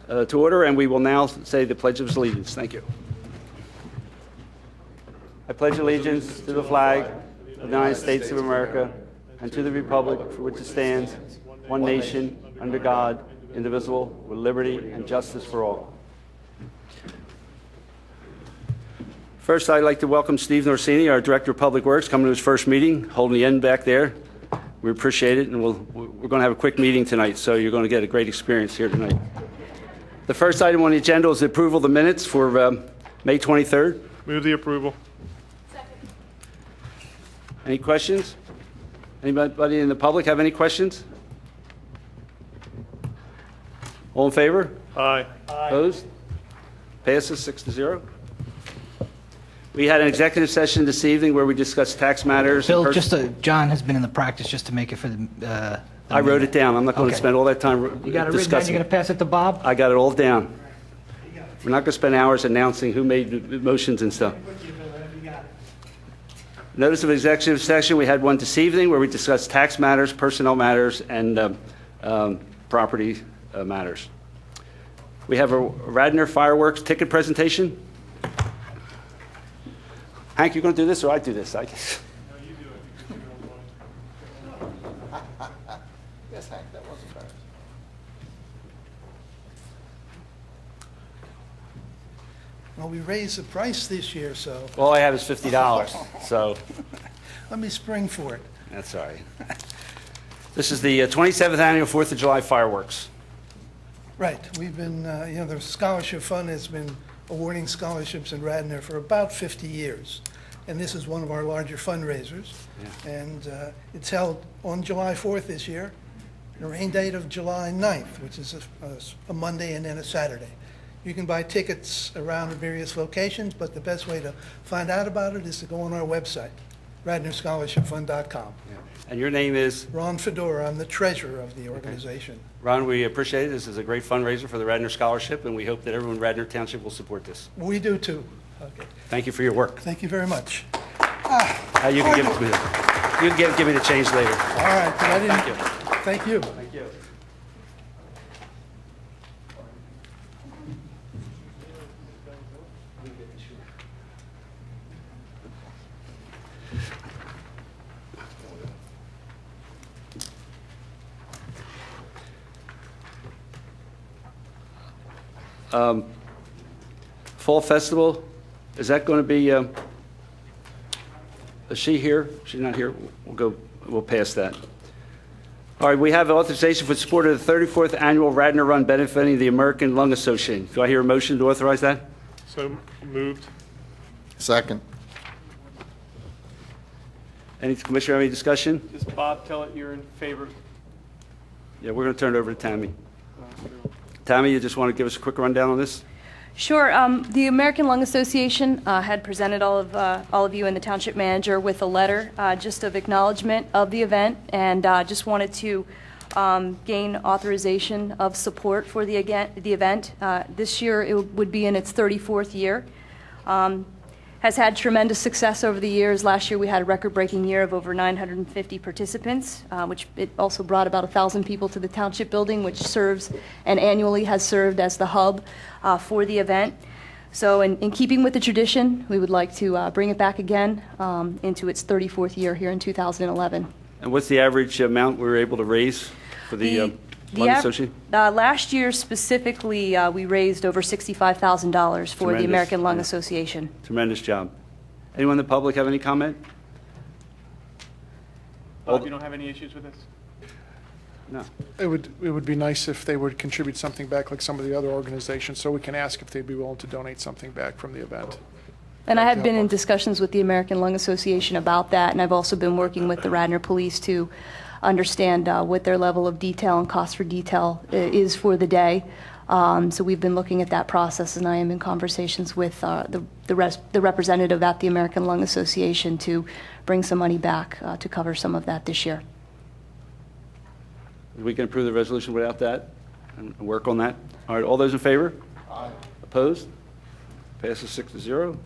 to order, and we will now say the Pledge of Allegiance. Thank you. I pledge allegiance to the flag of the United States of America and to the republic for which it stands, one nation, under God, indivisible, with liberty and justice for all. First, I'd like to welcome Steve Norsini, our Director of Public Works, coming to his first meeting, holding the end back there. We appreciate it, and we're going to have a quick meeting tonight, so you're going to get a great experience here tonight. The first item on the agenda is the approval of the minutes for May 23rd. Move the approval. Second. Any questions? Anybody in the public have any questions? All in favor? Aye. Opposed? Passes 6-0. We had an executive session this evening where we discussed tax matters. Bill, John has been in the practice just to make it for the I wrote it down. I'm not going to Okay. spend all that time You got it written down, you're going to pass it to Bob? I got it all down. We're not going to spend hours announcing who made the motions and stuff. Notice of executive session, we had one this evening where we discussed tax matters, personnel matters, and property matters. We have a Radnor fireworks ticket presentation. Hank, you going to do this or I do this? I guess. No, you do it. Yes, Hank, that wasn't bad. Well, we raised the price this year, so All I have is $50, so let me spring for it. that's all right. This is the 27th annual 4th of July fireworks. Right, we've been, the Scholarship Fund has been awarding scholarships in Radnor for about 50 years. And this is one of our larger fundraisers. Yeah. And it's held on July 4th this year, the rain date of July 9th, which is a Monday and then a Saturday. You can buy tickets around the various locations, but the best way to find out about it is to go on our website, radnorscholarshipfund.com. Yeah. And your name is? Ron Fedora, I'm the treasurer of the organization. Ron, we appreciate it. This is a great fundraiser for the Radnor Scholarship, and we hope that everyone in Radnor Township will support this. We do too. Okay. Thank you for your work. Thank you very much. You can give it to me. You can give me the change later. All right, but I didn't. Thank you. Thank you. Thank you. Fall Festival, is that going to be, is she here? She's not here? We'll pass that. All right, we have authorization for support of the 34th Annual Radnor Run benefiting the American Lung Association. Do I hear a motion to authorize that? So moved. Second. Any commissioner have any discussion? Does Bob tell it you're in favor? Yeah, we're going to turn it over to Tammy. Tammy, you just want to give us a quick rundown on this? Sure. The American Lung Association had presented all of you and the township manager with a letter just of acknowledgement of the event, and just wanted to gain authorization of support for the event. This year it would be in its 34th year. Has had tremendous success over the years. Last year we had a record-breaking year of over 950 participants, which it also brought about 1,000 people to the township building, which serves and annually has served as the hub for the event. So in keeping with the tradition, we would like to bring it back again into its 34th year here in 2011. And what's the average amount we were able to raise for the Lung Association? Last year specifically, we raised over $65,000 for the American Lung Association. Tremendous job. Anyone in the public have any comment? Bob, you don't have any issues with this? No. It would be nice if they would contribute something back like some of the other organizations, so we can ask if they'd be willing to donate something back from the event. And I have been in discussions with the American Lung Association about that, and I've also been working with the Radnor Police to understand what their level of detail and cost for detail is for the day. So we've been looking at that process, and I am in conversations with the representative at the American Lung Association to bring some money back to cover some of that this year. We can approve the resolution without that and work on that. All right, all those in favor? Aye. Opposed? Passes 6-0. All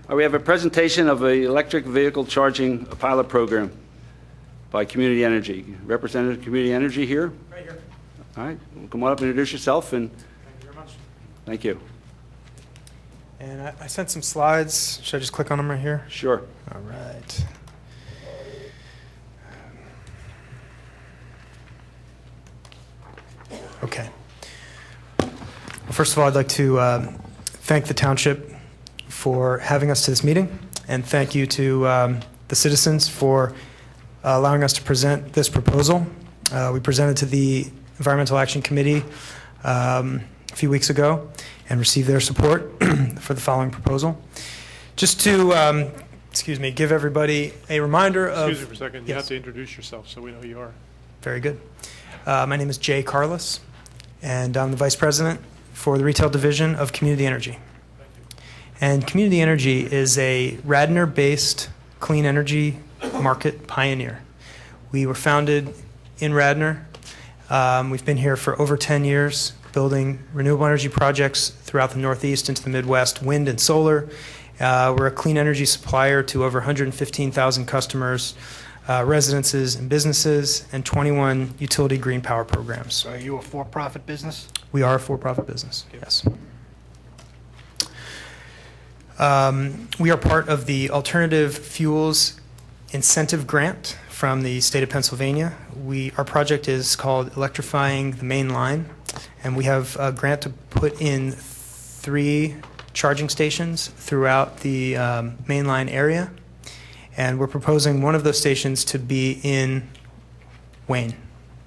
right, we have a presentation of an electric vehicle charging pilot program by Community Energy. Representative of Community Energy here? Right here. All right, well, come on up and introduce yourself and Thank you. And I sent some slides. Should I just click on them right here? Sure. All right. Okay. Well, first of all, I'd like to thank the Township for having us to this meeting, and thank you to the citizens for allowing us to present this proposal. We presented to the Environmental Action Committee a few weeks ago and received their support for the following proposal. Just to, give everybody a reminder of... Excuse me for a second. You Yes. have to introduce yourself so we know who you are. Very good. My name is Jay Carlos, and I'm the Vice President for the Retail Division of Community Energy. And Community Energy is a Radnor-based clean energy market pioneer. We were founded in Radnor. We've been here for over 10 years, building renewable energy projects throughout the Northeast into the Midwest, wind and solar. We're a clean energy supplier to over 115,000 customers, residences and businesses, and 21 utility green power programs. So are you a for-profit business? We are a for-profit business, yes. We are part of the Alternative Fuels Incentive Grant from the state of Pennsylvania. Our project is called Electrifying the Main Line, and we have a grant to put in 3 charging stations throughout the main line area, and we're proposing one of those stations to be in Wayne.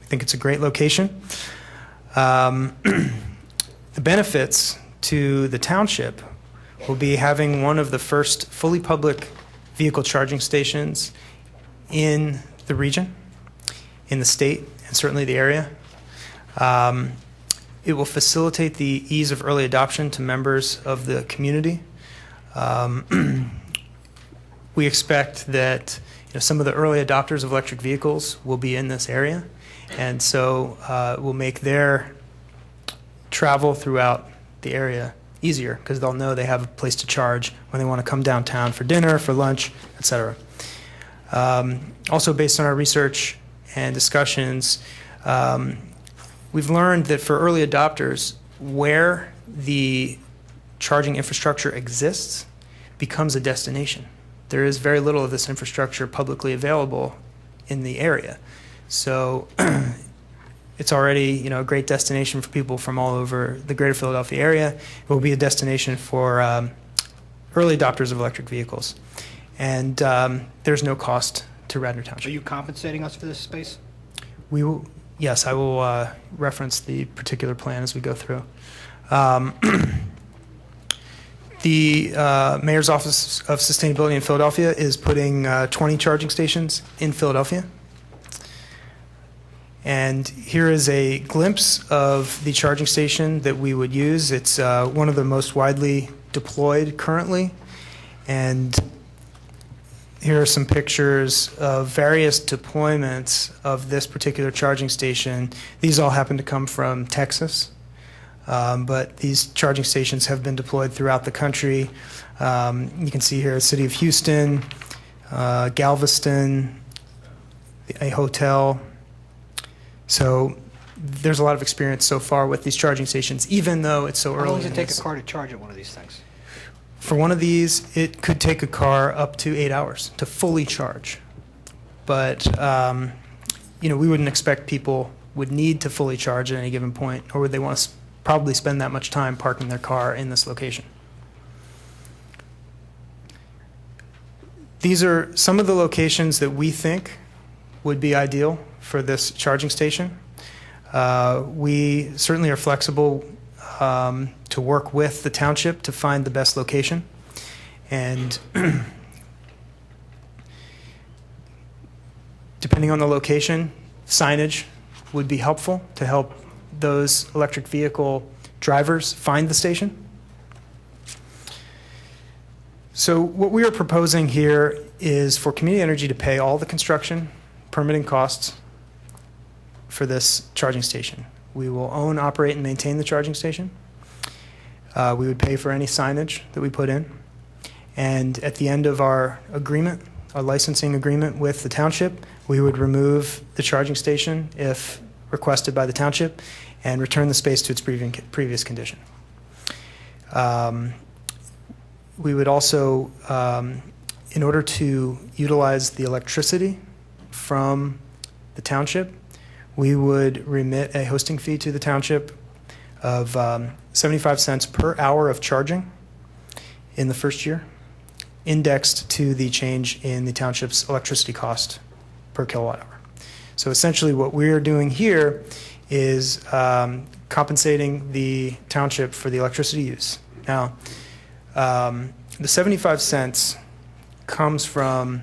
I think it's a great location. The benefits to the township will be having one of the first fully public vehicle charging stations in the region, in the state, and certainly the area. It will facilitate the ease of early adoption to members of the community. We expect that some of the early adopters of electric vehicles will be in this area, and so it will make their travel throughout the area easier because they'll know they have a place to charge when they want to come downtown for dinner, for lunch, etc. Also, based on our research and discussions, we've learned that for early adopters, where the charging infrastructure exists becomes a destination. There is very little of this infrastructure publicly available in the area. So it's already a great destination for people from all over the greater Philadelphia area. It will be a destination for early adopters of electric vehicles. And there's no cost to Radnor Township. Are you compensating us for this space? We will, yes, I will reference the particular plan as we go through. The Mayor's Office of Sustainability in Philadelphia is putting 20 charging stations in Philadelphia. And here is a glimpse of the charging station that we would use. It's one of the most widely deployed currently. And here are some pictures of various deployments of this particular charging station. These all happen to come from Texas, but these charging stations have been deployed throughout the country. You can see here the city of Houston, Galveston, a hotel. So there's a lot of experience so far with these charging stations, even though it's so early. How long does it take its- a car to charge at one of these things? For one of these, it could take a car up to 8 hours to fully charge. But, we wouldn't expect people would need to fully charge at any given point, or would they want to probably spend that much time parking their car in this location. These are some of the locations that we think would be ideal for this charging station. We certainly are flexible to work with the township to find the best location. And depending on the location, signage would be helpful to help those electric vehicle drivers find the station. So what we are proposing here is for Community Energy to pay all the construction, permitting costs for this charging station. We will own, operate, and maintain the charging station. We would pay for any signage that we put in. And at the end of our agreement, our licensing agreement with the township, we would remove the charging station if requested by the township and return the space to its previous condition. We would also, in order to utilize the electricity from the township, we would remit a hosting fee to the township of 75 cents per hour of charging in the first year, indexed to the change in the township's electricity cost per kilowatt hour. So essentially what we're doing here is compensating the township for the electricity use. Now, the 75 cents comes from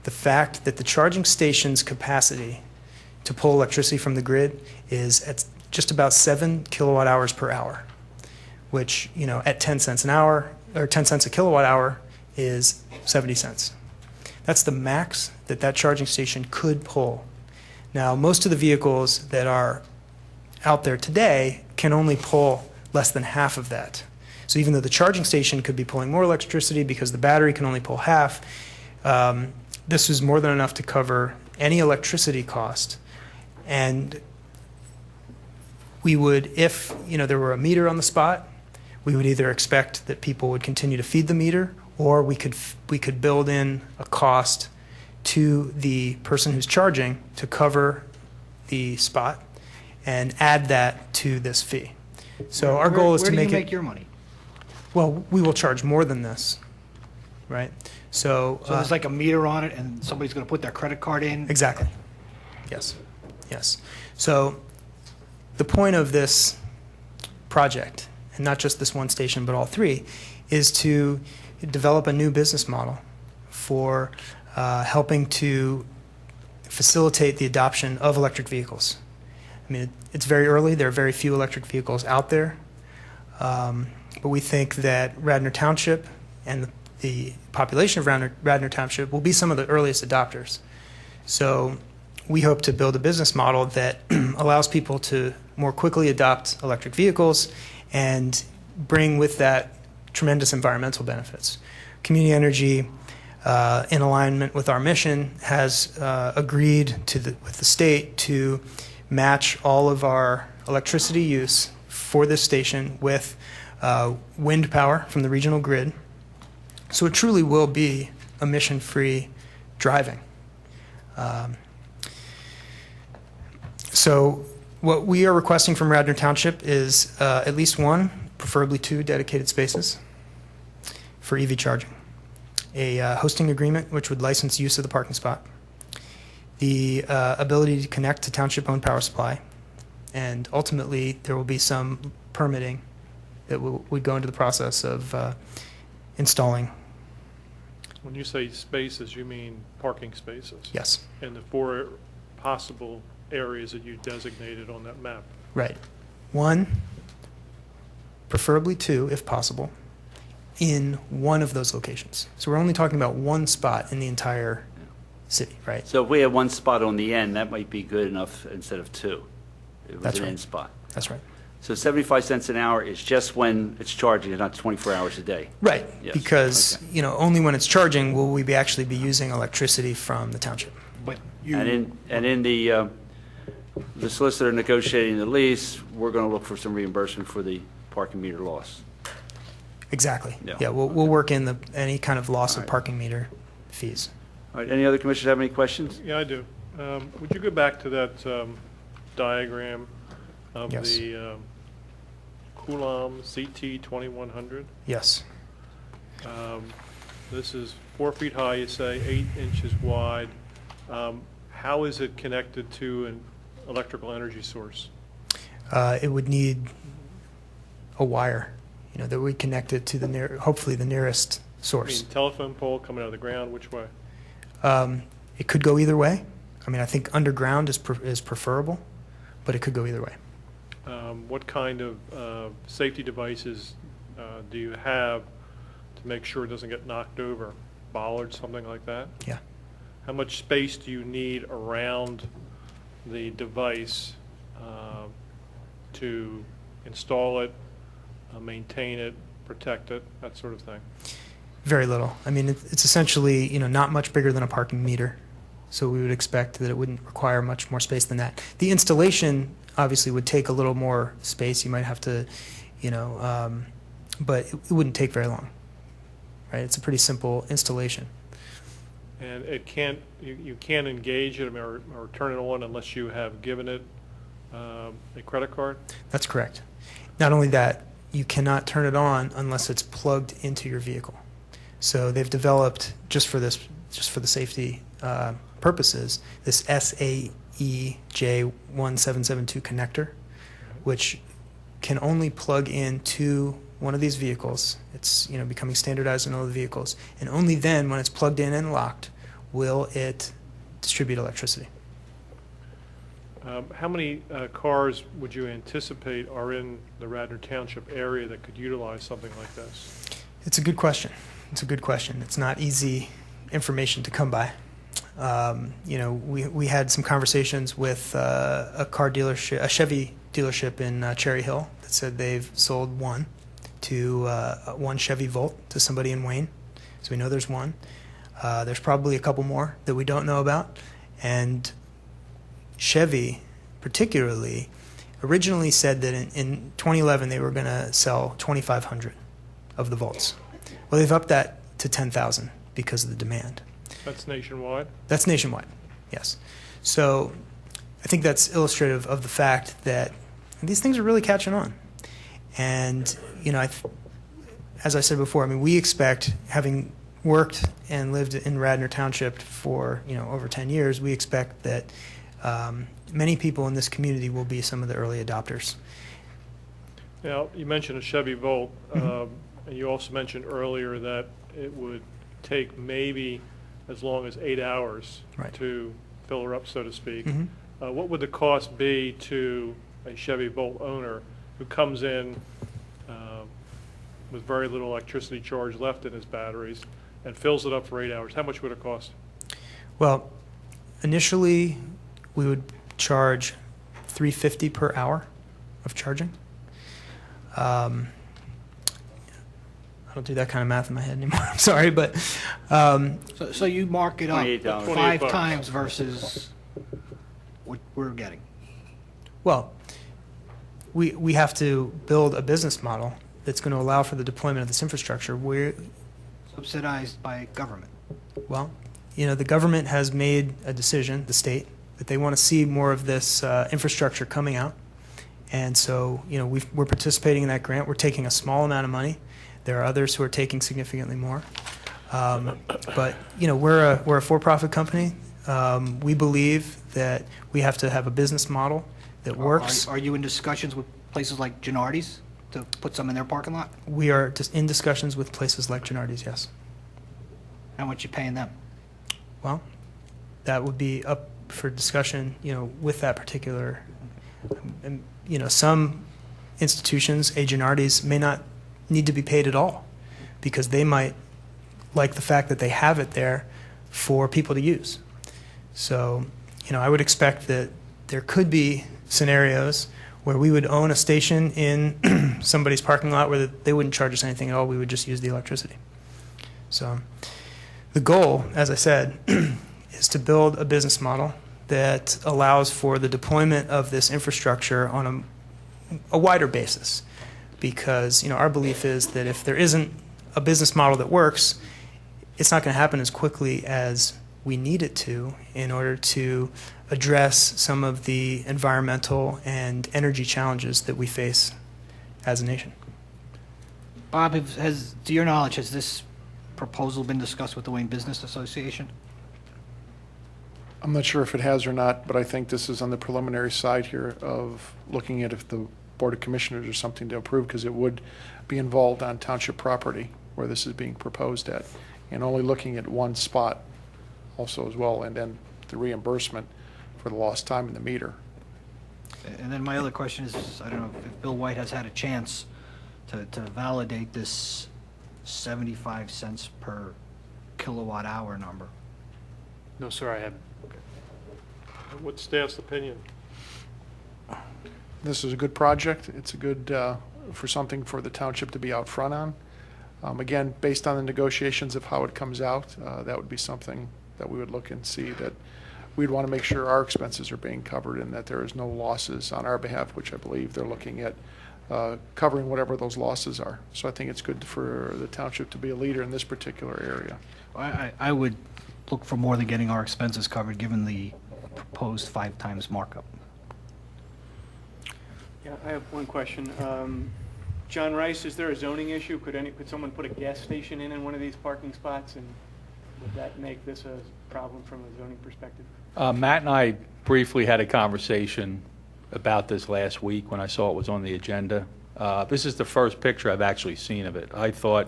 the fact that the charging station's capacity to pull electricity from the grid is at just about 7 kilowatt hours per hour, which, you know, at 10 cents an hour, or 10 cents a kilowatt hour, is 70 cents. That's the max that that charging station could pull. Now, most of the vehicles that are out there today can only pull less than half of that. So even though the charging station could be pulling more electricity because the battery can only pull half, this was more than enough to cover any electricity cost. And we would, if, you know, there were a meter on the spot, we would either expect that people would continue to feed the meter, or we could build in a cost to the person who's charging to cover the spot and add that to this fee. So our goal is to Where make do you it. make your money? Well, we will charge more than this, right? So So there's like a meter on it, and somebody's going to put their credit card in? exactly. Yes. Yes. So the point of this project, and not just this one station, but all three, is to develop a new business model for helping to facilitate the adoption of electric vehicles. I mean, it's very early. There are very few electric vehicles out there. But we think that Radnor Township and the population of Radnor Township will be some of the earliest adopters. So we hope to build a business model that allows people to more quickly adopt electric vehicles and bring with that tremendous environmental benefits. Community Energy, in alignment with our mission, has agreed with the state to match all of our electricity use for this station with wind power from the regional grid. So it truly will be emission-free driving. So what we are requesting from Radnor Township is at least one, preferably two, dedicated spaces for EV charging, a hosting agreement which would license use of the parking spot, the ability to connect to township-owned power supply, and ultimately there will be some permitting that would go into the process of installing. When you say spaces, you mean parking spaces? Yes, And the 4 possible areas that you designated on that map? right. One, preferably two, if possible, in one of those locations. So we're only talking about one spot in the entire city, right? So if we have one spot on the end, that might be good enough instead of two. It was That's an right. end spot. That's right. So 75 cents an hour is just when it's charging, not 24 hours a day. Right, Yes, because, okay. you know, only when it's charging will we be actually be using electricity from the township. But you, And in the solicitor negotiating the lease, we're going to look for some reimbursement for the parking meter loss. Exactly. Yeah. Yeah, we'll work in any kind of loss All of right. parking meter fees. All right, any other commissioners have any questions? Yeah, I do. Would you go back to that diagram of Yes. the Coulomb CT 2100? Yes. This is 4 feet high, you say, 8 inches wide. How is it connected to an electrical energy source? It would need a wire, you know, that would connect it to hopefully the nearest I source. mean, telephone pole coming out of the ground, which way? It could go either way. I mean, I think underground is preferable, but it could go either way. What kind of safety devices do you have to make sure it doesn't get knocked over? Bollards, something like that? Yeah. How much space do you need around the device to install it, maintain it, protect it, that sort of thing? Very little. I mean, it's essentially, you know, not much bigger than a parking meter. So we would expect that it wouldn't require much more space than that. The installation obviously would take a little more space. You might have to, you know, but it wouldn't take very long, right? It's a pretty simple installation. And it can't, you can't engage it or turn it on unless you have given it a credit card? That's correct. Not only that, you cannot turn it on unless it's plugged into your vehicle. So they've developed, just for the safety purposes, this SAEJ1772 connector, which can only plug into one of these vehicles. It's becoming standardized in all the vehicles, and only then, when it's plugged in and locked, will it distribute electricity. How many cars would you anticipate are in the Radnor Township area that could utilize something like this? It's a good question. It's a good question. It's not easy information to come by. We had some conversations with a car dealership, a Chevy dealership in Cherry Hill, that said they've sold one Chevy Volt to somebody in Wayne. So we know there's one. There's probably a couple more that we don't know about. And Chevy, particularly, originally said that in 2011 they were going to sell 2,500 of the Volts. Well, they've upped that to 10,000 because of the demand. That's nationwide? That's nationwide, yes. So I think that's illustrative of the fact that these things are really catching on. And, as I said before, we expect, having worked and lived in Radnor Township for, over 10 years, we expect that many people in this community will be some of the early adopters. Now, you mentioned a Chevy Volt, and you also mentioned earlier that it would take maybe as long as 8 hours Right. to fill her up, so to speak. What would the cost be to a Chevy Volt owner who comes in with very little electricity charge left in his batteries and fills it up for 8 hours? How much would it cost? Well, initially we would charge $350 per hour of charging. I don't do that kind of math in my head anymore. I'm sorry, but So you mark it up $28. 5 $28. times versus what we're getting. well, we have to build a business model that's going to allow for the deployment of this infrastructure. Subsidized by government. Well, the government has made a decision, the state, that they want to see more of this infrastructure coming out. And so, we're participating in that grant. We're taking a small amount of money. There are others who are taking significantly more. But, we're a for-profit company. We believe that we have to have a business model that works. Are you in discussions with places like Gennardi's to put some in their parking lot? We are just in discussions with places like Gennardi's, yes. How much you paying them? Well, that would be up for discussion, with that particular, and, some institutions, a Gennardi's, may not need to be paid at all because they might like the fact that they have it there for people to use. So, I would expect that there could be scenarios where we would own a station in somebody's parking lot where they wouldn't charge us anything at all. We would just use the electricity. So the goal, as I said, is to build a business model that allows for the deployment of this infrastructure on a wider basis. Because, our belief is that if there isn't a business model that works, it's not going to happen as quickly as we need it to in order to address some of the environmental and energy challenges that we face as a nation. Bob, to your knowledge, has this proposal been discussed with the Wayne Business Association? I'm not sure if it has or not, but I think this is on the preliminary side here of looking at if the Board of Commissioners or something to approve, because it would be involved on township property where this is being proposed at, and only looking at one spot also as well, and then the reimbursement for the lost time in the meter. And then my other question is, I don't know if Bill White has had a chance to validate this 75 cents per kilowatt hour number. No, sir, I haven't. What's staff's opinion? This is a good project. It's a good, for something for the township to be out front on. Again, based on the negotiations of how it comes out, that would be something that we would look and see that we'd want to make sure our expenses are being covered and that there is no losses on our behalf, which I believe they're looking at covering whatever those losses are. So I think it's good for the township to be a leader in this particular area. I would look for more than getting our expenses covered, given the proposed 5 times markup. Yeah, I have one question. John Rice, is there a zoning issue? Could someone put a gas station in one of these parking spots, and would that make this a problem from a zoning perspective? Matt and I briefly had a conversation about this last week when I saw it was on the agenda. This is the first picture I've actually seen of it. I thought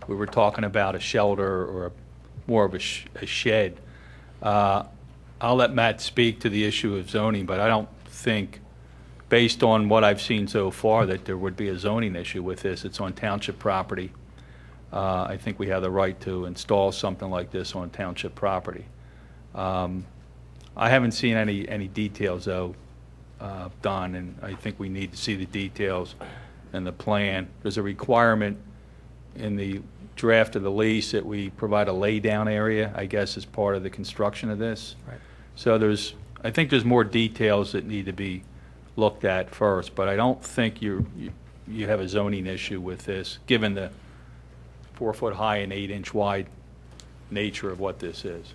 we were talking about a shelter or more of a shed. I'll let Matt speak to the issue of zoning, but I don't think, based on what I've seen so far, that there would be a zoning issue with this. It's on township property. I think we have the right to install something like this on township property. I haven't seen any details, though, done, and I think we need to see the details and the plan. There's a requirement in the draft of the lease that we provide a lay-down area, I guess, as part of the construction of this. Right. So I think there's more details that need to be looked at first, but I don't think you have a zoning issue with this, given the 4-foot high and 8-inch wide nature of what this is.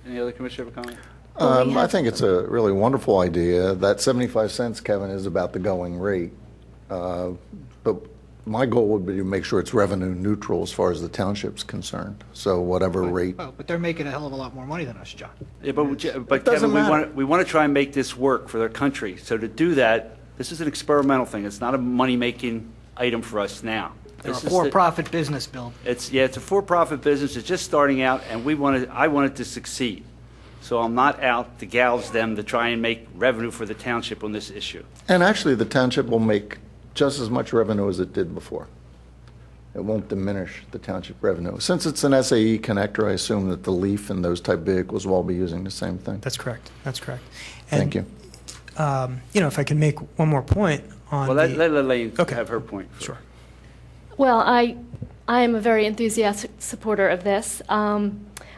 Any other commissioner have a comment? I think it's a really wonderful idea. That 75 cents, Kevin, is about the going rate. But my goal would be to make sure it's revenue neutral as far as the township's concerned. So whatever rate. Well, but they're making a hell of a lot more money than us, John. Yeah, but doesn't Kevin, matter. we want to try and make this work for their country. So to do that, this is an experimental thing. It's not a money-making item for us now. They're a This is for-profit business, Bill. it's a for-profit business. It's just starting out, and I want it to succeed. So I'm not out to gouge them to try and make revenue for the township on this issue. And actually, the township will make just as much revenue as it did before. It won't diminish the township revenue. Since it's an SAE connector, I assume that the Leaf and those type vehicles will all be using the same thing. That's correct. That's correct. Thank you. If I can make one more point on Well, let Elaine Okay. have her point. Sure. Well, I am a very enthusiastic supporter of this.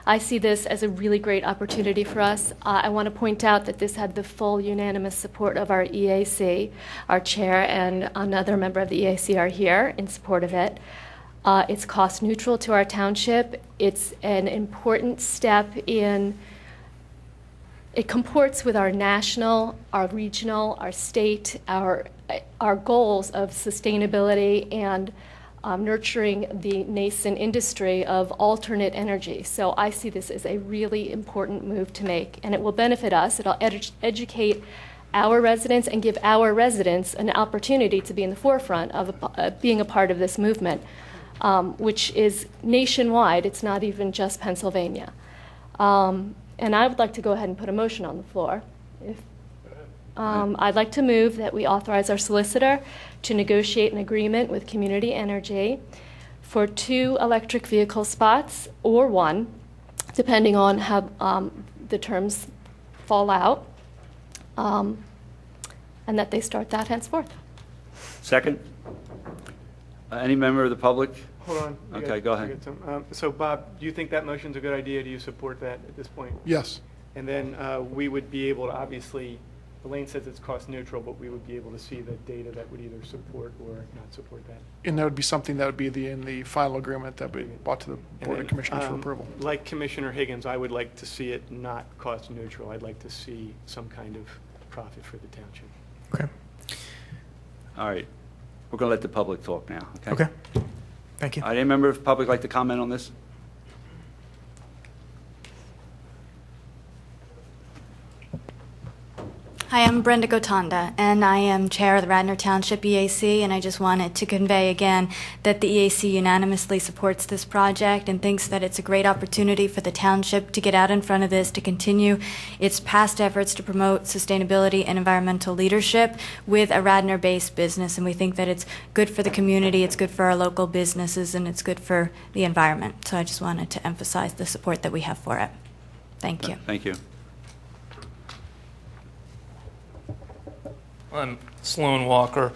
I see this as a really great opportunity for us. I want to point out that this had the full unanimous support of our EAC. Our chair and another member of the EAC are here in support of it. It's cost neutral to our township. It's an important step in, it comports with our national, our regional, our state, our goals of sustainability and nurturing the nascent industry of alternate energy. So I see this as a really important move to make, and it will benefit us. It'll educate our residents and give our residents an opportunity to be in the forefront of being a part of this movement, which is nationwide. It's not even just Pennsylvania. And I would like to go ahead and put a motion on the floor. I'd like to move that we authorize our solicitor to negotiate an agreement with Community Energy for 2 electric vehicle spots, or 1, depending on how the terms fall out, and that they start that henceforth. Second? Any member of the public? Hold on. Okay, go ahead. So, Bob, do you think that motion's a good idea? Do you support that at this point? Yes. And then we would be able to, obviously, Elaine says it's cost neutral, but we would be able to see the data that would either support or not support that. And that would be something that would be in the final agreement that we brought to the Board of Commissioners for approval. Like Commissioner Higgins, I would like to see it not cost neutral. I'd like to see some kind of profit for the township. Okay. All right. We're going to let the public talk now, okay? Okay. Thank you. Any member of the public like to comment on this? Hi, I'm Brenda Gotanda, and I am chair of the Radnor Township EAC, and I just wanted to convey again that the EAC unanimously supports this project and thinks that it's a great opportunity for the township to get out in front of this, to continue its past efforts to promote sustainability and environmental leadership with a Radnor-based business, and we think that it's good for the community, it's good for our local businesses, and it's good for the environment. So I just wanted to emphasize the support that we have for it. Thank you. Thank you. I'm Sloan Walker.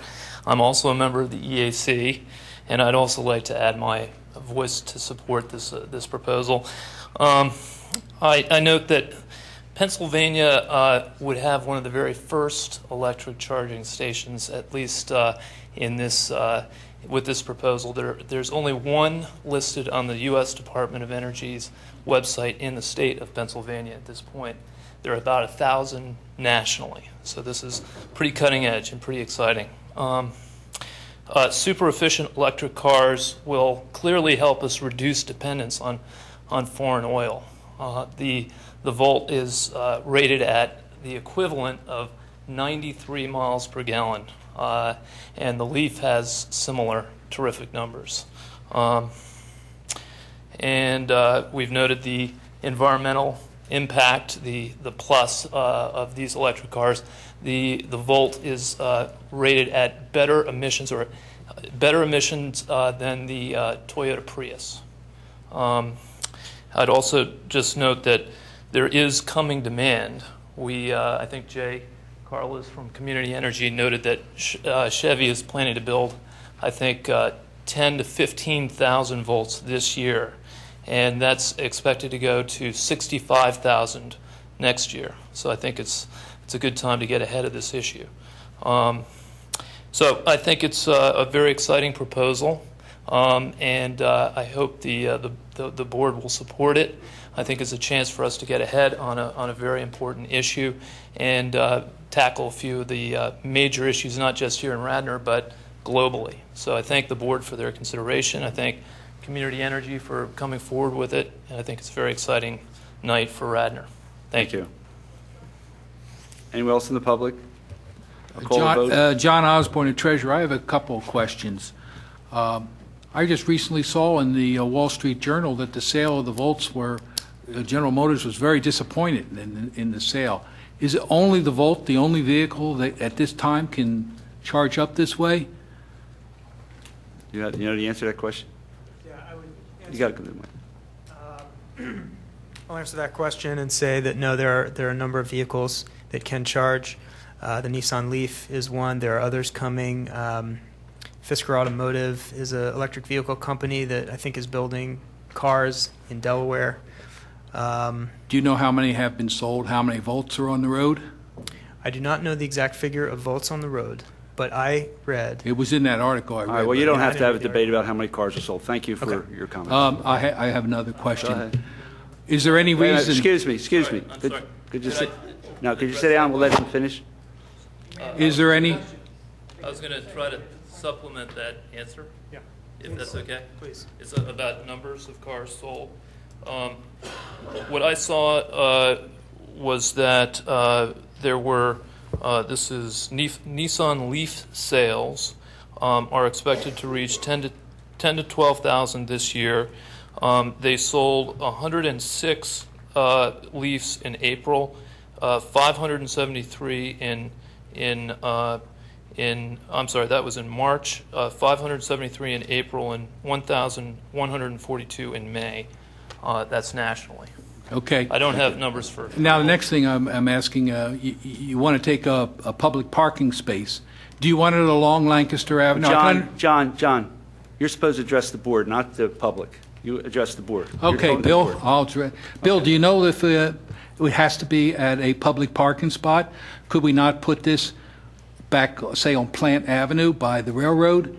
I'm also a member of the EAC, and I'd also like to add my voice to support this proposal. I note that Pennsylvania would have one of the very first electric charging stations, at least in this with this proposal. There's only one listed on the U.S. Department of Energy's website in the state of Pennsylvania at this point. There are about 1,000 nationally, so this is pretty cutting edge and pretty exciting. Super efficient electric cars will clearly help us reduce dependence on foreign oil. The Volt is rated at the equivalent of 93 miles per gallon, and the Leaf has similar terrific numbers. We've noted the environmental impact, the plus of these electric cars. The Volt is rated at better emissions than the Toyota Prius. I'd also just note that there is coming demand. I think Jay Carlos from Community Energy noted that Chevy is planning to build, I think, 10 to 15,000 volts this year, and that's expected to go to 65,000 next year. So I think it's a good time to get ahead of this issue. So I think it's a very exciting proposal, and I hope the board will support it. I think it's a chance for us to get ahead on a very important issue and tackle a few of the major issues, not just here in Radnor, but globally. So I thank the board for their consideration. I thank Community Energy for coming forward with it, and I think it's a very exciting night for Radnor. Thank you. Anyone else in the public? I'll call the vote. John Osborne, Treasurer. I have a couple of questions. I just recently saw in the Wall Street Journal that the sale of the Volts General Motors was very disappointed in the sale. Is it only the Volt, the only vehicle that at this time can charge up this way? You know the answer to that question? Yeah, I would answer. You got to go to I'll answer that question and say that no, there are a number of vehicles that can charge. The Nissan Leaf is one. There are others coming. Fisker Automotive is an electric vehicle company that I think is building cars in Delaware. Do you know how many have been sold? How many Volts are on the road? I do not know the exact figure of volts on the road, but I read. It was in that article I read. All right, well, you don't have to have a debate about how many cars are sold. Thank you for your comments. I have another question. Go ahead. Is there any reason? Excuse me. Sorry, I'm sorry. Could you sit? No, could you sit down? We'll let him finish. Is there any? I was going to try to supplement that answer. Yeah. If that's okay. Please. It's about numbers of cars sold. What I saw was that there were, this is Nissan Leaf sales are expected to reach 10 to 12,000 this year. They sold 106 Leafs in April, 573 I'm sorry, that was in March, 573 in April, and 1,142 in May. That's nationally. Okay. I don't have numbers for. Now, the next thing I'm asking, you want to take a public parking space. Do you want it along Lancaster Avenue? John, you're supposed to address the board, not the public. You address the board. Okay, Bill, Bill, do you know if it has to be at a public parking spot? Could we not put this back, say, on Plant Avenue by the railroad?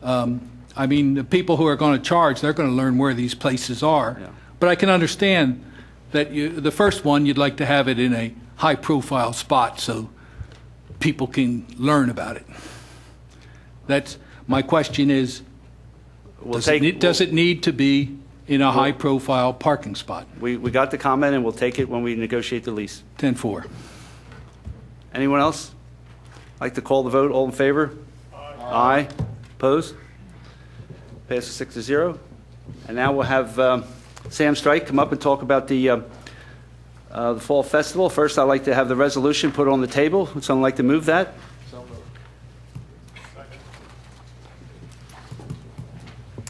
I mean, the people who are going to charge, they're going to learn where these places are. Yeah. But I can understand that the first one, you'd like to have it in a high-profile spot so people can learn about it. That's my question is, does it need to be in a high-profile parking spot? We got the comment, and we'll take it when we negotiate the lease. 10-4. Anyone else? Like to call the vote? All in favor? Aye. Opposed? Passes 6-0. And now we'll have Sam Strike come up and talk about the Fall Festival. First, I'd like to have the resolution put on the table. Would someone like to move that?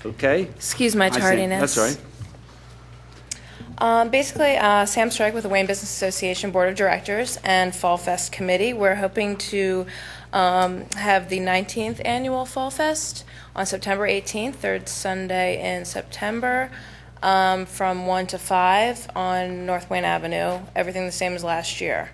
Okay. Excuse my tardiness. That's right. Basically, Sam Strike with the Wayne Business Association Board of Directors and Fall Fest Committee. We're hoping to have the 19th annual Fall Fest on September 18th, third Sunday in September. from 1 to 5 on North Wayne Avenue, everything the same as last year.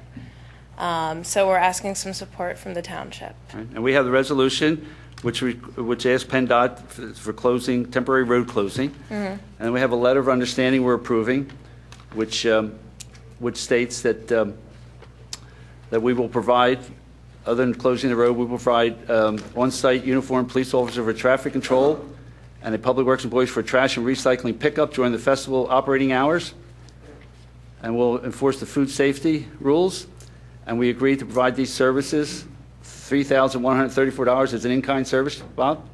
So we're asking some support from the township. Right. And we have the resolution, which asks PennDOT for closing, temporary road closing. Mhm. And we have a letter of understanding we're approving, which states that that we will provide, other than closing the road, we will provide on-site uniformed police officer for traffic control and a public works employees for trash and recycling pickup during the festival operating hours. And we'll enforce the food safety rules. And we agreed to provide these services, $3,134 as an in-kind service. Bob?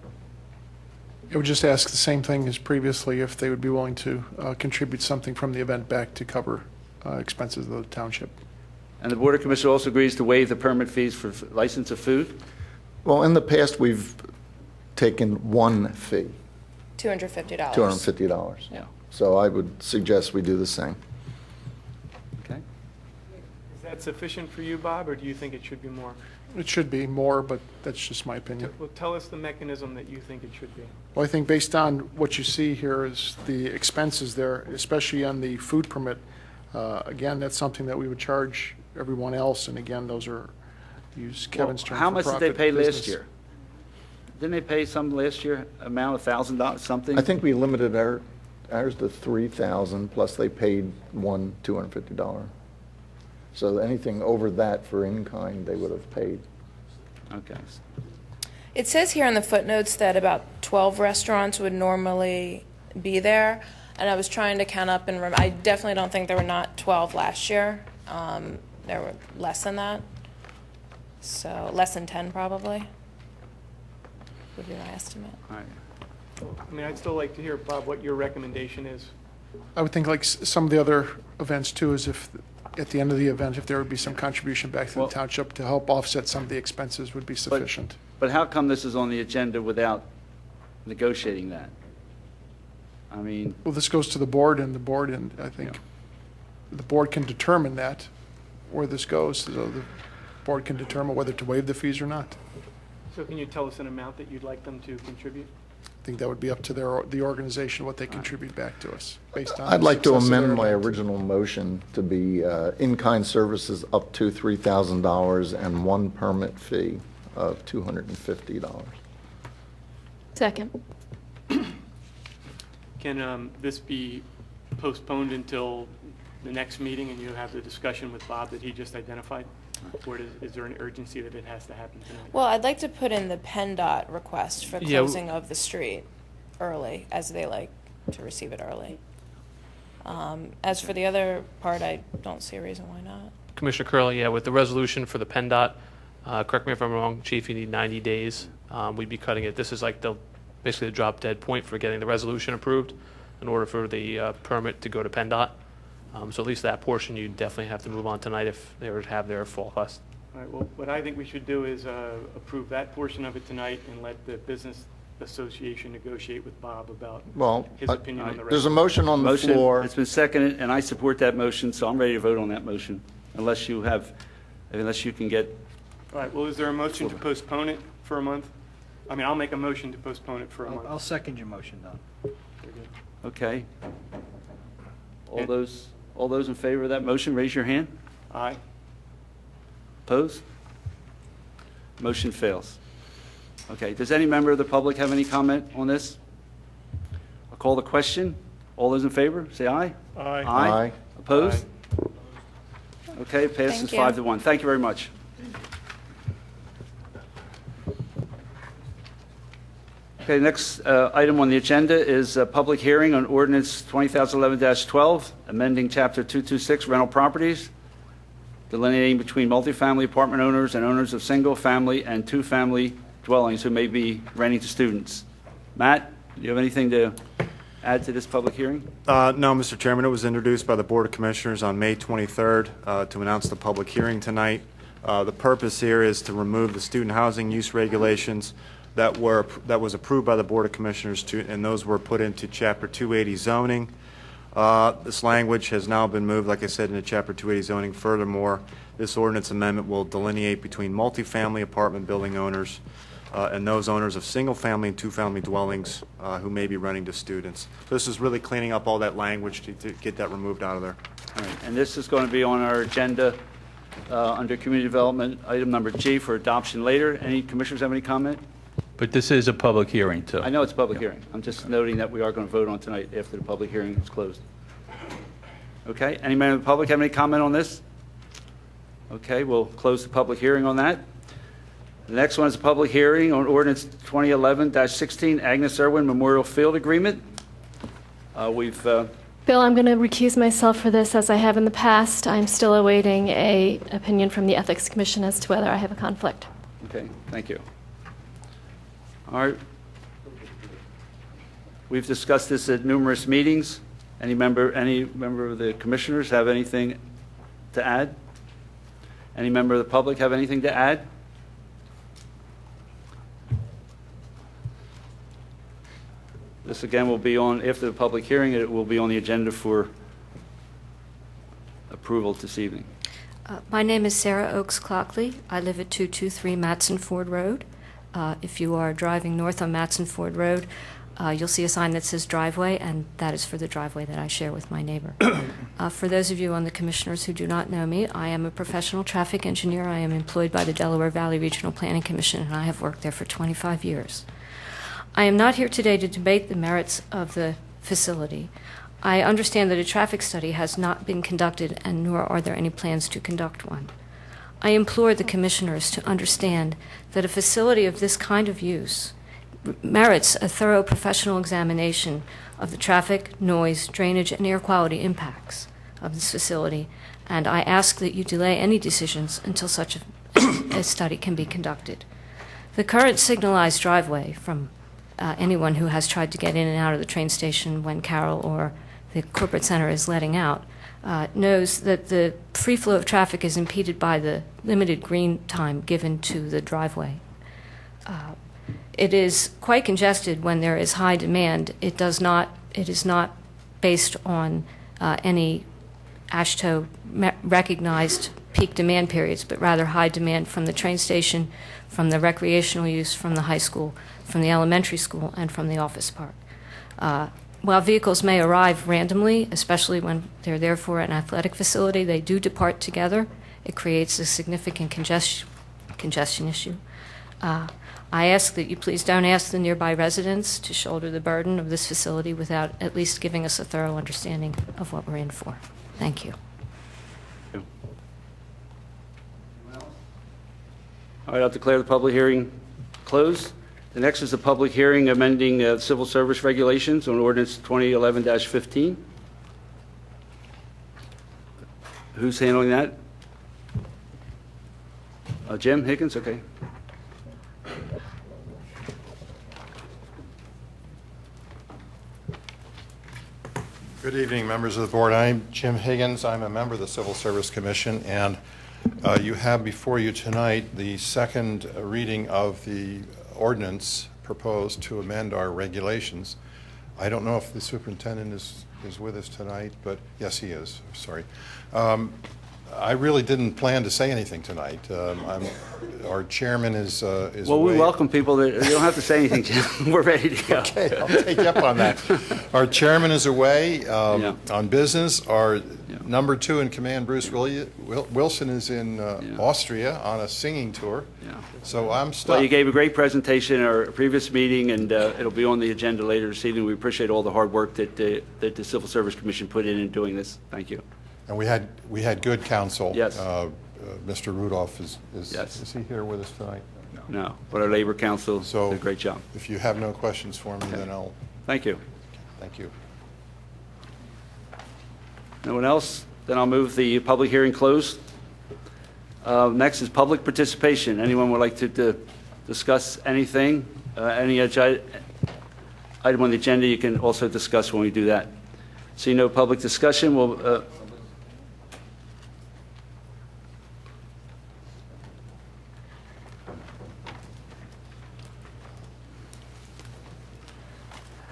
I would just ask the same thing as previously, if they would be willing to contribute something from the event back to cover expenses of the township. And the Board of Commissioners also agrees to waive the permit fees for license of food. Well, in the past, we've taken one fee, $250. $250. Yeah. So I would suggest we do the same. Okay. Is that sufficient for you, Bob, or do you think it should be more? It should be more, but that's just my opinion. Well, tell us the mechanism that you think it should be. Well, I think based on what you see here is the expenses there, especially on the food permit. Again, that's something that we would charge everyone else, and again, those are, use Kevin's term, How much did they for-profit pay last business. year? Didn't they pay some last year, amount of $1,000, something? I think we limited ours to 3,000, plus they paid one $250. So anything over that for in-kind, they would have paid. Okay. It says here in the footnotes that about 12 restaurants would normally be there, and I was trying to count up and I definitely don't think there were not 12 last year. There were less than that, so less than 10 probably would be my estimate. All right. I mean, I'd still like to hear, Bob, what your recommendation is. I would think like some of the other events too, is if at the end of the event, if there would be some contribution back to the township to help offset some of the expenses would be sufficient. But how come this is on the agenda without negotiating that? I mean, Well, this goes to the board, and I think the board can determine that, where this goes, so the board can determine whether to waive the fees or not. So can you tell us an amount that you'd like them to contribute? I think that would be up to the organization, what they contribute back to us, based on. I'd the like to success of their amend my event. original motion to be in-kind services up to $3,000 and one permit fee of $250. Second. Can this be postponed until the next meeting and you have the discussion with Bob that he just identified? Or is there an urgency that it has to happen tonight? Well, I'd like to put in the PennDOT request for Yeah, closing of the street early, as they like to receive it early. As for the other part, I don't see a reason why not. Commissioner Curley, yeah, with the resolution for the PennDOT, correct me if I'm wrong, Chief, you need 90 days. We'd be cutting it. This is like basically the drop dead point for getting the resolution approved in order for the permit to go to PennDOT. So at least that portion, you definitely have to move on tonight if they were to have their fall fest. All right, well, what I think we should do is approve that portion of it tonight and let the business association negotiate with Bob about Well, his opinion on the there's a resolution. motion on the motion, floor. it's been seconded, and I support that motion, so I'm ready to vote on that motion, unless you can get, All right, well, is there a motion to postpone it for a month? I mean, I'll make a motion to postpone it for a month. I'll second your motion, Don. Very good. okay. All those in favor of that motion, raise your hand. Aye. Opposed? Motion fails. Okay, does any member of the public have any comment on this? I'll call the question. All those in favor, say aye. Aye. Aye. Opposed? Okay, passes Thank you. 5-1. Thank you very much. Okay, next item on the agenda is a public hearing on ordinance 2011-12, amending Chapter 226 rental properties, delineating between multifamily apartment owners and owners of single-family and two-family dwellings who may be renting to students. Matt, do you have anything to add to this public hearing? No, Mr. Chairman. It was introduced by the Board of Commissioners on May 23rd to announce the public hearing tonight. The purpose here is to remove the student housing use regulations that was approved by the Board of Commissioners, and those were put into Chapter 280 zoning. This language has now been moved, like I said, into Chapter 280 zoning. Furthermore, this ordinance amendment will delineate between multifamily apartment building owners and those owners of single-family and two-family dwellings who may be renting to students. So this is really cleaning up all that language to get that removed out of there. All right, and this is going to be on our agenda under community development, item number G for adoption later. Any commissioners have any comment? But this is a public hearing, too. I know it's a public hearing. I'm just noting that we are going to vote on tonight after the public hearing is closed. Okay, any member of the public have any comment on this? Okay, we'll close the public hearing on that. The next one is a public hearing on ordinance 2011-16, Agnes Irwin Memorial Field Agreement. Bill, I'm going to recuse myself for this as I have in the past. I'm still awaiting an opinion from the Ethics Commission as to whether I have a conflict. Okay, thank you. All right. We've discussed this at numerous meetings. Any member of the commissioners have anything to add? Any member of the public have anything to add? This again will be on, after the public hearing, it will be on the agenda for approval this evening. My name is Sarah Oakes Clockley. I live at 223 Matson Ford Road. If you are driving north on Matson Ford Road, you'll see a sign that says driveway, and that is for the driveway that I share with my neighbor. For those of you on the commissioners who do not know me, I am a professional traffic engineer. I am employed by the Delaware Valley Regional Planning Commission, and I have worked there for 25 years. I am not here today to debate the merits of the facility. I understand that a traffic study has not been conducted, and nor are there any plans to conduct one. I implore the commissioners to understand that a facility of this kind of use merits a thorough professional examination of the traffic, noise, drainage, and air quality impacts of this facility, and I ask that you delay any decisions until such a study can be conducted. The current signalized driveway from anyone who has tried to get in and out of the train station when Carroll or the corporate center is letting out knows that the free flow of traffic is impeded by the limited green time given to the driveway. It is quite congested when there is high demand. It is not based on any AASHTO recognized peak demand periods, but rather high demand from the train station, from the recreational use, from the high school, from the elementary school, and from the office park. While vehicles may arrive randomly, especially when they're there for an athletic facility, they do depart together. It creates a significant congestion issue. I ask that you please don't ask the nearby residents to shoulder the burden of this facility without at least giving us a thorough understanding of what we're in for. Thank you. All right, I'll declare the public hearing closed. The next is the public hearing amending civil service regulations on ordinance 2011-15. Who's handling that? Jim Higgins, okay. Good evening, members of the board. I'm Jim Higgins. I'm a member of the Civil Service Commission, and you have before you tonight the second reading of the ordinance proposed to amend our regulations. I don't know if the superintendent is with us tonight, but yes, he is. Sorry. I really didn't plan to say anything tonight. Our chairman is well, away. we welcome people. You don't have to say anything, Jim. We're ready to go. Okay, I'll take you up on that. Our chairman is away on business. Our number two in command, Bruce Wilson, is in Austria on a singing tour. So I'm stuck. Well, you gave a great presentation at our previous meeting, and it'll be on the agenda later this evening. We appreciate all the hard work that the Civil Service Commission put in doing this. Thank you. And we had good counsel. Yes. Mr. Rudolph is he here with us tonight? No, but our Labor Council did a great job. If you have no questions for me, then I'll. Thank you. Thank you. No one else? Then I'll move the public hearing closed. Next is public participation. Anyone would like to discuss anything? Any item on the agenda you can also discuss when we do that. See no public discussion. We'll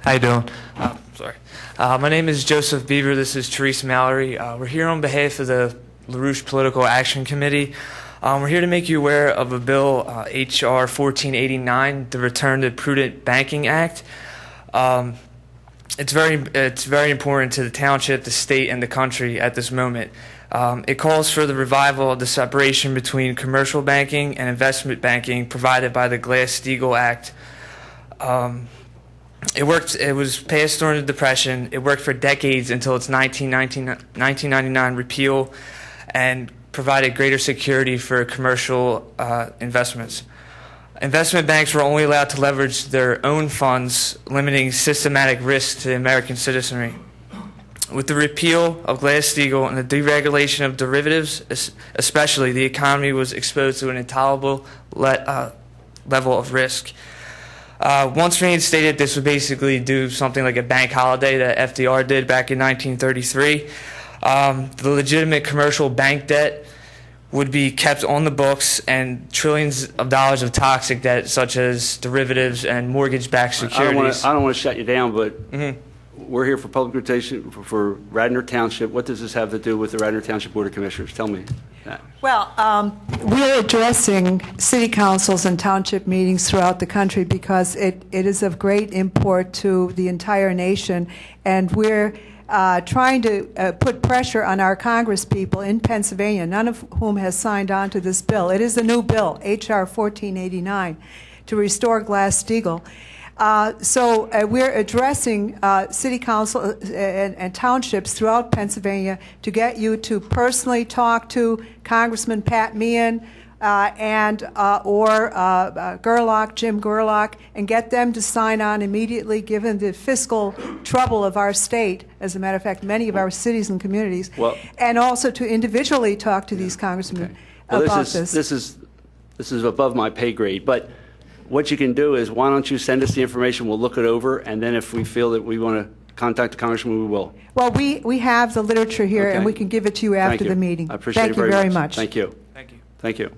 How you doing? Sorry. My name is Joseph Beaver. This is Therese Mallory. We're here on behalf of the LaRouche Political Action Committee. We're here to make you aware of a bill, H.R. 1489, the Return to Prudent Banking Act. It's very important to the township, the state, and the country at this moment. It calls for the revival of the separation between commercial banking and investment banking provided by the Glass-Steagall Act. It was passed during the Depression. It worked for decades until its 1999 repeal and provided greater security for commercial investments. Investment banks were only allowed to leverage their own funds, limiting systematic risk to the American citizenry. With the repeal of Glass-Steagall and the deregulation of derivatives, especially, the economy was exposed to an intolerable level of risk. Once reinstated, this would basically do something like a bank holiday that FDR did back in 1933. The legitimate commercial bank debt would be kept on the books, and trillions of dollars of toxic debt, such as derivatives and mortgage-backed securities. I don't want to shut you down, but we're here for public rotation for Radnor Township. What does this have to do with the Radnor Township Board of Commissioners? Tell me that. Well, we're addressing city councils and township meetings throughout the country because it is of great import to the entire nation, and we're trying to put pressure on our congresspeople in Pennsylvania, none of whom has signed on to this bill. It is a new bill, H.R. 1489, to restore Glass-Steagall. So we're addressing city council and townships throughout Pennsylvania to get you to personally talk to Congressman Pat Meehan Jim Gerlach, and get them to sign on immediately, given the fiscal trouble of our state, as a matter of fact, many of our cities and communities, and also to individually talk to these congressmen about this. This is above my pay grade, but what you can do is, why don't you send us the information, we'll look it over, and then if we feel that we want to contact the congressman, we will. Well, we have the literature here, and we can give it to you after the meeting. I appreciate it very much. Thank you very much. Thank you. Thank you. Thank you.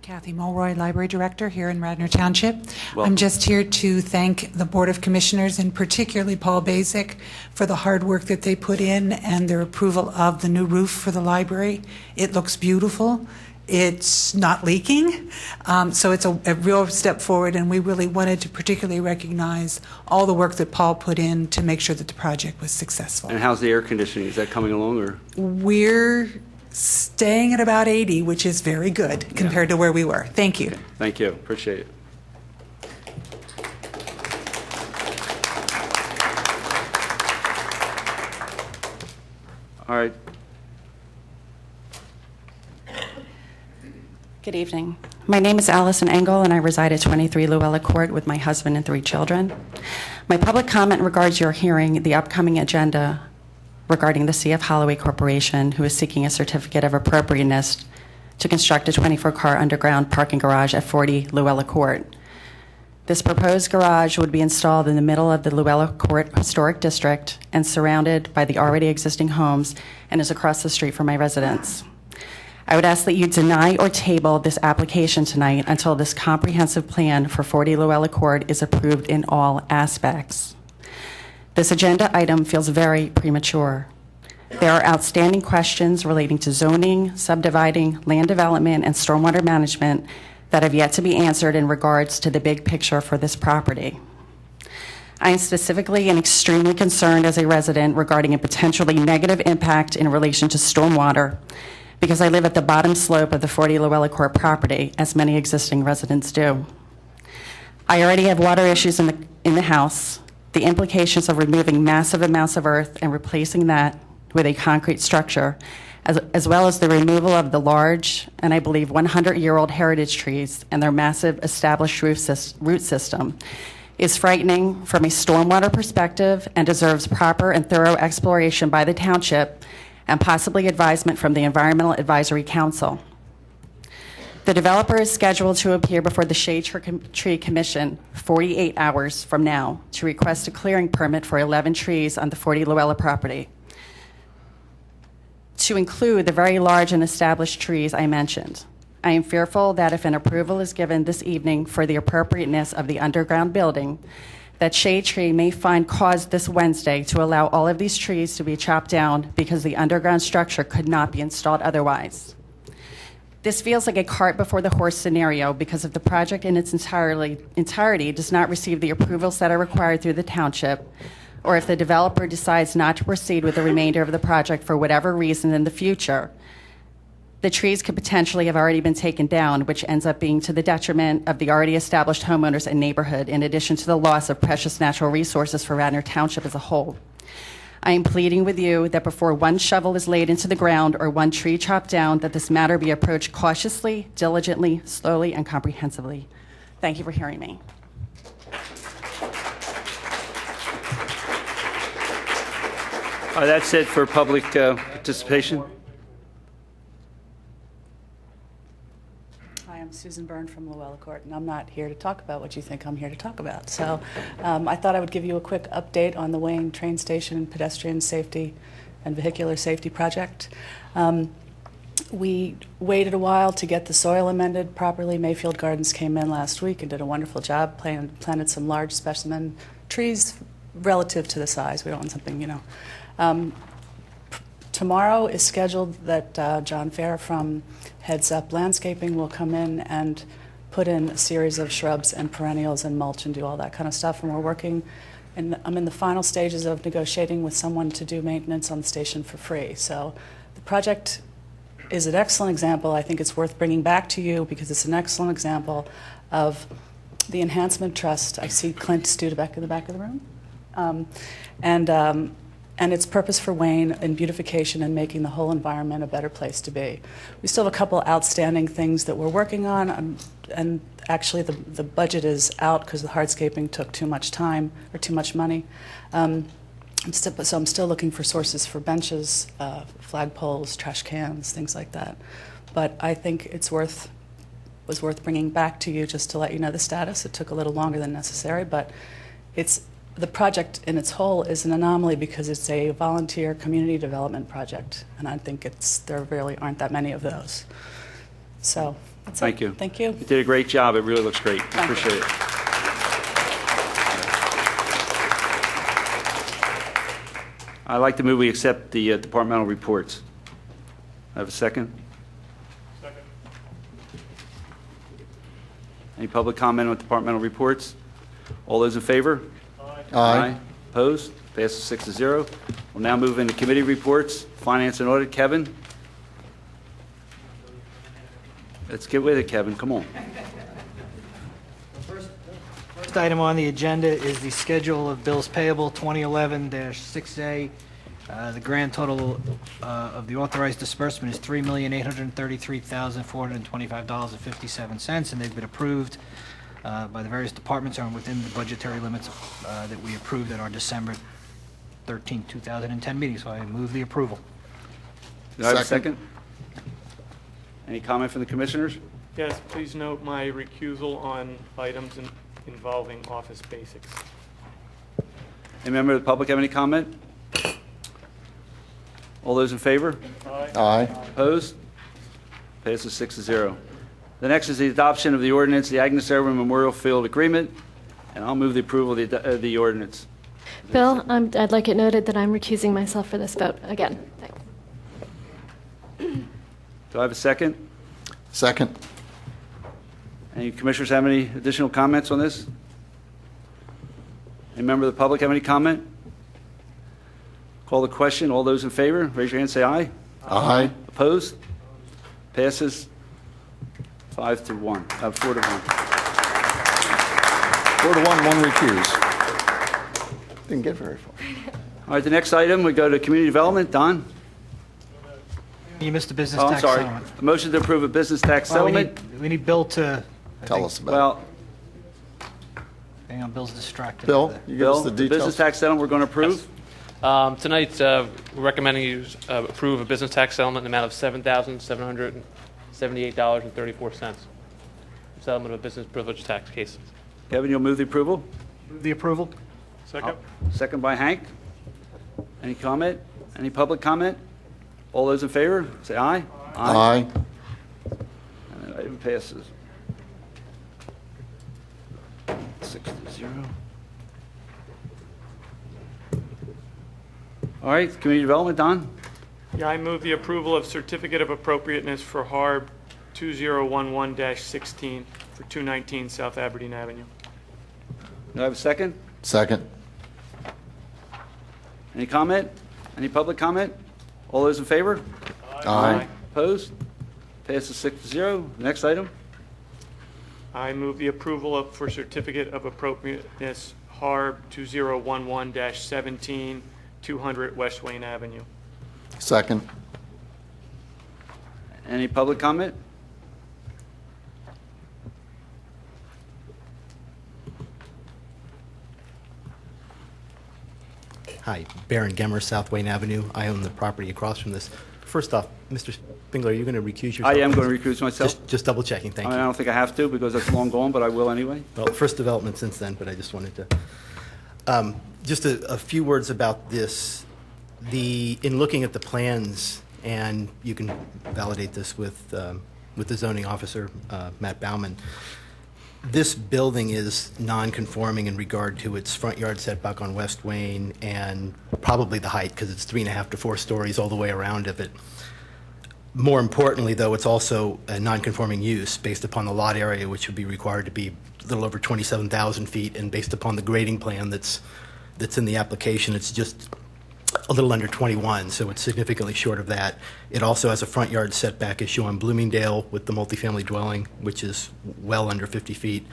Kathy Mulroy, Library Director here in Radnor Township. Welcome. I'm just here to thank the Board of Commissioners, and particularly Paul Basic, for the hard work that they put in and their approval of the new roof for the library. It looks beautiful. It's not leaking, so it's a real step forward, and we really wanted to particularly recognize all the work that Paul put in to make sure that the project was successful. And how's the air conditioning? Is that coming along, or? We're staying at about 80, which is very good compared to where we were. Thank you. Okay. Thank you. Appreciate it. All right. Good evening. My name is Allison Engel, and I reside at 23 Luella Court with my husband and 3 children. My public comment regards your hearing the upcoming agenda regarding the C.F. Holloway Corporation, who is seeking a certificate of appropriateness to construct a 24-car underground parking garage at 40 Luella Court. This proposed garage would be installed in the middle of the Luella Court Historic District and surrounded by the already existing homes, and is across the street from my residence. I would ask that you deny or table this application tonight until this comprehensive plan for 40 Luella Court is approved in all aspects. This agenda item feels very premature. There are outstanding questions relating to zoning, subdividing, land development, and stormwater management that have yet to be answered in regards to the big picture for this property. I am specifically and extremely concerned as a resident regarding a potentially negative impact in relation to stormwater, because I live at the bottom slope of the 40 Luella Court property, as many existing residents do. I already have water issues in the house. The implications of removing massive amounts of earth and replacing that with a concrete structure, as well as the removal of the large and I believe 100-year-old heritage trees and their massive established root system, is frightening from a stormwater perspective and deserves proper and thorough exploration by the township and possibly advisement from the Environmental Advisory Council. The developer is scheduled to appear before the Shade Tree Commission 48 hours from now to request a clearing permit for 11 trees on the 40 Luella property, to include the very large and established trees I mentioned. I am fearful that if an approval is given this evening for the appropriateness of the underground building, that Shade Tree may find cause this Wednesday to allow all of these trees to be chopped down because the underground structure could not be installed otherwise. This feels like a cart before the horse scenario because if the project in its entirety does not receive the approvals that are required through the township, or if the developer decides not to proceed with the remainder of the project for whatever reason in the future, the trees could potentially have already been taken down, which ends up being to the detriment of the already established homeowners and neighborhood, in addition to the loss of precious natural resources for Radnor Township as a whole. I am pleading with you that before one shovel is laid into the ground or one tree chopped down, that this matter be approached cautiously, diligently, slowly, and comprehensively. Thank you for hearing me. That's it for public participation. Hi, I'm Susan Byrne from Luella Court, and I'm not here to talk about what you think I'm here to talk about. So I thought I would give you a quick update on the Wayne train station pedestrian safety and vehicular safety project. We waited a while to get the soil amended properly. Mayfield Gardens came in last week and did a wonderful job, planted some large specimen trees relative to the size. We don't want something, you know. Tomorrow is scheduled that John Fair from Heads Up Landscaping will come in and put in a series of shrubs and perennials and mulch and do all that kind of stuff. And we're working, and I'm in the final stages of negotiating with someone to do maintenance on the station for free. So the project is an excellent example. I think it's worth bringing back to you because it's an excellent example of the enhancement trust. I see Clint Studebeck in the back of the room. And its purpose for Wayne in beautification and making the whole environment a better place to be. We still have a couple outstanding things that we're working on, and actually the budget is out because the hardscaping took too much time or too much money. So I'm still looking for sources for benches, flagpoles, trash cans, things like that. But I think it's was worth bringing back to you just to let you know the status. It took a little longer than necessary, but the project in its whole is an anomaly because it's a volunteer community development project, and I think there really aren't that many of those. So that's Thank it. you. Thank you. You did a great job. It really looks great. Thank you. Appreciate it. I'd like to move we accept the departmental reports. I have a second? Second. Any public comment on departmental reports? All those in favor? Aye. Opposed? Passes 6-0. We'll now move into committee reports. Finance and Audit, Kevin. Let's get with it, Kevin. Come on. First item on the agenda is the schedule of bills payable 2011-6A. The grand total of the authorized disbursement is $3,833,425.57, and they've been approved by the various departments are within the budgetary limits that we approved at our December 13, 2010 meeting. So I move the approval. Do I have a second? Any comment from the commissioners? Yes, please note my recusal on items involving Office Basics. Any member of the public have any comment? All those in favor? Aye. Aye. Opposed? Passes 6-0. The next is the adoption of the ordinance, the Agnes Irwin Memorial Field Agreement, and I'll move the approval of the ordinance. Bill, I'd like it noted that I'm recusing myself for this vote again. Thanks. Do I have a second? Second. Any commissioners have any additional comments on this? Any member of the public have any comment? Call the question. All those in favor, raise your hand, say aye. Aye. Opposed? Passes 4-1. 4 to 1, one recuse. Didn't get very far. All right, the next item, we go to community development. Don? You missed the business Oh, I'm tax sorry. settlement. A motion to approve a business tax Well, settlement. we need Bill to Tell us about Well, hang on. Bill's distracted. it. Bill, over there. you give Bill, us the the business details. tax settlement we're going to approve. Tonight, we're recommending you approve a business tax settlement in the amount of $7,778.34. Settlement of a business privilege tax case. Kevin, you'll move the approval? Move the approval. Second. Second by Hank. Any comment? Any public comment? All those in favor, say aye. Aye. And that item passes. 6-0. All right, community development, Don? Yeah, I move the approval of certificate of appropriateness for HARB 2011-16 for 219 South Aberdeen Avenue. Do I have a second? Second. Any comment? Any public comment? All those in favor? Aye. Opposed? Passes 6-0. Next item. I move the approval for certificate of appropriateness HARB 2011-17 200 West Wayne Avenue. Second. Any public comment? Hi, Baron Gemmer, South Wayne Avenue. I own the property across from this. First off, Mr. Spingler, are you going to recuse yourself? I am going to recuse myself. Just double checking, thank I you. don't think I have to because it's long gone, but I will anyway. Well, first development since then, but I just wanted to. Just a few words about this. In looking at the plans, and you can validate this with the zoning officer, Matt Bauman, this building is non-conforming in regard to its front yard setback on West Wayne and probably the height, because it's 3.5 to 4 stories all the way around of it. More importantly, though, it's also a non-conforming use based upon the lot area, which would be required to be a little over 27,000 feet, and based upon the grading plan that's in the application, it's just a little under 21, so it's significantly short of that. It also has a front yard setback issue on Bloomingdale with the multifamily dwelling, which is well under 50 feet,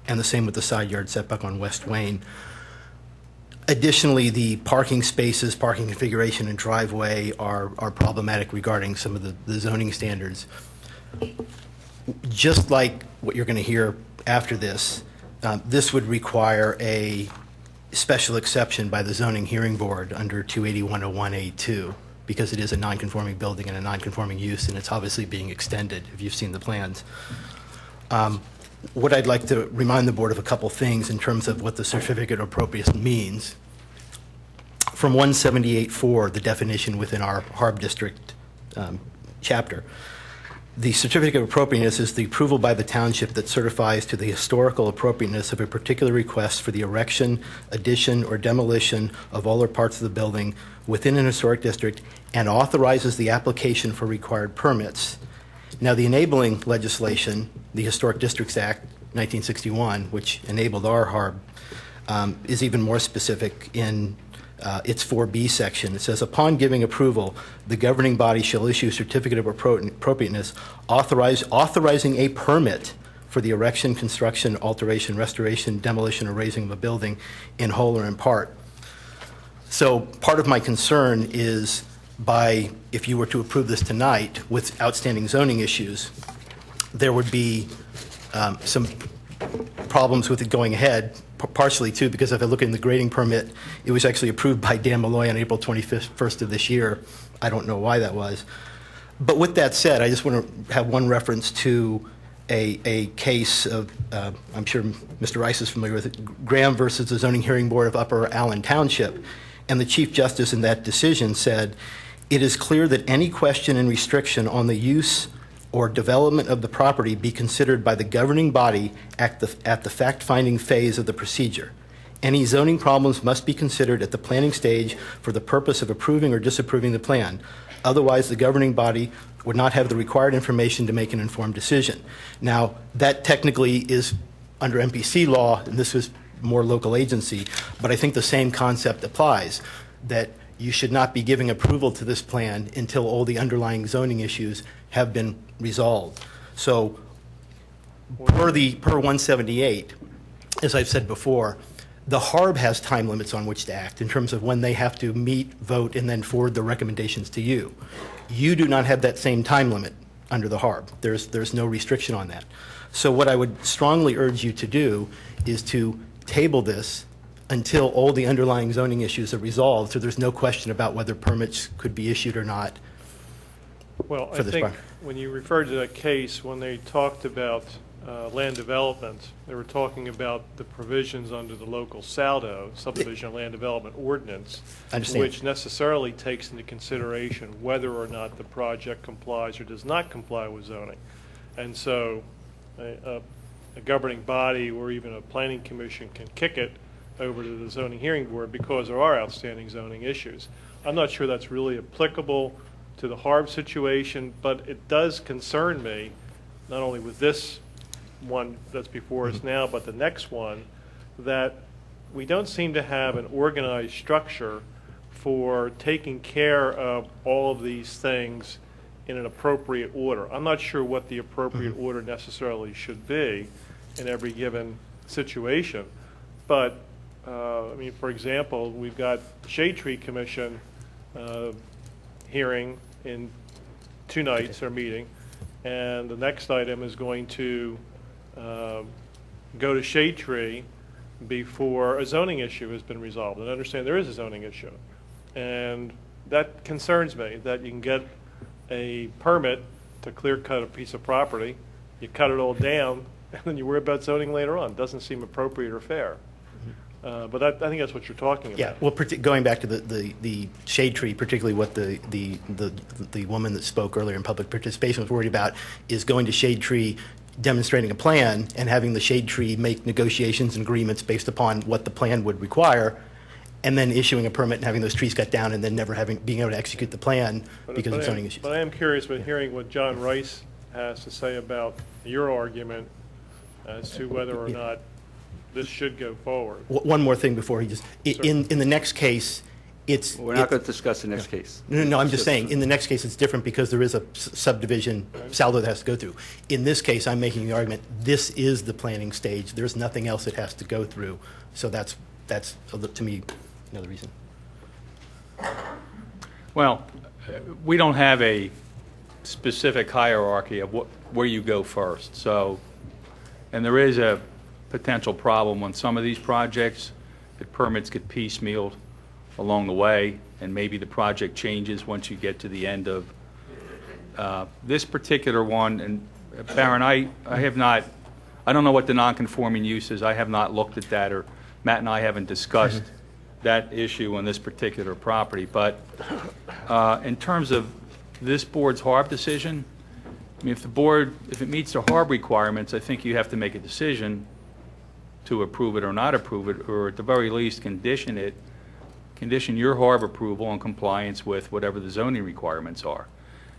and the same with the side yard setback on West Wayne. Additionally, the parking spaces, parking configuration, and driveway are problematic regarding some of the zoning standards. Just like what you're going to hear after this, this would require a special exception by the zoning hearing board under 28101A2 because it is a non-conforming building and a non-conforming use, and it's obviously being extended, if you've seen the plans. What I'd like to remind the board of a couple things in terms of what the certificate of appropriateness means. From 178.4, the definition within our HARB district chapter, the certificate of appropriateness is the approval by the township that certifies to the historical appropriateness of a particular request for the erection, addition, or demolition of all or parts of the building within an historic district and authorizes the application for required permits. Now, the enabling legislation, the Historic Districts Act 1961, which enabled our HARB, is even more specific in its 4B section. It says, upon giving approval, the governing body shall issue a certificate of appropriateness authorizing a permit for the erection, construction, alteration, restoration, demolition, or raising of a building in whole or in part. So part of my concern is if you were to approve this tonight with outstanding zoning issues, there would be some problems with it going ahead, partially too, because if I look in the grading permit, it was actually approved by Dan Malloy on April 21st of this year. I don't know why that was. But with that said, I just want to have one reference to a case of, I'm sure Mr. Rice is familiar with it, Graham versus the Zoning Hearing Board of Upper Allen Township. And the Chief Justice in that decision said, it is clear that any question and restriction on the use or development of the property be considered by the governing body at the fact-finding phase of the procedure. Any zoning problems must be considered at the planning stage for the purpose of approving or disapproving the plan. Otherwise, the governing body would not have the required information to make an informed decision. Now, that technically is under MPC law, and this was more local agency, but I think the same concept applies, that you should not be giving approval to this plan until all the underlying zoning issues have been resolved. So per 178, as I've said before, the HARB has time limits on which to act in terms of when they have to meet, vote, and then forward the recommendations to you. You do not have that same time limit under the HARB. There's no restriction on that. So what I would strongly urge you to do is to table this until all the underlying zoning issues are resolved, so there's no question about whether permits could be issued or not. Well, I think when you referred to that case, when they talked about land development, they were talking about the provisions under the local SALDO, Subdivision Land Development Ordinance, which necessarily takes into consideration whether or not the project complies or does not comply with zoning. And so a governing body or even a planning commission can kick it over to the zoning hearing board because there are outstanding zoning issues. I'm not sure that's really applicable to the Harb situation, but it does concern me, not only with this one that's before us now, but the next one, that we don't seem to have an organized structure for taking care of all of these things in an appropriate order. I'm not sure what the appropriate order necessarily should be in every given situation, but I mean, for example, we've got Shade Tree Commission hearing in 2 nights, or meeting, and the next item is going to go to Shade Tree before a zoning issue has been resolved. And I understand there is a zoning issue. And that concerns me, that you can get a permit to clear cut a piece of property, you cut it all down, and then you worry about zoning later on. Doesn't seem appropriate or fair. But I think that's what you're talking about. Yeah, well, going back to the shade tree, particularly what the woman that spoke earlier in public participation was worried about, is going to shade tree, demonstrating a plan, and having the shade tree make negotiations and agreements based upon what the plan would require, and then issuing a permit and having those trees cut down, and then never being able to execute the plan because of zoning issues. But I am curious with hearing what John Rice has to say about your argument as to whether or not this should go forward. One more thing before he just, in the next case, we're not going to discuss the next case. No, I'm just saying, in the next case, it's different because there is a subdivision saldo that has to go through. In this case, I'm making the argument, this is the planning stage. There's nothing else it has to go through. So that's to me, another reason. Well, we don't have a specific hierarchy of where you go first. So, and there is a potential problem on some of these projects that permits get piecemealed along the way, and maybe the project changes once you get to the end of this particular one. And Baron, I don't know what the non-conforming use is. I have not looked at that, or Matt and I haven't discussed that issue on this particular property. But in terms of this board's Harb decision, I mean, if it meets the Harb requirements, I think you have to make a decision to approve it or not approve it, or at the very least condition your Harb approval in compliance with whatever the zoning requirements are.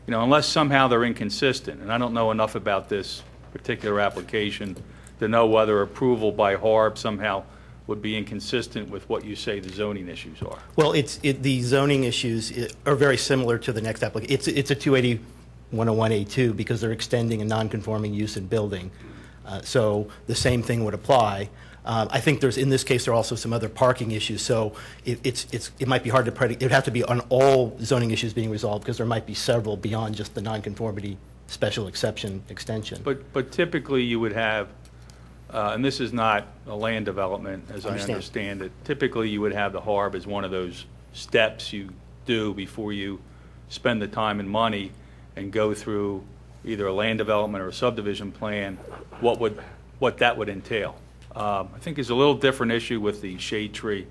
You know, unless somehow they're inconsistent, and I don't know enough about this particular application to know whether approval by Harb somehow would be inconsistent with what you say the zoning issues are. Well, the zoning issues are very similar to the next application. It's a 280-101A2 because they're extending a non-conforming use in building. So the same thing would apply. I think in this case, there are also some other parking issues. So it might be hard to predict. It would have to be on all zoning issues being resolved because there might be several beyond just the nonconformity special exception extension. But typically you would have, and this is not a land development as I understand it, typically you would have the Harb as one of those steps you do before you spend the time and money and go through either a land development or a subdivision plan, what that would entail. I think there's a little different issue with the shade tree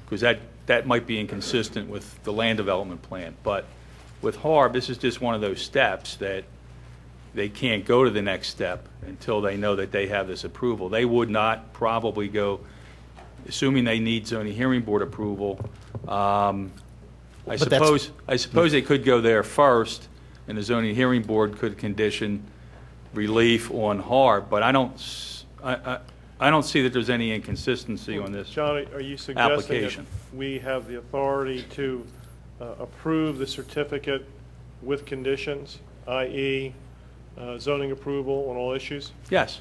because that might be inconsistent with the land development plan. But with Harb, this is just one of those steps that they can't go to the next step until they know that they have this approval. They would not probably go, assuming they need zoning hearing board approval. I suppose they could go there first, and the zoning hearing board could condition relief on Harb. But I don't see that there's any inconsistency on this John, are you suggesting application. that we have the authority to approve the certificate with conditions, i.e. Zoning approval on all issues? Yes,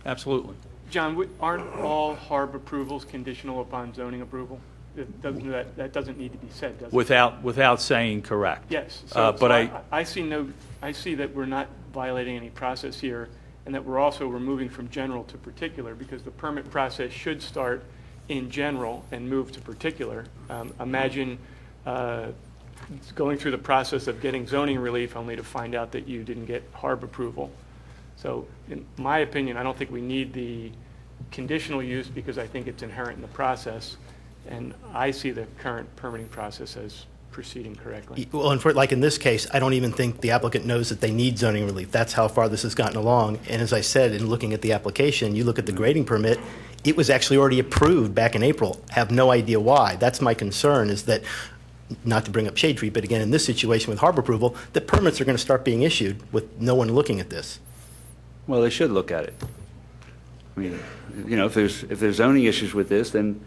absolutely. John, aren't all Harb approvals conditional upon zoning approval? That doesn't need to be said, does it? Without saying correct. Yes. I see that we're not violating any process here, and that we're moving from general to particular, because the permit process should start in general and move to particular. Imagine going through the process of getting zoning relief only to find out that you didn't get Harb approval. So in my opinion, I don't think we need the conditional use because I think it's inherent in the process, and I see the current permitting process as proceeding correctly. Well, and like in this case, I don't even think the applicant knows that they need zoning relief. That's how far this has gotten along. And as I said, in looking at the application, you look at the grading permit, it was actually already approved back in April. Have no idea why. That's my concern, is that not to bring up Shade Tree, but again, in this situation with harbor approval, that permits are going to start being issued with no one looking at this. Well, they should look at it. I mean, you know, if there's zoning issues with this, then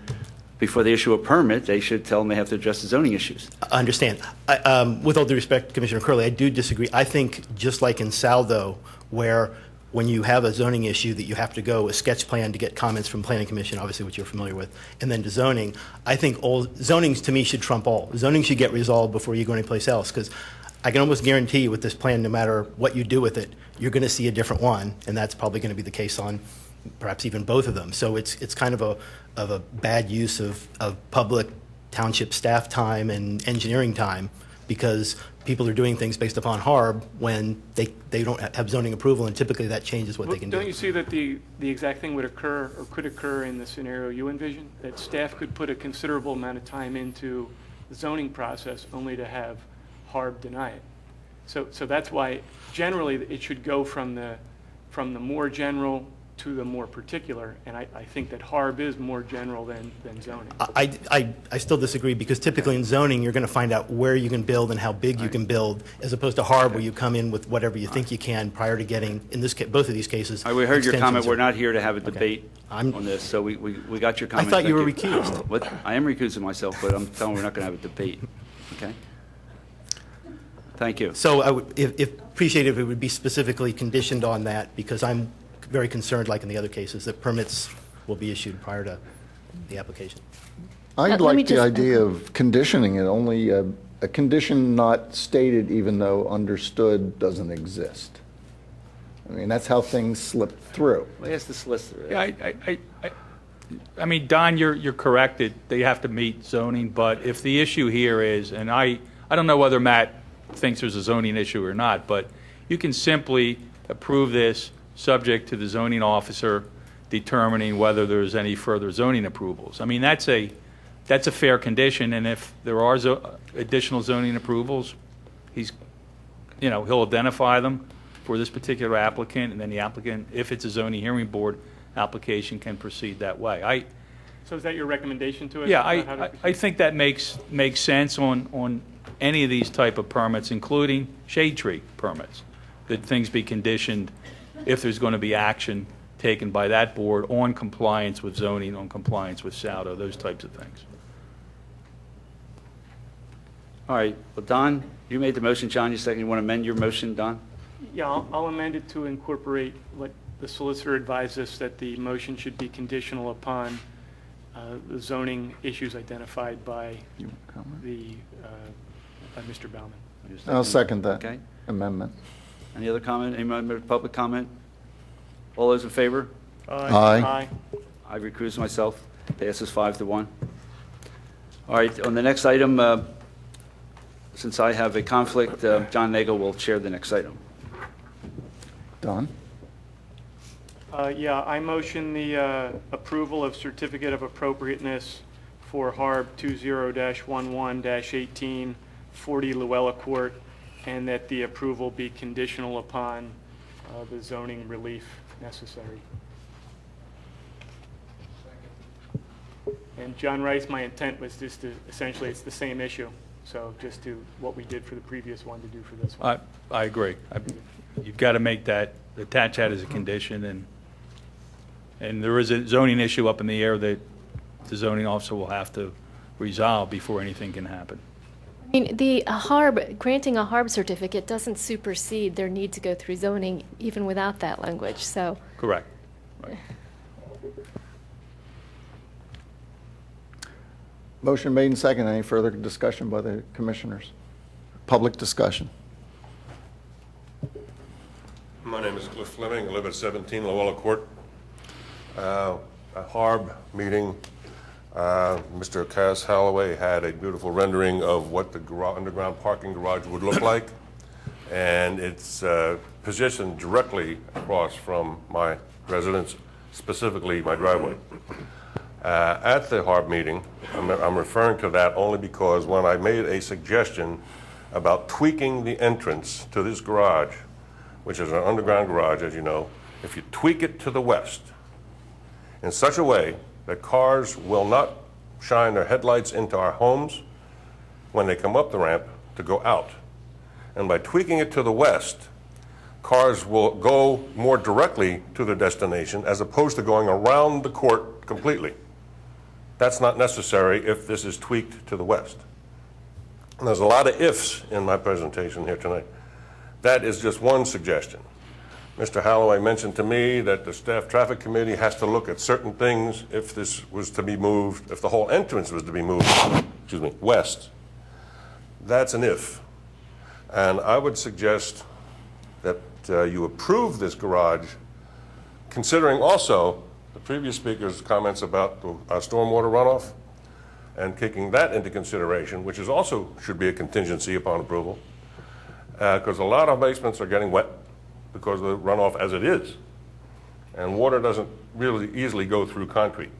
before they issue a permit, they should tell them they have to address the zoning issues. I understand. With all due respect, Commissioner Curley, I do disagree. I think just like in Saldo, where when you have a zoning issue that you have to go a sketch plan to get comments from Planning Commission, obviously what you're familiar with, and then to zoning, I think all zonings to me should trump all. Zoning should get resolved before you go anyplace else, because I can almost guarantee you with this plan, no matter what you do with it, you're going to see a different one, and that's probably going to be the case on perhaps even both of them. So it's kind of a bad use of public township staff time and engineering time, because people are doing things based upon HARB when they don't have zoning approval, and typically that changes what they can do. Don't you see that the exact thing would occur or could occur in the scenario you envision? That staff could put a considerable amount of time into the zoning process only to have HARB deny it. So that's why generally it should go from the more general to the more particular, and I think that HARB is more general than zoning. I still disagree, because typically in zoning, you're going to find out where you can build and how big you can build, as opposed to HARB, where you come in with whatever you think you can prior to getting, in this case, both of these cases. We heard your comment. extensions. We're not here to have a debate on this, so we got your comment. I thought you were Thank recused. What? I am recusing myself, but I'm telling you we're not going to have a debate. Okay? Thank you. So I would appreciate if it would be specifically conditioned on that, because I'm very concerned, like in the other cases, that permits will be issued prior to the application. I'd like the idea of conditioning it, only a condition not stated even though understood doesn't exist. I mean, that's how things slip through. Well, yes, the solicitor. Yeah, I mean, Don, you're correct that they have to meet zoning, but if the issue here is, and I don't know whether Matt thinks there's a zoning issue or not, but you can simply approve this subject to the zoning officer determining whether there's any further zoning approvals. I mean, that's a fair condition, and if there are additional zoning approvals, he'll identify them for this particular applicant, and then the applicant, if it's a zoning hearing board application, can proceed that way. So is that your recommendation to us? Yeah, I think that makes sense on any of these type of permits, including shade tree permits, that things be conditioned if there's going to be action taken by that board on compliance with zoning, on compliance with SAUDO, those types of things. All right. Well, Don, you made the motion. John, you second. You want to amend your motion, Don? Yeah, I'll amend it to incorporate what the solicitor advised us, that the motion should be conditional upon the zoning issues identified by by Mr. Baumann. I'll second that Okay. amendment. Any other comment? Any other public comment? All those in favor? Aye. I recuse myself. Passes 5-1. All right, on the next item, since I have a conflict, John Nagel will chair the next item. Don? Yeah, I motion the approval of certificate of appropriateness for HARB 20-11-18, 40 Luella Court, and that the approval be conditional upon the zoning relief necessary. And John Rice, my intent was just to, essentially, it's the same issue. So just to what we did for the previous one to do for this one. I agree. You've got to make that, attach that as a condition, and there is a zoning issue up in the air that the zoning officer will have to resolve before anything can happen. I mean, the HARB, granting a HARB certificate doesn't supersede their need to go through zoning even without that language, so. Correct. Right. Motion made and second. Any further discussion by the commissioners? Public discussion. My name is Cliff Fleming. I live at 17 Luella Court. A HARB meeting. Mr. Cass Holloway had a beautiful rendering of what the underground parking garage would look like, and it's positioned directly across from my residence, specifically my driveway. At the HARB meeting, I'm referring to that only because when I made a suggestion about tweaking the entrance to this garage, which is an underground garage, as you know, if you tweak it to the west in such a way that cars will not shine their headlights into our homes, when they come up the ramp to go out. And by tweaking it to the west, cars will go more directly to their destination as opposed to going around the court completely. That's not necessary if this is tweaked to the west. And there's a lot of ifs in my presentation here tonight. That is just one suggestion. Mr. Holloway mentioned to me that the staff traffic committee has to look at certain things if this was to be moved, if the whole entrance was to be moved, excuse me, west. That's an if. And I would suggest that you approve this garage, considering also the previous speaker's comments about the stormwater runoff and taking that into consideration, which is also should be a contingency upon approval, because a lot of basements are getting wet because of the runoff as it is. And water doesn't really easily go through concrete,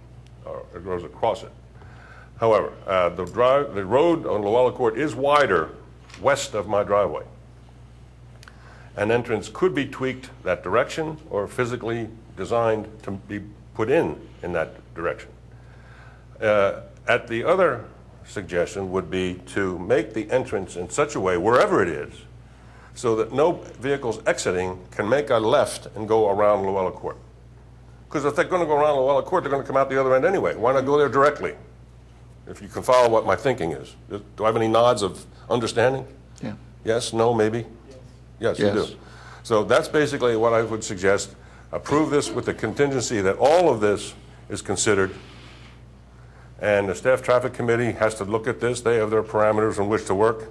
or it goes across it. However, the road on Luella Court is wider west of my driveway. An entrance could be tweaked that direction or physically designed to be put in that direction. At the other suggestion would be to make the entrance in such a way, wherever it is, so that no vehicles exiting can make a left and go around Luella Court. Because if they're going to go around Luella Court, they're going to come out the other end anyway. Why not go there directly? If you can follow what my thinking is. Do I have any nods of understanding? Yeah. Yes, no, maybe? Yes, you do. So that's basically what I would suggest. Approve this with the contingency that all of this is considered. And the staff traffic committee has to look at this. They have their parameters on which to work.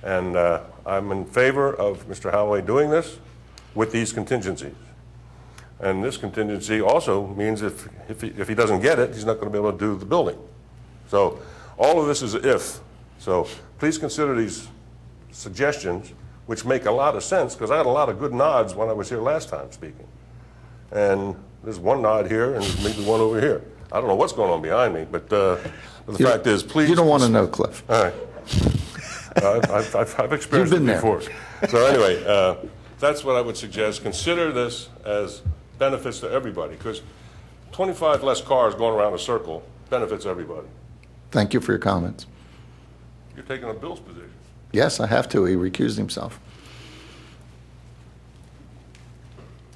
And I'm in favor of Mr. Holloway doing this with these contingencies. And this contingency also means if he doesn't get it, he's not going to be able to do the building. So all of this is if. So please consider these suggestions, which make a lot of sense, because I had a lot of good nods when I was here last time speaking. And there's one nod here and maybe one over here. I don't know what's going on behind me, but the fact is, please. You don't want to know, Cliff. All right. I've experienced it before. So anyway, that's what I would suggest. Consider this as benefits to everybody, because 25 less cars going around a circle benefits everybody. Thank you for your comments. You're taking a Bill's position. Yes, I have to. He recused himself.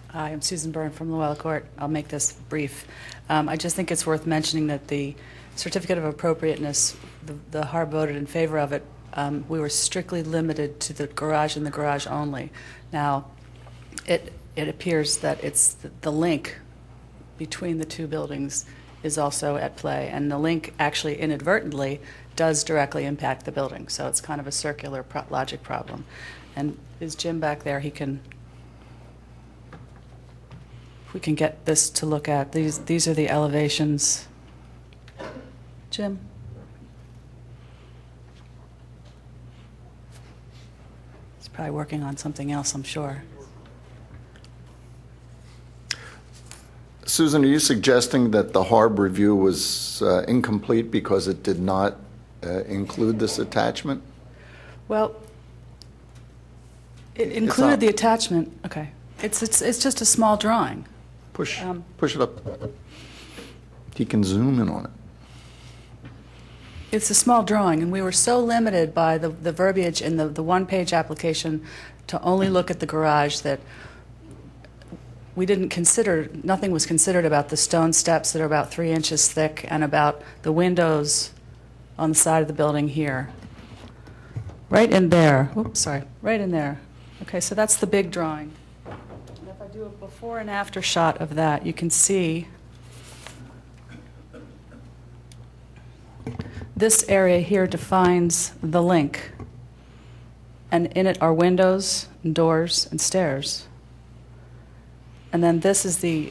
Hi, I'm Susan Byrne from Luella Court. I'll make this brief. I just think it's worth mentioning that the certificate of appropriateness, the HARB voted in favor of it. We were strictly limited to the garage and the garage only. Now, it appears that it's the link between the two buildings is also at play, and the link actually inadvertently does directly impact the building. So it's kind of a circular logic problem. And is Jim back there? He can. If we can get this to look at, these are the elevations. Jim? He's probably working on something else, I'm sure. Susan, are you suggesting that the HARB review was incomplete because it did not include this attachment? Well, it included the attachment. Okay. It's just a small drawing. Push it up. He can zoom in on it. It's a small drawing, and we were so limited by the verbiage in the one-page application to only look at the garage that we didn't consider, nothing was considered about the stone steps that are about 3 inches thick and about the windows on the side of the building here. Right in there. Oops, sorry. Right in there. Okay, so that's the big drawing. And if I do a before and after shot of that, you can see this area here defines the link. And in it are windows and doors and stairs. And then this is the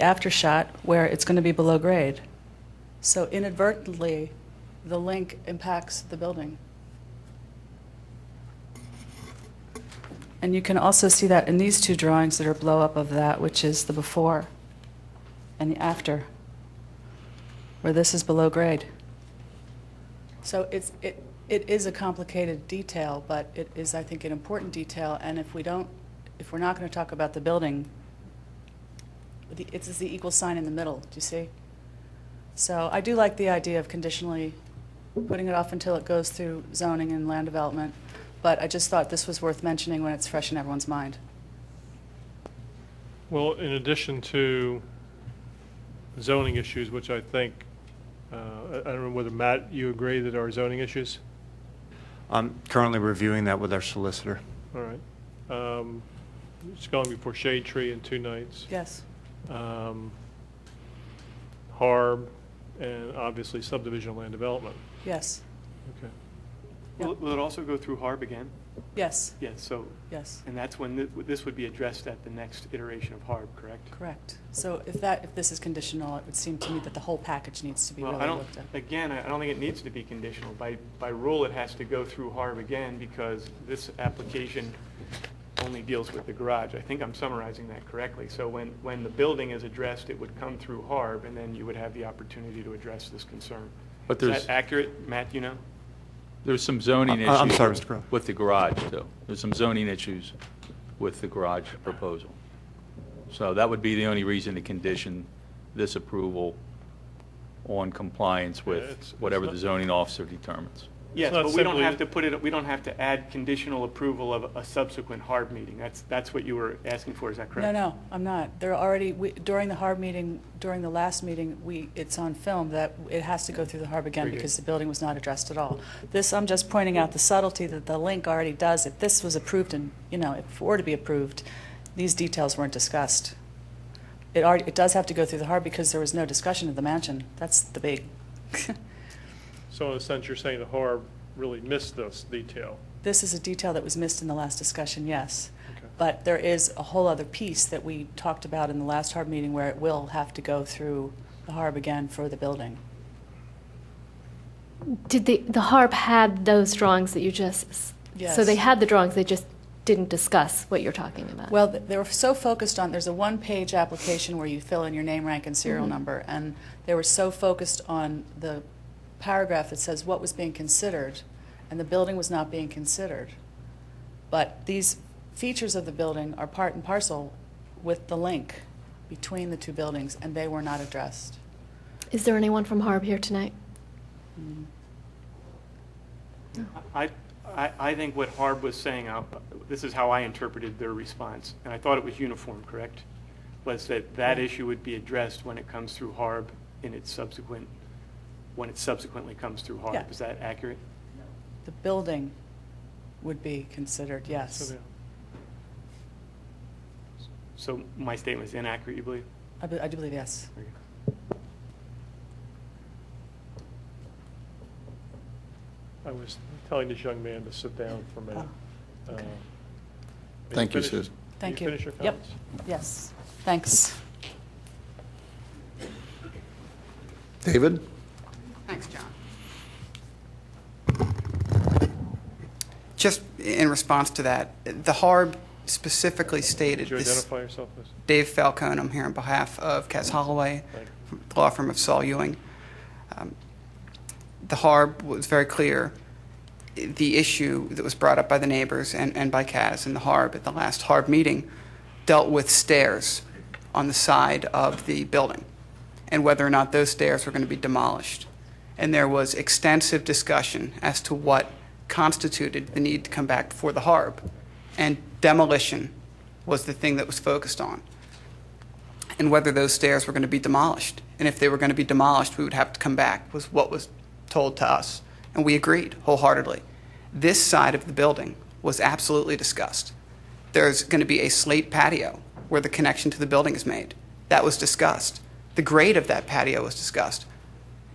after shot where it's going to be below grade. So inadvertently, the link impacts the building. And you can also see that in these two drawings that are blow up of that, which is the before and the after, where this is below grade. So it is a complicated detail, but it is, I think, an important detail. And if we're not going to talk about the building, it's the equal sign in the middle. Do you see? So I do like the idea of conditionally putting it off until it goes through zoning and land development, but I just thought this was worth mentioning when it's fresh in everyone's mind. Well, in addition to zoning issues, which I think, I don't know whether, Matt, you agree that are zoning issues? I'm currently reviewing that with our solicitor. All right. It's going before Shade Tree in 2 nights. Yes. Harb, and obviously subdivision land development. Yes. Okay. Will it also go through Harb again? Yes. Yes, so. Yes. And that's when this would be addressed at the next iteration of Harb, correct? Correct. So if this is conditional, it would seem to me that the whole package needs to be Well, really looked at. again, I don't think it needs to be conditional. By rule, it has to go through Harb again because this application only deals with the garage. I think I'm summarizing that correctly. So when the building is addressed, it would come through Harb, and then you would have the opportunity to address this concern. But Is that accurate, Matt, you know? There's some zoning issues I'm sorry, Mr. Crowe. with the garage, too. There's some zoning issues with the garage proposal. So that would be the only reason to condition this approval on compliance with it's whatever not- the zoning officer determines. Yes, not but we don't simply- have to put it, we don't have to add conditional approval of a subsequent Harb meeting. That's what you were asking for, is that correct? No, I'm not. They're already, during the Harb meeting, during the last meeting, it's on film that it has to go through the Harb again Very good. because the building was not addressed at all. This, I'm just pointing out the subtlety that the link already does. If this was approved and, if it were to be approved, these details weren't discussed. It does have to go through the Harb because there was no discussion of the mansion. That's the big. So in a sense, you're saying the Harb really missed this detail. This is a detail that was missed in the last discussion, yes. Okay. But there is a whole other piece that we talked about in the last Harb meeting where it will have to go through the Harb again for the building. Did the Harb had those drawings that you just, Yes. so they had the drawings, they just didn't discuss what you're talking about? Well, they were so focused on, there's a one-page application where you fill in your name, rank, and serial number, and they were so focused on the paragraph that says what was being considered, and the building was not being considered. But these features of the building are part and parcel with the link between the two buildings, and they were not addressed. Is there anyone from Harb here tonight? I think what Harb was saying, this is how I interpreted their response, and I thought it was uniform, correct? Was that issue would be addressed when it comes through Harb in its subsequent, when it subsequently comes through Harb. Yeah. Is that accurate? The building would be considered, yes. So my statement is inaccurate, you believe? I do believe yes. Very good. I was telling this young man to sit down for a minute. Oh, okay. May Thank you, finish- Susan. Thank may you. finish your Yep. comments? Yes, thanks. David? Thanks, John. Just in response to that, the Harb specifically stated Could you this. identify yourself, please? Dave Falcone, I'm here on behalf of Cass Holloway, Thank you. the law firm of Saul Ewing. The Harb was very clear. The issue that was brought up by the neighbors and by Cass and the Harb at the last Harb meeting dealt with stairs on the side of the building and whether or not those stairs were going to be demolished. And there was extensive discussion as to what constituted the need to come back before the Harb. And demolition was the thing that was focused on, and whether those stairs were going to be demolished. And if they were going to be demolished, we would have to come back, was what was told to us. And we agreed wholeheartedly. This side of the building was absolutely discussed. There's going to be a slate patio where the connection to the building is made. That was discussed. The grade of that patio was discussed.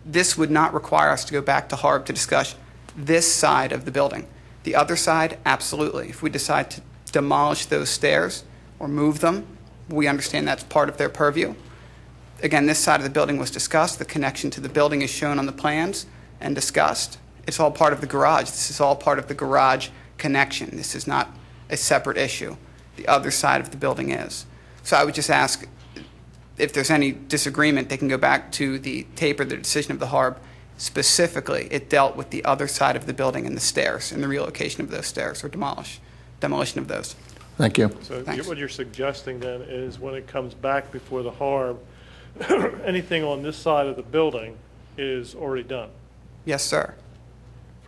This would not require us to go back to Harb to discuss this side of the building. The other side, absolutely. If we decide to demolish those stairs or move them, we understand that's part of their purview. Again, this side of the building was discussed. The connection to the building is shown on the plans and discussed. It's all part of the garage. This is all part of the garage connection. This is not a separate issue. The other side of the building is. So I would just ask if there's any disagreement, they can go back to the tape or the decision of the Harb. Specifically, it dealt with the other side of the building and the stairs and the relocation of those stairs or demolition of those. Thank you. So Thanks. what you're suggesting then is when it comes back before the Harb, anything on this side of the building is already done. Yes, sir.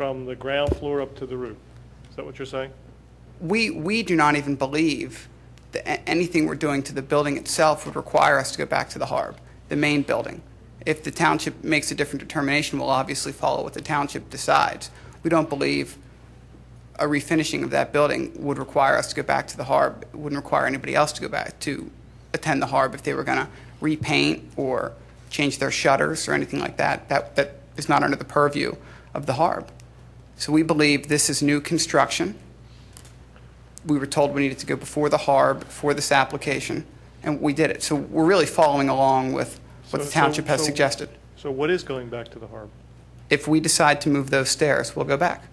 from the ground floor up to the roof. Is that what you're saying? We do not even believe that anything we're doing to the building itself would require us to go back to the Harb, the main building. If the township makes a different determination, we'll obviously follow what the township decides. We don't believe a refinishing of that building would require us to go back to the Harb. It wouldn't require anybody else to go back to attend the Harb if they were going to repaint or change their shutters or anything like that. That is not under the purview of the Harb. So we believe this is new construction. We were told we needed to go before the Harb for this application, and we did it. So we're really following along with what the township has suggested. So what is going back to the Harb? If we decide to move those stairs, we'll go back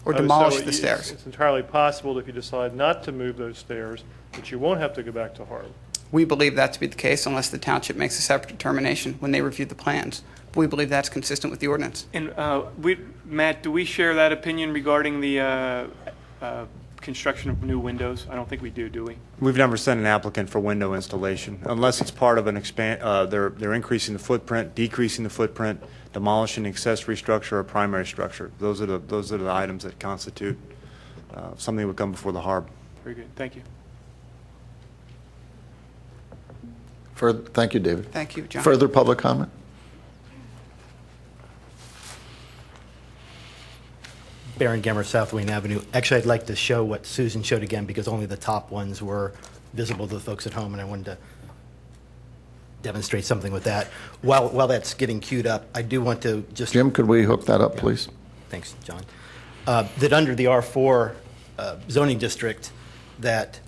or demolish the stairs. It's entirely possible that if you decide not to move those stairs, that you won't have to go back to Harb. We believe that to be the case unless the township makes a separate determination when they review the plans. But we believe that's consistent with the ordinance. And Matt, do we share that opinion regarding the construction of new windows? I don't think we do we? We've never sent an applicant for window installation unless it's part of an they're increasing the footprint, decreasing the footprint, demolishing an accessory structure or primary structure. Those are the items that constitute something that would come before the Harb. Very good. Thank you. Thank you, David. Thank you, John. Further public comment? Baron Gemmer, South Wayne Avenue. Actually, I'd like to show what Susan showed again because only the top ones were visible to the folks at home, and I wanted to demonstrate something with that. While that's getting queued up, I do want to just... Jim, could we hook that up, please? Thanks, John. That under the R4 zoning district, that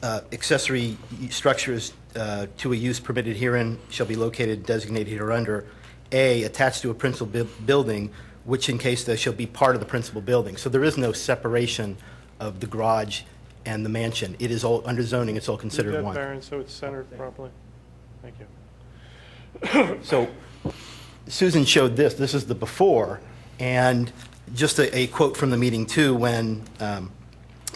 accessory structures to a use permitted herein shall be located, designated hereunder, A, attached to a principal building, which in case they shall be part of the principal building. So there is no separation of the garage and the mansion. It is all, under zoning, it's all considered That, one. Baron, so it's centered properly. Thank you. So Susan showed this. This is the before, and just a quote from the meeting too when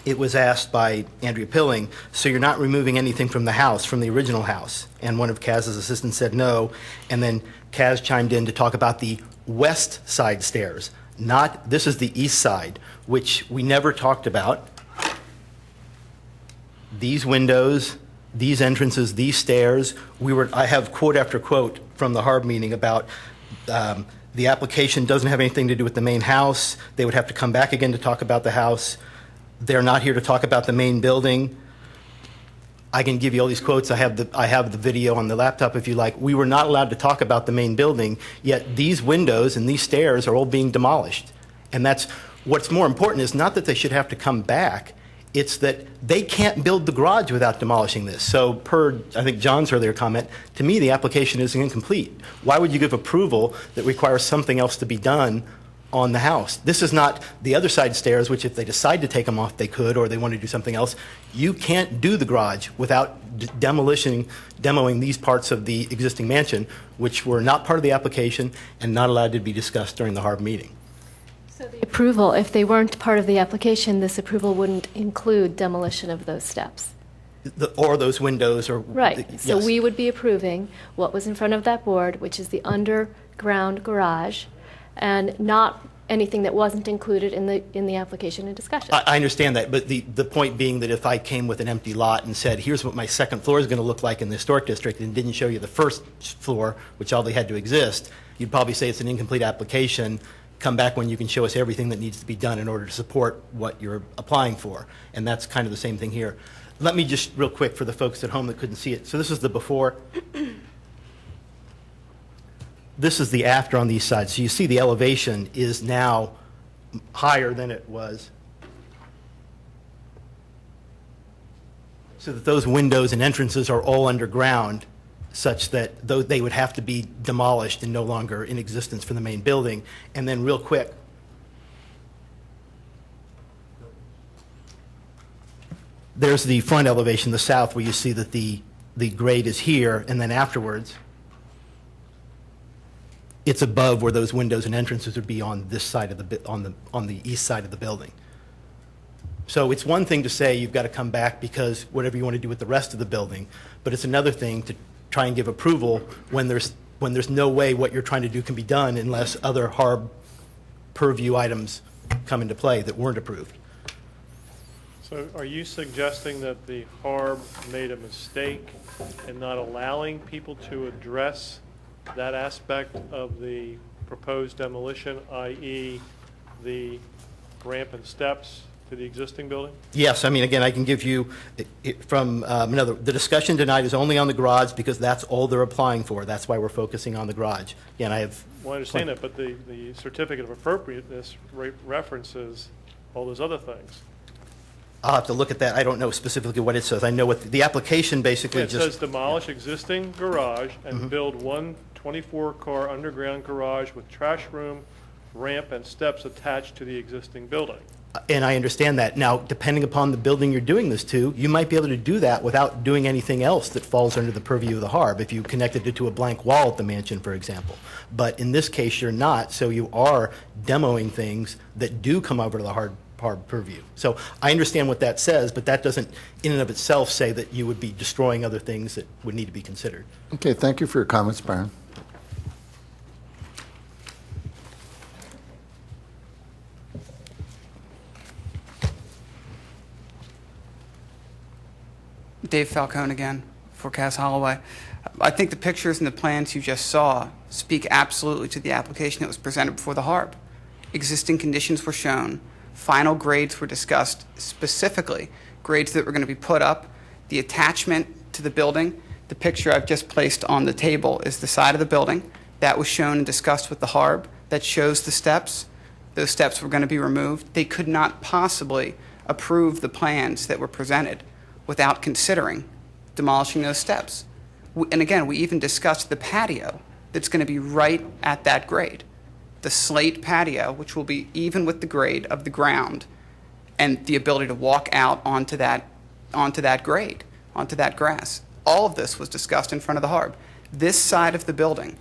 it was asked by Andrea Pilling, so you're not removing anything from the house, from the original house? And one of Kaz's assistants said no, and then Kaz chimed in to talk about the west side stairs, not, this is the east side, which we never talked about. These windows, these entrances, these stairs, I have quote after quote from the Harb meeting about the application doesn't have anything to do with the main house. They would have to come back again to talk about the house. They're not here to talk about the main building. I can give you all these quotes. I have the video on the laptop if you like. We were not allowed to talk about the main building, yet these windows and these stairs are all being demolished. And that's what's more important is not that they should have to come back. It's that they can't build the garage without demolishing this. So per, I think, John's earlier comment, to me the application is incomplete. Why would you give approval that requires something else to be done on the house? This is not the other side stairs, which if they decide to take them off, they could, or they want to do something else. You can't do the garage without demoing these parts of the existing mansion, which were not part of the application and not allowed to be discussed during the Harb meeting. So the approval, if they weren't part of the application, this approval wouldn't include demolition of those steps. Or those windows, or Right. So yes. we would be approving what was in front of that board, which is the underground garage, and not anything that wasn't included in the application and discussion. I understand that, but the point being that if I came with an empty lot and said, here's what my second floor is going to look like in the historic district, and didn't show you the first floor, which all they had to exist, you'd probably say it's an incomplete application. Come back when you can show us everything that needs to be done in order to support what you're applying for. And that's kind of the same thing here. Let me just real quick for the folks at home that couldn't see it. So this is the before. This is the after on these sides. So you see the elevation is now higher than it was. So that those windows and entrances are all underground, such that they would have to be demolished and no longer in existence for the main building. And then real quick, there's the front elevation, the south, where you see that the grade is here, and then afterwards, it's above where those windows and entrances would be on this side of on the east side of the building. So it's one thing to say you've got to come back because whatever you want to do with the rest of the building, but it's another thing to try and give approval when there's no way what you're trying to do can be done unless other Harb purview items come into play that weren't approved. So are you suggesting that the HARB made a mistake in not allowing people to address that aspect of the proposed demolition, i.e. the ramp and steps to the existing building? Yes, I mean, again, I can give you from another. The discussion tonight is only on the garage because that's all they're applying for. That's why we're focusing on the garage. Again, I have. Well, I understand that, but the certificate of appropriateness references all those other things. I'll have to look at that. I don't know specifically what it says. I know what the application basically It just. says demolish existing garage and build one 24-car underground garage with trash room, ramp, and steps attached to the existing building. And I understand that. Now, depending upon the building you're doing this to, you might be able to do that without doing anything else that falls under the purview of the HARB, if you connected it to a blank wall at the mansion, for example. But in this case, you're not, so you are demoing things that do come over to the HARB purview. So I understand what that says, but that doesn't in and of itself say that you would be destroying other things that would need to be considered. Okay, thank you for your comments, Byron. Dave Falcone again for Cass Holloway. I think the pictures and the plans you just saw speak absolutely to the application that was presented before the HARB. Existing conditions were shown. Final grades were discussed, specifically grades that were going to be put up. The attachment to the building, the picture I've just placed on the table is the side of the building. That was shown and discussed with the HARB. That shows the steps. Those steps were going to be removed. They could not possibly approve the plans that were presented without considering demolishing those steps. And again, we even discussed the patio that's going to be right at that grade. The slate patio, which will be even with the grade of the ground, and the ability to walk out onto that grade, onto that grass. All of this was discussed in front of the HARB. This side of the building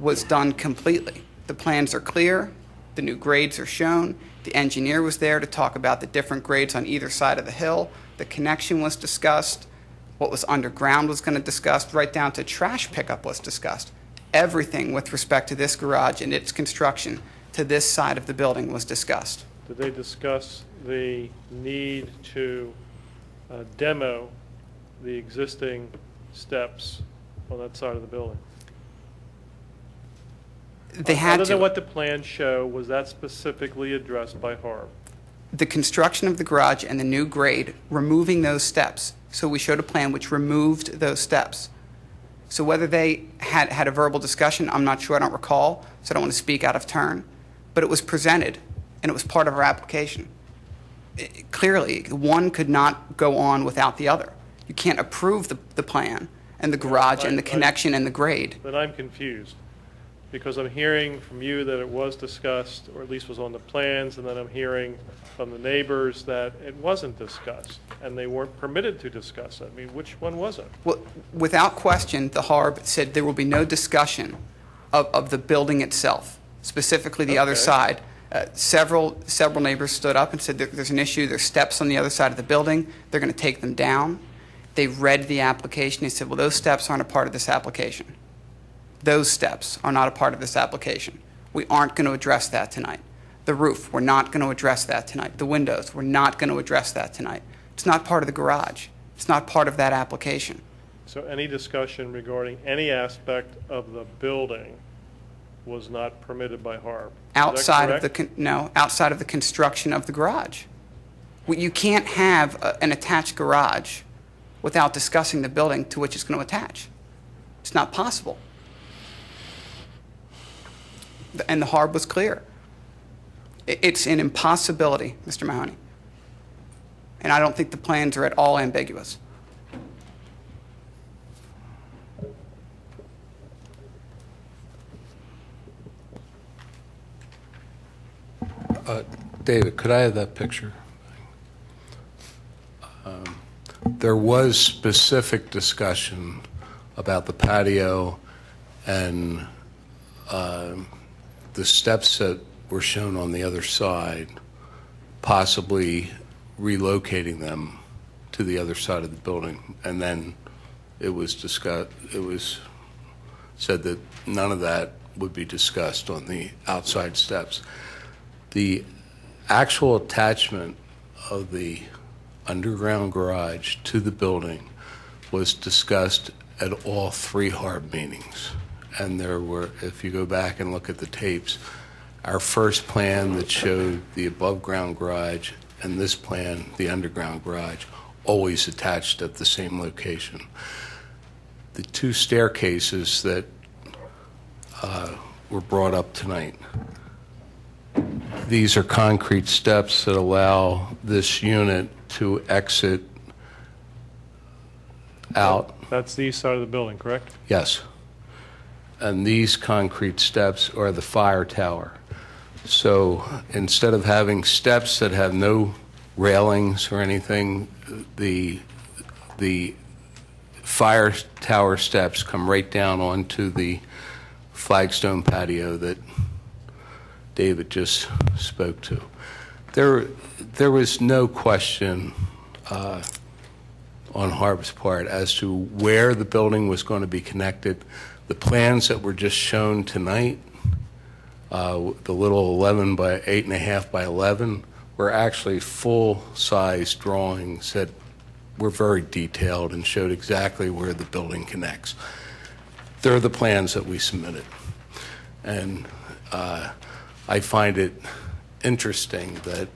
was done completely. The plans are clear. The new grades are shown. The engineer was there to talk about the different grades on either side of the hill. The connection was discussed. What was underground was going to discuss, right down to trash pickup was discussed. Everything with respect to this garage and its construction to this side of the building was discussed. Did they discuss the need to demo the existing steps on that side of the building? They had Other to. than what the plans show, was that specifically addressed by HARB? The construction of the garage and the new grade, removing those steps. So we showed a plan which removed those steps. So whether they had a verbal discussion, I'm not sure, I don't recall, so I don't want to speak out of turn. But it was presented, and it was part of our application. Clearly, one could not go on without the other. You can't approve the plan and the garage and the connection and the grade. Then I'm confused, because I'm hearing from you that it was discussed, or at least was on the plans, and then I'm hearing from the neighbors that it wasn't discussed, and they weren't permitted to discuss it. I mean, which one was it? Well, without question, the HARB said there will be no discussion of the building itself, specifically the other side. Several neighbors stood up and said there's an issue, there's steps on the other side of the building, they're going to take them down. They read the application, they said, well, those steps aren't a part of this application. Those steps are not a part of this application. We aren't going to address that tonight. The roof, we're not going to address that tonight. The windows, we're not going to address that tonight. It's not part of the garage. It's not part of that application. So any discussion regarding any aspect of the building was not permitted by HARB? Outside of outside of the construction of the garage. You can't have an attached garage without discussing the building to which it's going to attach. It's not possible. And the HARB was clear. It's an impossibility, Mr. Mahoney. And I don't think the plans are at all ambiguous. David, could I have that picture? There was specific discussion about the patio and the steps that were shown on the other side, possibly relocating them to the other side of the building. And then it was discussed, it was said that none of that would be discussed on the outside steps. The actual attachment of the underground garage to the building was discussed at all 3 HARB meetings. And there were, if you go back and look at the tapes, our first plan that showed the above-ground garage and this plan, the underground garage, always attached at the same location. The 2 staircases that were brought up tonight, these are concrete steps that allow this unit to exit out. That's the east side of the building, correct? Yes. And these concrete steps are the fire tower. So instead of having steps that have no railings or anything, the fire tower steps come right down onto the flagstone patio that David just spoke to. There was no question on HARB's part as to where the building was going to be connected. The plans that were just shown tonight, the little 11 by 8.5 by 11, were actually full-size drawings that were very detailed and showed exactly where the building connects. They're the plans that we submitted. And I find it interesting that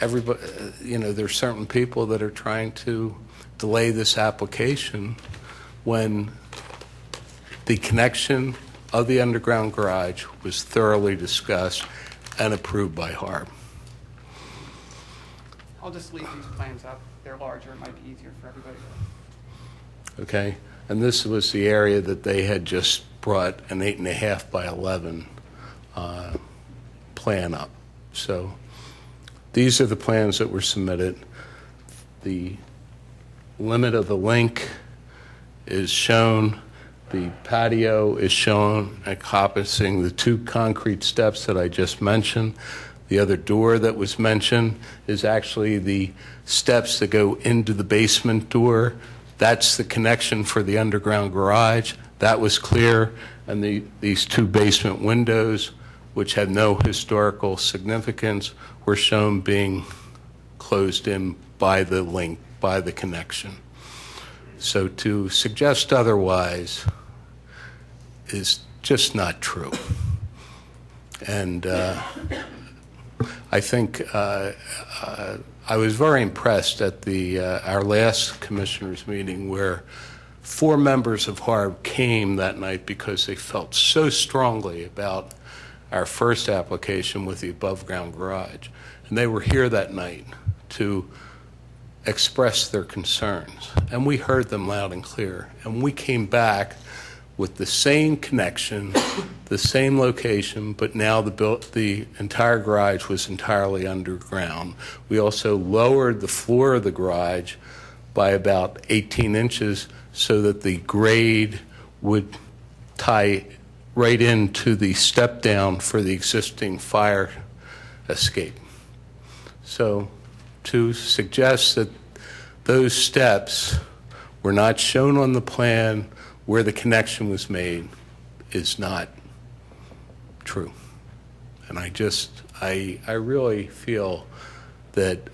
everybody, there's certain people that are trying to delay this application when the connection of the underground garage was thoroughly discussed and approved by HARB. I'll just leave these plans up. They're larger. It might be easier for everybody. Okay? And this was the area that they had just brought an 8.5 by 11 plan up. So these are the plans that were submitted. The limit of the link is shown. The patio is shown encompassing the 2 concrete steps that I just mentioned. The other door that was mentioned is actually the steps that go into the basement door. That's the connection for the underground garage. That was clear. And these 2 basement windows, which had no historical significance, were shown being closed in by the link, by the connection. So to suggest otherwise is just not true. And I think I was very impressed at our last commissioners meeting where 4 members of HARB came that night because they felt so strongly about our first application with the above-ground garage. And they were here that night to express their concerns. And we heard them loud and clear. And we came back with the same connection, the same location, but now the entire garage was entirely underground. We also lowered the floor of the garage by about 18 inches so that the grade would tie right into the step down for the existing fire escape. So to suggest that those steps were not shown on the plan where the connection was made is not true. And I really feel that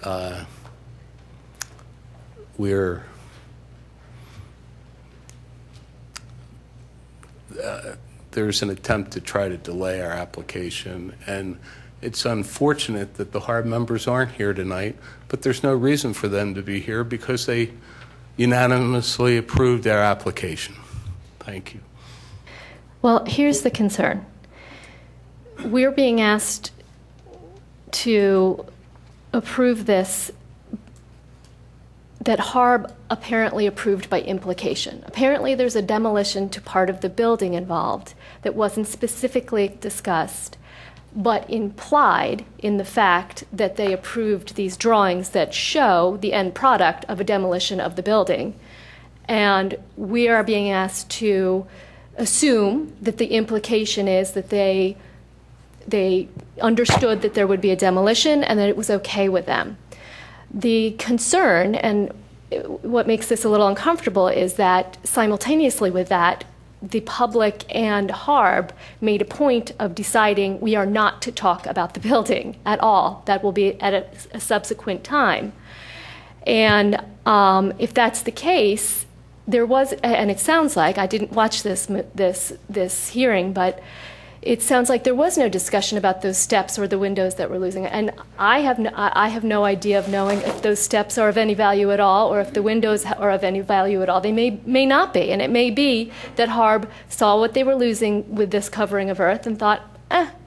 there's an attempt to try to delay our application, and it's unfortunate that the HARB members aren't here tonight, but there's no reason for them to be here because they unanimously approved our application. Thank you. Well, here's the concern. We're being asked to approve this that HARB apparently approved by implication. Apparently there's a demolition to part of the building involved that wasn't specifically discussed, but implied in the fact that they approved these drawings that show the end product of a demolition of the building. And we are being asked to assume that the implication is that they understood that there would be a demolition and that it was okay with them. The concern, and what makes this a little uncomfortable, is that simultaneously with that, the public and Harb made a point of deciding we are not to talk about the building at all. That will be at a subsequent time. And if that's the case, there was, and it sounds like, I didn't watch this hearing, but it sounds like there was no discussion about those steps or the windows that we're losing. And I have no idea of knowing if those steps are of any value at all or if the windows are of any value at all. They may not be. And it may be that Harb saw what they were losing with this covering of earth and thought,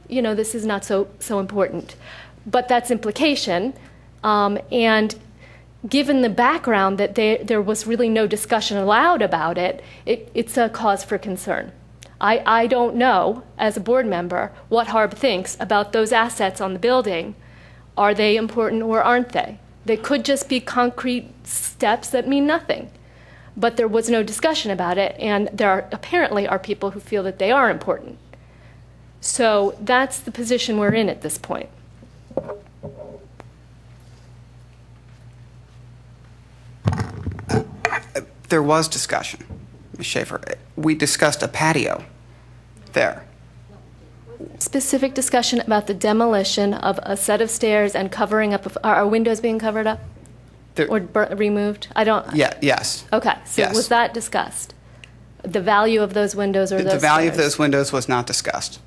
this is not so important. But that's implication. And given the background that there was really no discussion allowed about it, it's a cause for concern. I don't know, as a board member, what Harb thinks about those assets on the building. Are they important or aren't they? They could just be concrete steps that mean nothing. But there was no discussion about it, and there apparently are people who feel that they are important. So that's the position we're in at this point. There was discussion, Ms. Schaefer. We discussed a patio there. Specific discussion about the demolition of a set of stairs and covering up, are windows being covered up or removed? I don't. Yeah. Yes. Okay. So yes. Was that discussed? The value of those windows or those The value stairs? of those windows was not discussed.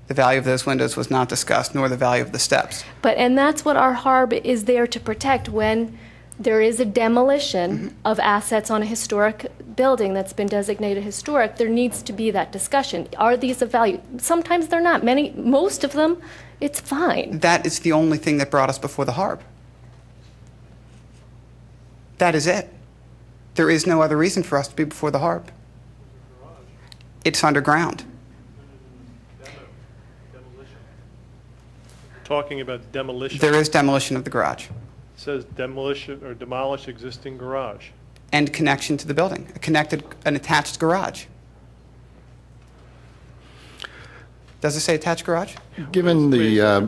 The value of those windows was not discussed, nor the value of the steps. And that's what our Harb is there to protect when there is a demolition of assets on a historic building that's been designated historic. There needs to be that discussion. Are these of value? Sometimes they're not. Most of them, it's fine. That is the only thing that brought us before the Harb. That is it. There is no other reason for us to be before the Harb. It's underground. Talking about demolition. There is demolition of the garage. It says demolition or demolish existing garage. And connection to the building, an attached garage. Does it say attached garage? Given the I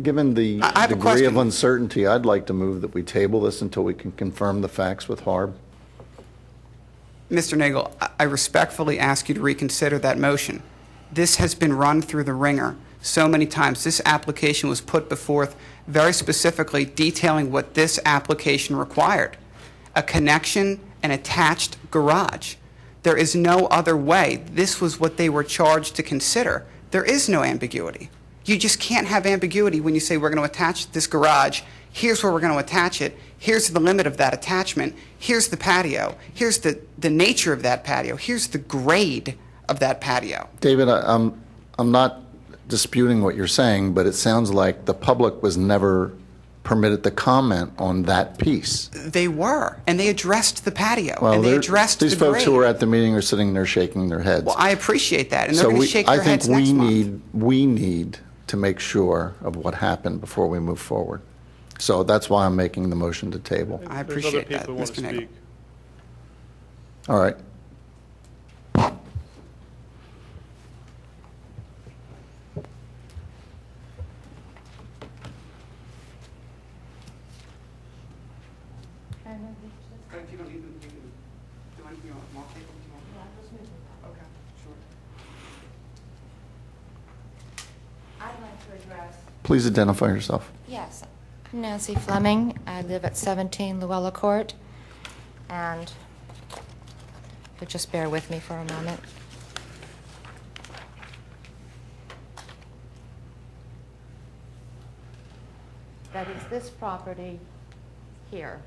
have a degree question. of uncertainty, I'd like to move that we table this until we can confirm the facts with Harb. Mr. Nagel, I respectfully ask you to reconsider that motion. This has been run through the ringer so many times. This application was put before very specifically detailing what this application required. A connection, an attached garage. There is no other way. This was what they were charged to consider. There is no ambiguity. You just can't have ambiguity when you say we're going to attach this garage. Here's where we're going to attach it. Here's the limit of that attachment. Here's the patio. Here's the nature of that patio. Here's the grade of that patio. David, I'm not disputing what you're saying, but it sounds like the public was never permitted to comment on that piece. They were, and they addressed the patio, Well, and they addressed these the grade. folks who were at the meeting are sitting there shaking their heads. Well, I appreciate that, and they're going to shake their heads next month. We need to make sure of what happened before we move forward. So that's why I'm making the motion to table. I appreciate that, There's other people who want Mr. to Nagel. speak. All right. Please identify yourself. Yes, Nancy Fleming. I live at 17 Luella Court, and if you'll just bear with me for a moment. That is this property here.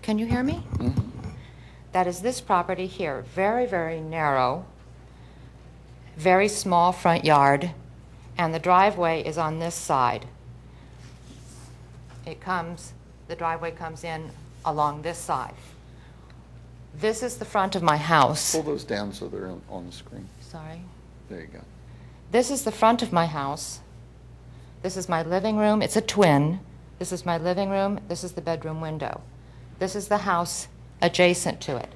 Can you hear me? Mm-hmm. That is this property here. Very, very narrow, very small front yard, and the driveway is on this side. The driveway comes in along this side. This is the front of my house. Pull those down so they're on the screen. Sorry. There you go. This is the front of my house. This is my living room. It's a twin. This is my living room. This is the bedroom window. This is the house adjacent to it.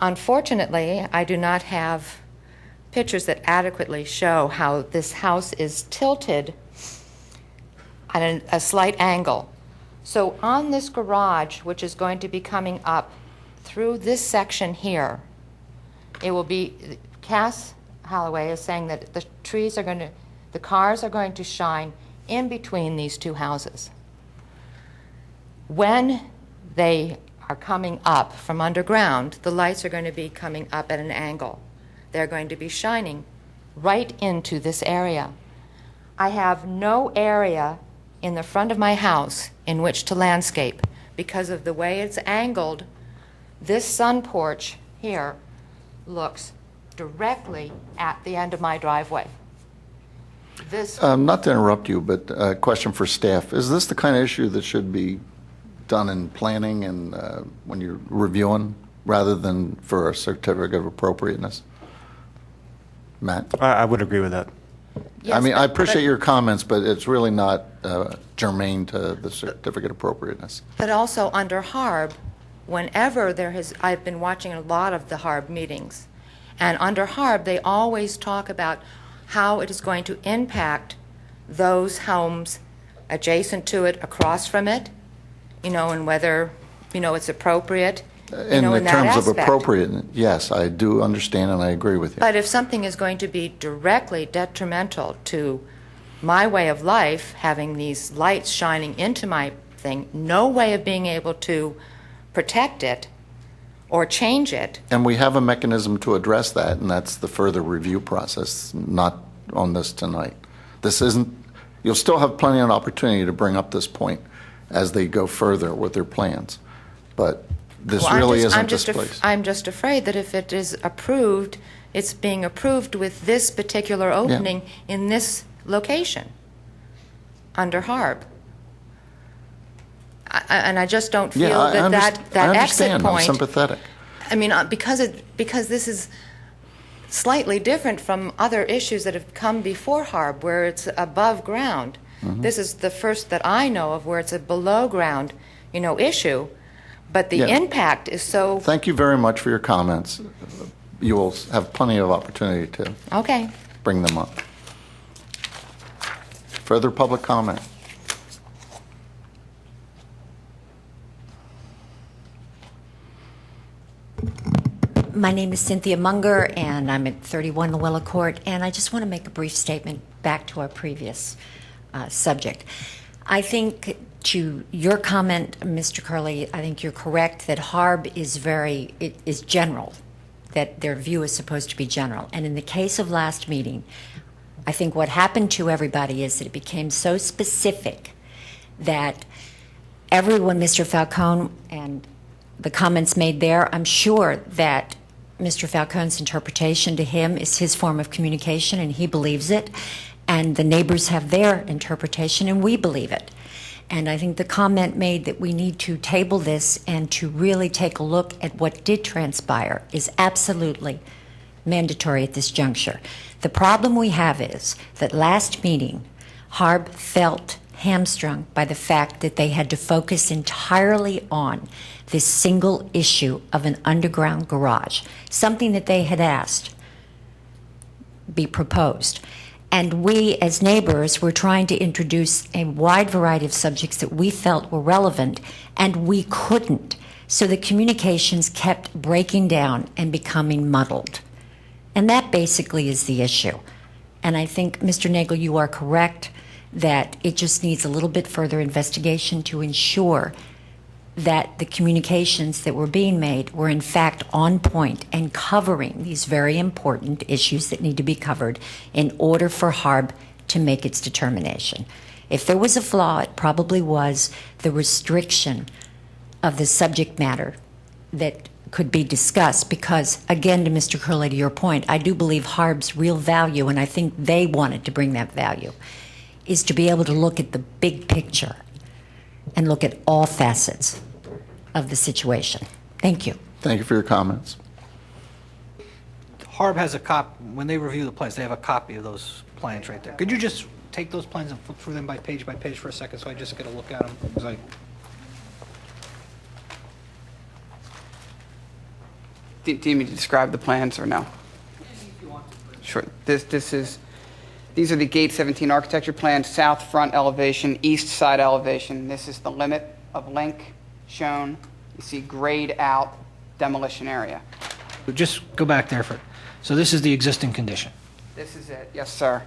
Unfortunately, I do not have pictures that adequately show how this house is tilted at a slight angle. So on this garage, which is going to be coming up through this section here, It will be, Cass Holloway is saying that the cars are going to shine in between these two houses. When they are coming up from underground, the lights are going to be coming up at an angle. They're going to be shining right into this area. I have no area in the front of my house in which to landscape because of the way it's angled. This sun porch here looks directly at the end of my driveway. Not to interrupt you, but a question for staff. Is this the kind of issue that should be done in planning and when you're reviewing rather than for a certificate of appropriateness? Matt? I would agree with that. Yes, I mean, I appreciate your comments, but it's really not germane to the certificate of appropriateness. But also under HARB, whenever I've been watching a lot of the HARB meetings, and under HARB they always talk about how it is going to impact those homes adjacent to it, across from it, and whether, it's appropriate. In the terms of appropriate, yes, I do understand and I agree with you. But if something is going to be directly detrimental to my way of life, having these lights shining into my thing, no way of being able to protect it or change it. And we have a mechanism to address that, and that's the further review process, not on this tonight. You'll still have plenty of opportunity to bring up this point as they go further with their plans. But this really isn't this place. I'm just afraid that if it is approved, it's being approved with this particular opening in this location under HARB. And I just don't feel that exit point. I'm sympathetic. I mean, because this is slightly different from other issues that have come before HARB, where it's above ground. Mm-hmm. This is the first that I know of where it's a below ground, issue. But the impact is so... Thank you very much for your comments. You will have plenty of opportunity to bring them up. Further public comment? My name is Cynthia Munger, and I'm at 31 Luella Court, and I just want to make a brief statement back to our previous subject. I think to your comment, Mr. Curley, I think you're correct that HARB is general, that their view is supposed to be general. And in the case of last meeting, I think what happened to everybody is that it became so specific that everyone, Mr. Falcone, and the comments made there, I'm sure that Mr. Falcone's interpretation to him is his form of communication, and he believes it. And the neighbors have their interpretation, and we believe it. And I think the comment made that we need to table this and to really take a look at what did transpire is absolutely mandatory at this juncture. The problem we have is that last meeting, HARB felt hamstrung by the fact that they had to focus entirely on this single issue of an underground garage, something that they had asked be proposed. And we, as neighbors, were trying to introduce a wide variety of subjects that we felt were relevant, and we couldn't. So the communications kept breaking down and becoming muddled. And that basically is the issue. And I think, Mr. Nagel, you are correct that it just needs a little bit further investigation to ensure that the communications that were being made were in fact on point and covering these very important issues that need to be covered in order for HARB to make its determination. If there was a flaw, it probably was the restriction of the subject matter that could be discussed because, again, to Mr. Curley, to your point, I do believe HARB's real value, and I think they wanted to bring that value, is to be able to look at the big picture and look at all facets of the situation. Thank you. Thank you for your comments. HARB has a copy, when they review the plans, they have a copy of those plans right there. Could you just take those plans and flip through them by page for a second so I just get a look at them? 'Cause Do you need me to describe the plans or no? Sure. These are the Gate 17 architecture plans, south front elevation, east side elevation. This is the limit of link shown. You see grayed out demolition area. Just go back there for, so this is the existing condition. This is it, yes, sir.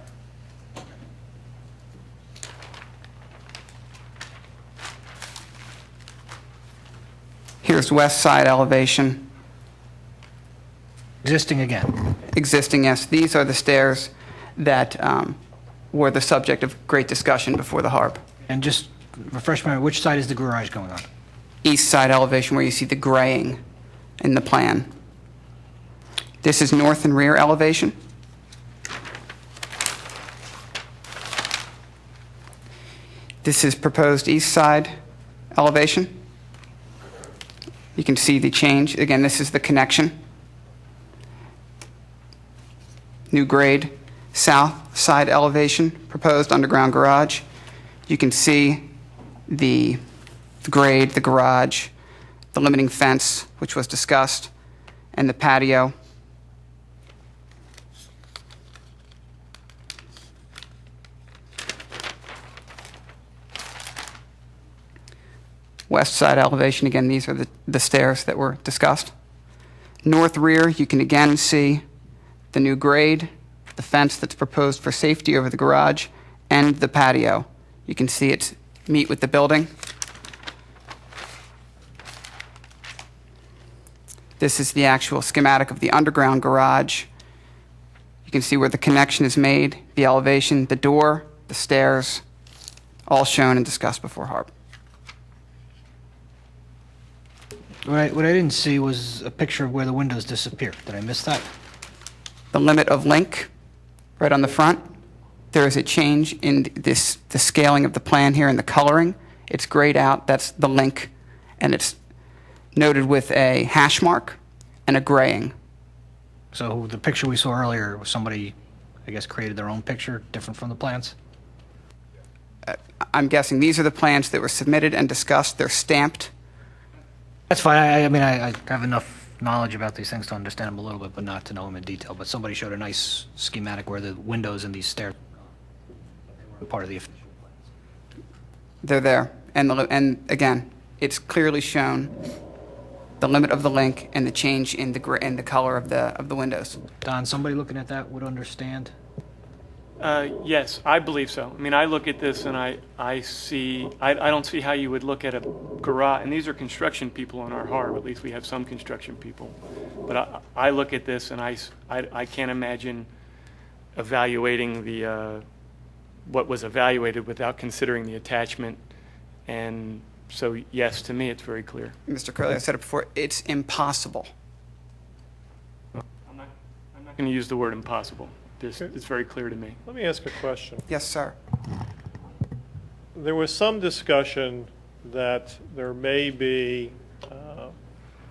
Here's west side elevation. Existing again. Existing, yes. These are the stairs that were the subject of great discussion before the HARB. And just refresh my memory, which side is the garage going on? East side elevation where you see the graying in the plan. This is north and rear elevation. This is proposed east side elevation. You can see the change. Again, this is the connection. New grade, south side elevation, proposed underground garage. You can see the grade, the garage, the limiting fence, which was discussed, and the patio. West side elevation, again, these are the stairs that were discussed. North rear, you can again see the new grade, the fence that's proposed for safety over the garage, and the patio. You can see it meet with the building. This is the actual schematic of the underground garage. You can see where the connection is made, the elevation, the door, the stairs, all shown and discussed before HARB. What I didn't see was a picture of where the windows disappear. Did I miss that? The limit of link, right on the front. There is a change in the scaling of the plan here and the coloring. It's grayed out. That's the link, and it's noted with a hash mark and a graying. So the picture we saw earlier was somebody, I guess, created their own picture, different from the plans? I'm guessing these are the plans that were submitted and discussed. They're stamped. That's fine. I mean, I have enough knowledge about these things to understand them a little bit, but not to know them in detail. But somebody showed a nice schematic where the windows and these stairs were part of the official plans. They're there. And again, it's clearly shown the limit of the link and the change in the color of the windows. Don, somebody looking at that would understand? Yes, I believe so. I mean, I look at this and I don't see how you would look at a garage, and these are construction people on our HARB, at least we have some construction people. But I look at this and I can't imagine evaluating what was evaluated without considering the attachment. And so, yes, to me, it's very clear. Mr. Curley, I said it before, it's impossible. I'm not going to use the word impossible. It's very clear to me. Let me ask a question. Yes, sir. There was some discussion that there may be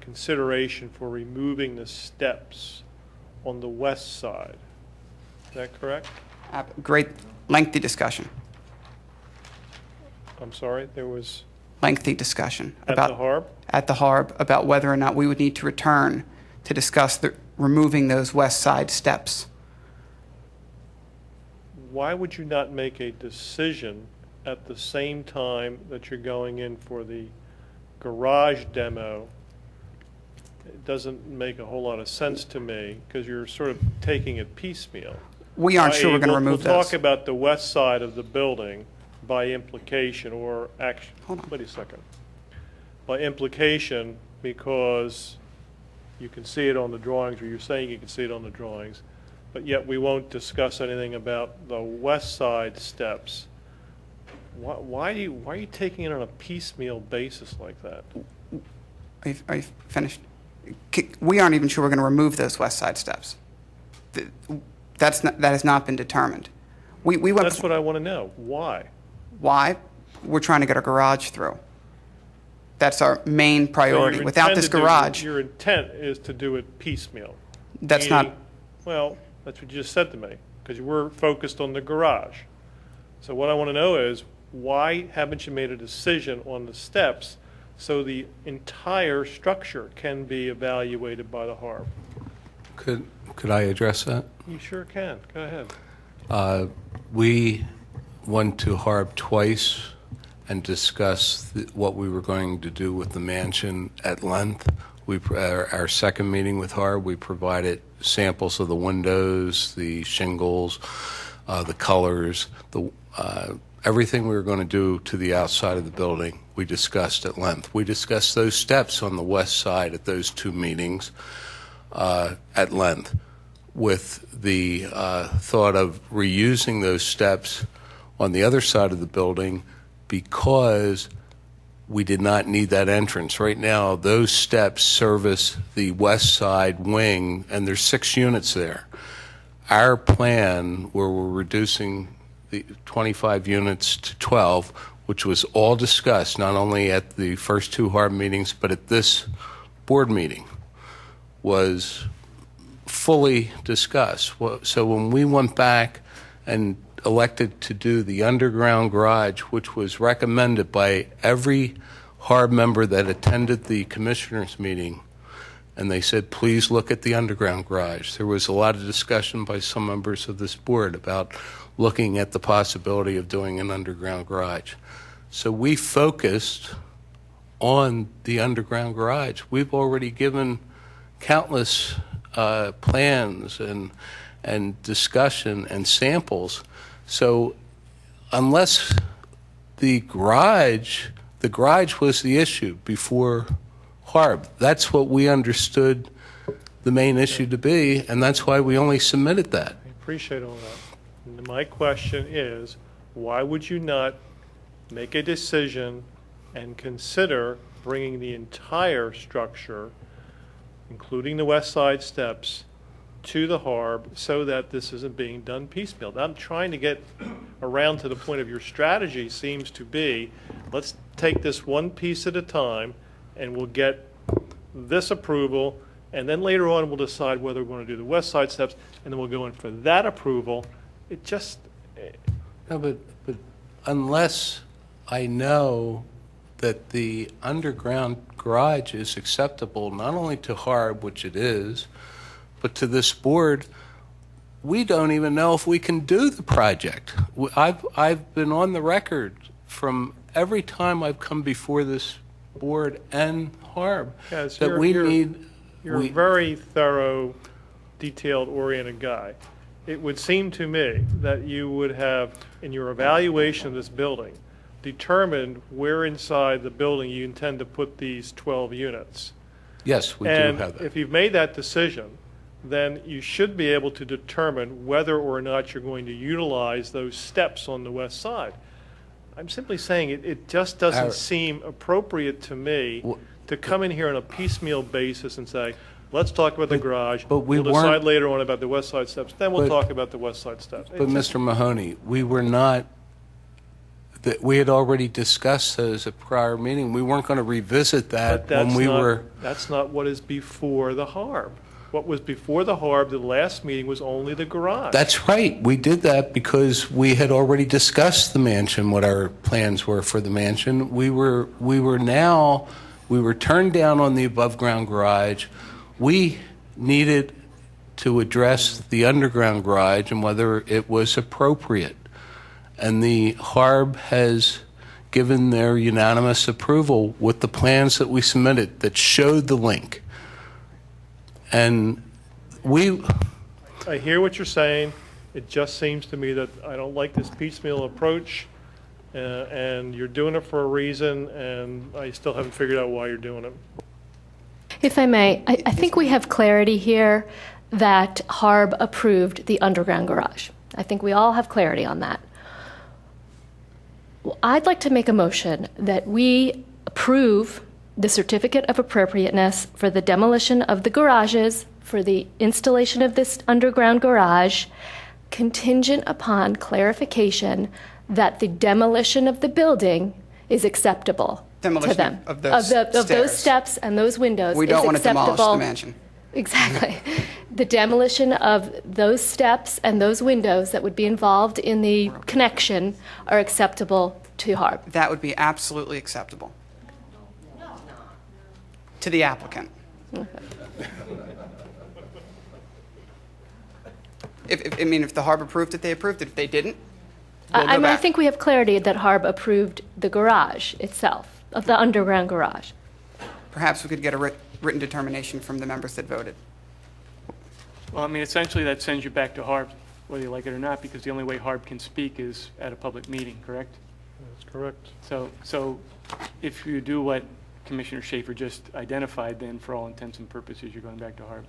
consideration for removing the steps on the west side. Is that correct? Great lengthy discussion. I'm sorry, there was... Lengthy discussion. At the HARB? At the HARB about whether or not we would need to return to discuss removing those west side steps. Why would you not make a decision at the same time that you're going in for the garage demo? It doesn't make a whole lot of sense to me because you're sort of taking it piecemeal. We aren't sure we're going to remove We'll those. talk about the west side of the building by implication or action. Hold on. Wait a second. By implication, because you can see it on the drawings, or you're saying you can see it on the drawings, but yet we won't discuss anything about the west side steps. Why are you taking it on a piecemeal basis like that? Are you finished? We aren't even sure we're going to remove those west side steps. That has not been determined. That's what I want to know. Why? Why? We're trying to get our garage through. That's our main priority. So Without this garage... Your intent is to do it piecemeal. That's meaning, not... Well, that's what you just said to me, because we're focused on the garage. So what I want to know is, why haven't you made a decision on the steps so the entire structure can be evaluated by the HARB? Could I address that? You sure can. Go ahead. We went to HARB twice and discuss what we were going to do with the mansion at length. Our second meeting with Harb, we provided samples of the windows, the shingles, the colors, everything we were going to do to the outside of the building, we discussed at length. We discussed those steps on the west side at those two meetings at length, with the thought of reusing those steps on the other side of the building because we did not need that entrance. Right now, those steps service the west side wing, and there's 6 units there. Our plan, where we're reducing the 25 units to 12, which was all discussed, not only at the first 2 Harb meetings, but at this board meeting, was fully discussed. So when we went back and elected to do the underground garage, which was recommended by every Harb member that attended the commissioners meeting, and they said, please look at the underground garage. There was a lot of discussion by some members of this board about looking at the possibility of doing an underground garage. So we focused on the underground garage. We've already given countless plans and discussion and samples. So unless the garage was the issue before Harb, that's what we understood the main issue to be, and that's why we only submitted that. I appreciate all that. And my question is, why would you not make a decision and consider bringing the entire structure, including the west side steps, to the Harb so that this isn't being done piecemeal? I'm trying to get around to the point of your strategy seems to be, let's take this one piece at a time and we'll get this approval, and then later on we'll decide whether we're going to do the west side steps, and then we'll go in for that approval. It just... No, but unless I know that the underground garage is acceptable not only to Harb, which it is, but to this board, we don't even know if we can do the project. I've been on the record from every time I've come before this board and Harb Yes, that you're a very thorough, detailed-oriented guy. It would seem to me that you would have, in your evaluation of this building, determined where inside the building you intend to put these 12 units. Yes, we do have that. And if you've made that decision, then you should be able to determine whether or not you're going to utilize those steps on the west side. I'm simply saying it just doesn't seem appropriate to me to come in here on a piecemeal basis and say, let's talk about the garage, but we'll decide later on about the west side steps, then we'll talk about the west side steps. But Mr. Mahoney, we had already discussed those at prior meeting. We weren't going to revisit that when we were... That's not what is before the Harb. What was before the Harb, the last meeting, was only the garage. That's right. We did that because we had already discussed the mansion, what our plans were for the mansion. We were turned down on the above-ground garage. We needed to address the underground garage and whether it was appropriate. And the Harb has given their unanimous approval with the plans that we submitted that showed the link. And I hear what you're saying. It just seems to me that I don't like this piecemeal approach, and you're doing it for a reason, and I still haven't figured out why you're doing it. If I may, I think we have clarity here that Harb approved the underground garage. I think we all have clarity on that. Well, I'd like to make a motion that we approve the certificate of appropriateness for the demolition of the garages, for the installation of this underground garage, contingent upon clarification that the demolition of the building is acceptable to them. Of those steps and those windows. We don't want to demolish the mansion. Exactly. The demolition of those steps and those windows that would be involved in the connection are acceptable to Harb. That would be absolutely acceptable. To the applicant. If the Harb approved it, they approved it. If they didn't, I think we have clarity that HARB approved the garage itself, of the underground garage. Perhaps we could get a written determination from the members that voted. Well, I mean, essentially that sends you back to HARB, whether you like it or not, because the only way HARB can speak is at a public meeting, correct? That's correct. So if you do what Commissioner Schaefer just identified, then for all intents and purposes, you're going back to HARB.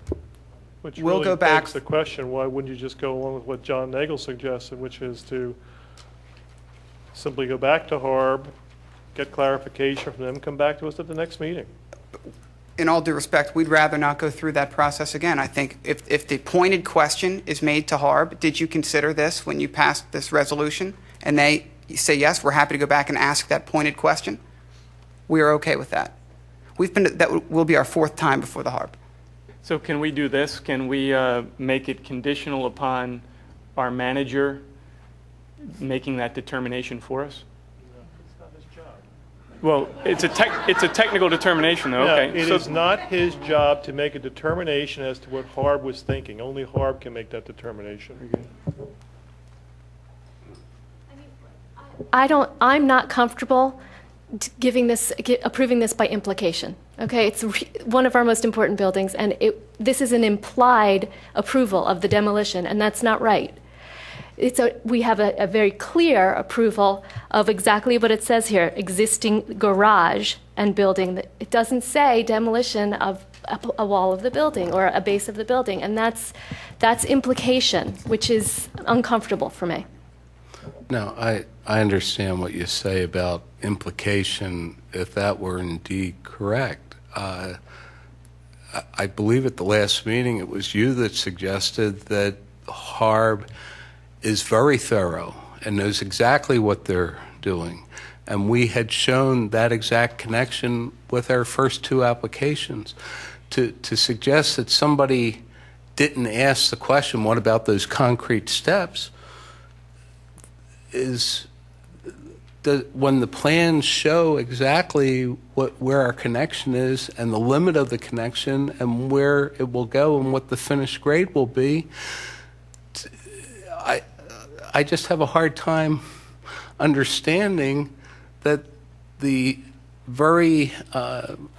Which We'll really go back. begs the question, why wouldn't you just go along with what John Nagel suggested, which is to simply go back to HARB, get clarification from them, come back to us at the next meeting? In all due respect, we'd rather not go through that process again. I think if the pointed question is made to HARB, did you consider this when you passed this resolution? And they say, yes, we're happy to go back and ask that pointed question. We are okay with that. That will be our fourth time before the HARB. So can we do this? Can we make it conditional upon our manager making that determination for us? It's not his job. Well, it's a technical determination, though. No, Okay. it is not his job to make a determination as to what HARB was thinking. Only HARB can make that determination. I'm not comfortable approving this by implication. Okay, it's one of our most important buildings, and this is an implied approval of the demolition, and that's not right. We have a very clear approval of exactly what it says here: existing garage and building. It doesn't say demolition of a wall of the building or a base of the building, and that's implication, which is uncomfortable for me. No, I understand what you say about implication, if that were indeed correct. I believe at the last meeting it was you that suggested that HARB is very thorough and knows exactly what they're doing. And we had shown that exact connection with our first two applications. To suggest that somebody didn't ask the question, what about those concrete steps, is when the plans show exactly where our connection is and the limit of the connection and where it will go and what the finished grade will be, I just have a hard time understanding that the very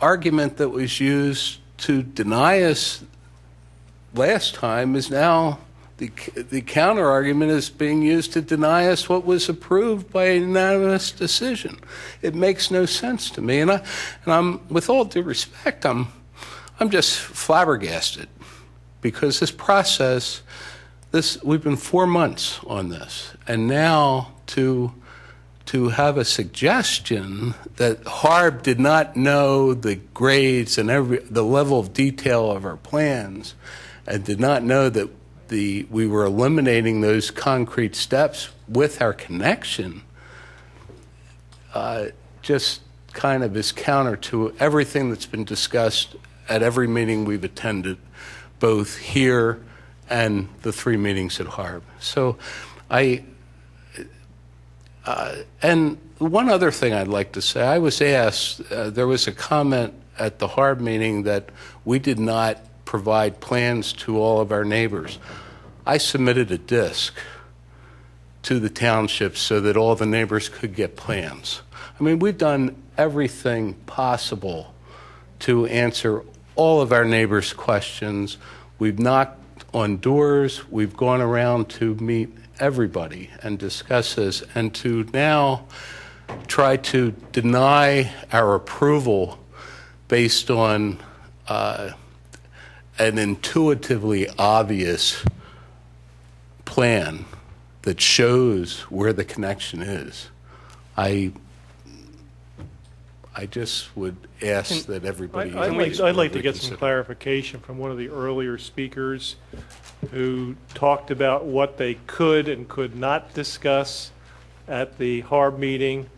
argument that was used to deny us last time is now the counter argument is being used to deny us what was approved by a unanimous decision. It makes no sense to me, and I'm with all due respect, I'm just flabbergasted because this process, we've been 4 months on this, and now to have a suggestion that HARB did not know the grades and the level of detail of our plans, and did not know that we were eliminating those concrete steps with our connection, just kind of is counter to everything that's been discussed at every meeting we've attended, both here and the 3 meetings at HARB. So and one other thing I'd like to say, I was asked, there was a comment at the HARB meeting that we did not provide plans to all of our neighbors. I submitted a disc to the township so that all the neighbors could get plans. I mean, we've done everything possible to answer all of our neighbors' questions. We've knocked on doors. We've gone around to meet everybody and discuss this, and to now try to deny our approval based on an intuitively obvious plan that shows where the connection is. I just would ask that everybody... I'd like to get some clarification from one of the earlier speakers who talked about what they could and could not discuss at the HARB meeting.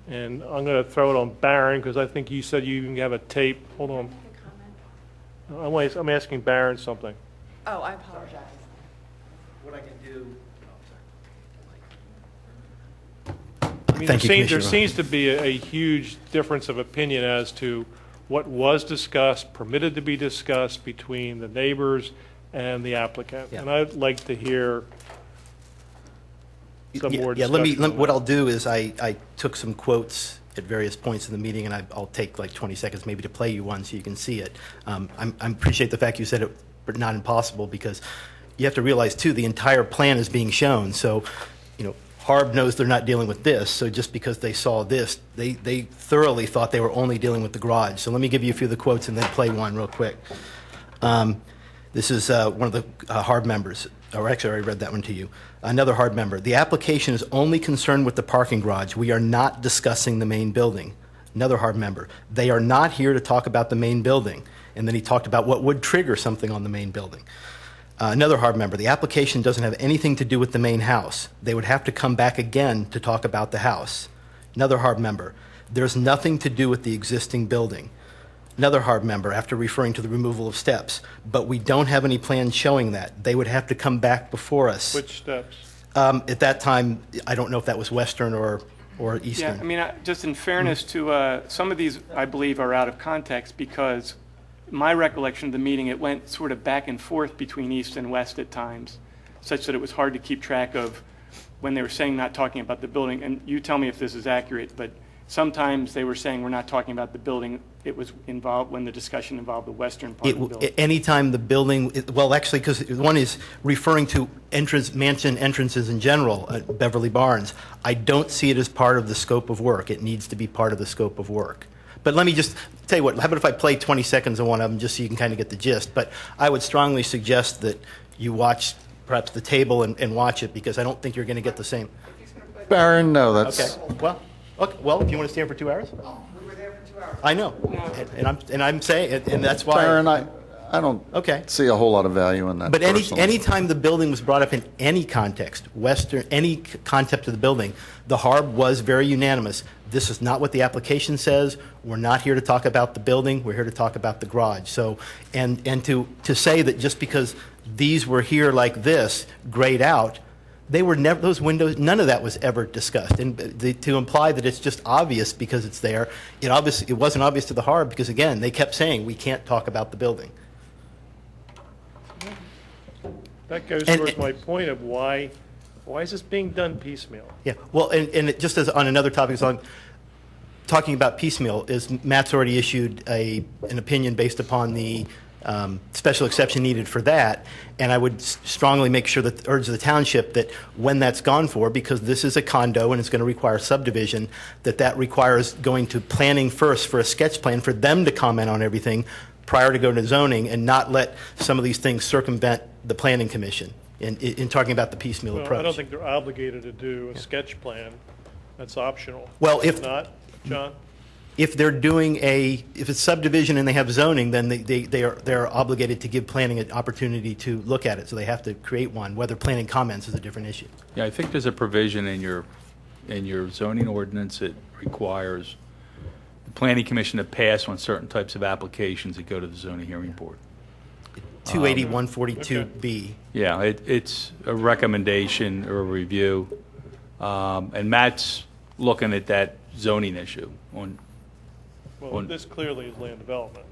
And I'm going to throw it on Barron because I think you said you even have a tape. Hold on. I'm asking Barron something. Oh, I apologize. What I can do... I mean, there seems to be a huge difference of opinion as to what was discussed, permitted to be discussed between the neighbors and the applicant. Yeah. And I'd like to hear some more Yeah, discussion on what that. I'll do is I took some quotes at various points in the meeting, and I'll take like 20 seconds maybe to play you one so you can see it. I appreciate the fact you said it, but not impossible, because you have to realize, too, the entire plan is being shown. So, Harb knows they're not dealing with this, so just because they saw this, they thoroughly thought they were only dealing with the garage. So let me give you a few of the quotes and then play one real quick. This is one of the Harb members. Or actually, I already read that one to you. Another Harb member. The application is only concerned with the parking garage. We are not discussing the main building. Another Harb member. They are not here to talk about the main building. And then he talked about what would trigger something on the main building. Another Harb member. The application doesn't have anything to do with the main house. They would have to come back again to talk about the house. Another Harb member. There's nothing to do with the existing building. Another Harb member, after referring to the removal of steps, but we don't have any plans showing that. They would have to come back before us. Which steps? At that time, I don't know if that was Western or Eastern. Yeah, I mean, just in fairness to some of these, I believe, are out of context, because my recollection of the meeting, it went sort of back and forth between East and West at times, such that it was hard to keep track of when they were saying not talking about the building. And you tell me if this is accurate, but sometimes they were saying we're not talking about the building. It was involved when the discussion involved the western part of the building. Anytime the building, well, actually, because one is referring to mansion entrances in general at Beverly Barnes. I don't see it as part of the scope of work. It needs to be part of the scope of work. But let me just tell you what, how about if I play 20 seconds of one of them just so you can kind of get the gist. But I would strongly suggest that you watch perhaps the table and watch it, because I don't think you're going to get the same. Baron, no, that's... Okay, well, if you want to stay here for 2 hours? We were there for 2 hours. I know, and I'm saying, and that's why. Baron, I don't see a whole lot of value in that. But personally. any time the building was brought up in any context, any concept of the building, the Harb was very unanimous. This is not what the application says. We're not here to talk about the building. We're here to talk about the garage. So, and to say that just because these were here like this, grayed out, they were never, those windows, none of that was ever discussed. And to imply that it's just obvious because it's there, it wasn't obvious to the Harb, because again, they kept saying we can't talk about the building. That goes towards my point of why is this being done piecemeal? Yeah, well, and it just as on another topic, so talking about piecemeal, is Matt's already issued an opinion based upon the special exception needed for that, and I would strongly make sure that urge the township that when that's gone for, because this is a condo and it's going to require subdivision, that requires going to planning first for a sketch plan for them to comment on everything prior to going to zoning, and not let some of these things circumvent the planning commission in talking about the piecemeal approach. I don't think they're obligated to do a sketch plan. That's optional. Well, if not, John? If they're doing if it's subdivision and they have zoning, then they're obligated to give planning an opportunity to look at it. So they have to create one. Whether planning comments is a different issue. Yeah, I think there's a provision in your zoning ordinance that requires the planning commission to pass on certain types of applications that go to the zoning hearing board. 280-142B. Yeah, it's a recommendation or a review, and Matt's looking at that zoning issue on. Well, this clearly is land development,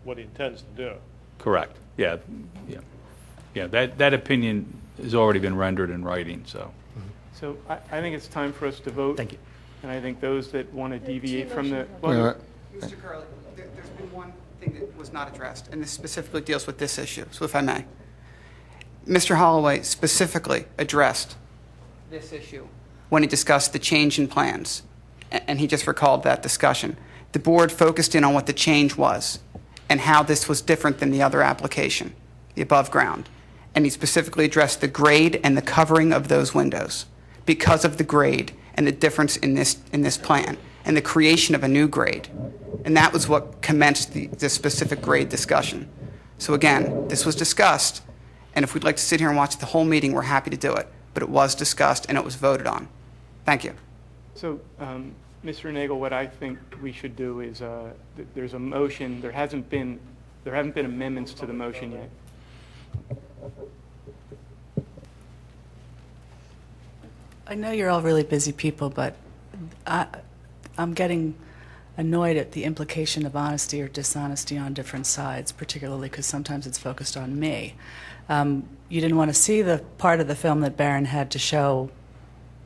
what he intends to do. Correct. Yeah. That opinion has already been rendered in writing. So. So I think it's time for us to vote. Thank you. And I think those that want to deviate from the. Mr. Curley, there's been one thing that was not addressed, and this specifically deals with this issue. So if I may, Mr. Holloway specifically addressed this issue when he discussed the change in plans, and he just recalled that discussion. The board focused in on what the change was and how this was different than the other application, the above ground. And he specifically addressed the grade and the covering of those windows because of the grade and the difference in this plan and the creation of a new grade. And that was what commenced the specific grade discussion. So again, this was discussed, and if we'd like to sit here and watch the whole meeting, we're happy to do it. But it was discussed and it was voted on. Thank you. So, Mr. Nagel, what I think we should do is there's a motion. There haven't been amendments to the motion yet. I know you're all really busy people, but I'm getting annoyed at the implication of honesty or dishonesty on different sides, particularly because sometimes it's focused on me. You didn't want to see the part of the film that Barron had to show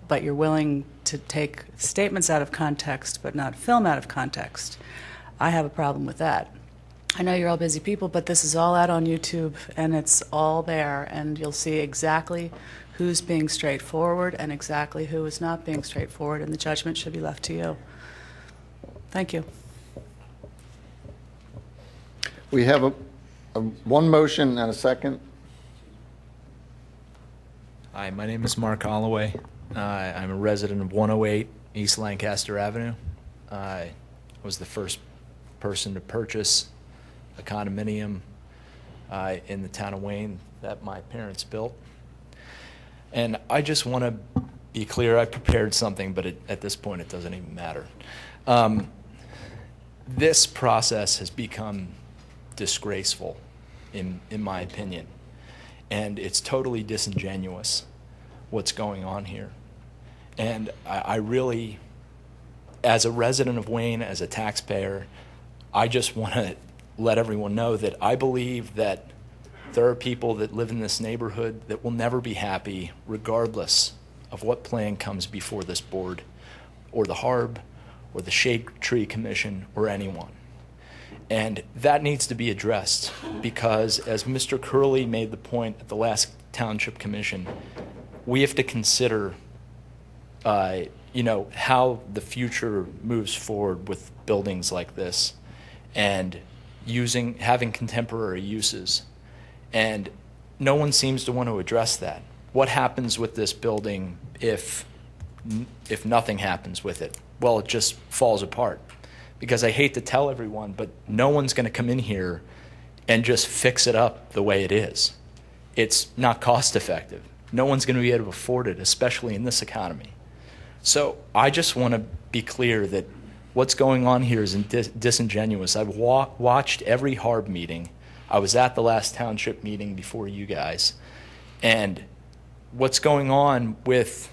but you're willing to take statements out of context but not film out of context, I have a problem with that. I know you're all busy people, but this is all out on YouTube, and it's all there, and you'll see exactly who's being straightforward and exactly who is not being straightforward, and the judgment should be left to you. Thank you. We have one motion and a second. Hi, my name is Mark Holloway. I'm a resident of 108 East Lancaster Avenue. I was the first person to purchase a condominium in the town of Wayne that my parents built. And I just want to be clear, I prepared something, but at this point it doesn't even matter. This process has become disgraceful, in my opinion. And it's totally disingenuous what's going on here. And I really, as a resident of Wayne, as a taxpayer, I just want to let everyone know that I believe that there are people that live in this neighborhood that will never be happy regardless of what plan comes before this board or the HARB or the Shade Tree Commission or anyone. And that needs to be addressed because, as Mr. Curley made the point at the last Township Commission, we have to consider how the future moves forward with buildings like this and having contemporary uses. And no one seems to want to address that. What happens with this building if nothing happens with it? Well, it just falls apart. Because I hate to tell everyone, but no one's going to come in here and just fix it up the way it is. It's not cost effective. No one's going to be able to afford it, especially in this economy. So I just want to be clear that what's going on here is disingenuous. I've watched every HARB meeting. I was at the last Township meeting before you guys. And what's going on with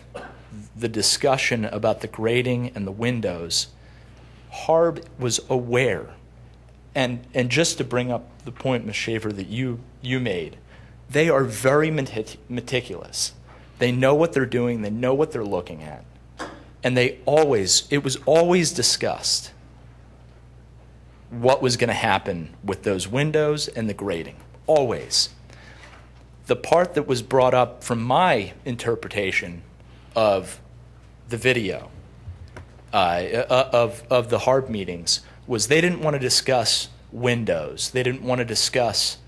the discussion about the grading and the windows, HARB was aware. And just to bring up the point, Ms. Schaefer, that you made, they are very meticulous. They know what they're doing. They know what they're looking at. And it was always discussed what was going to happen with those windows and the grading. Always. The part that was brought up from my interpretation of the video, of the HARB meetings, was they didn't want to discuss windows. They didn't want to discuss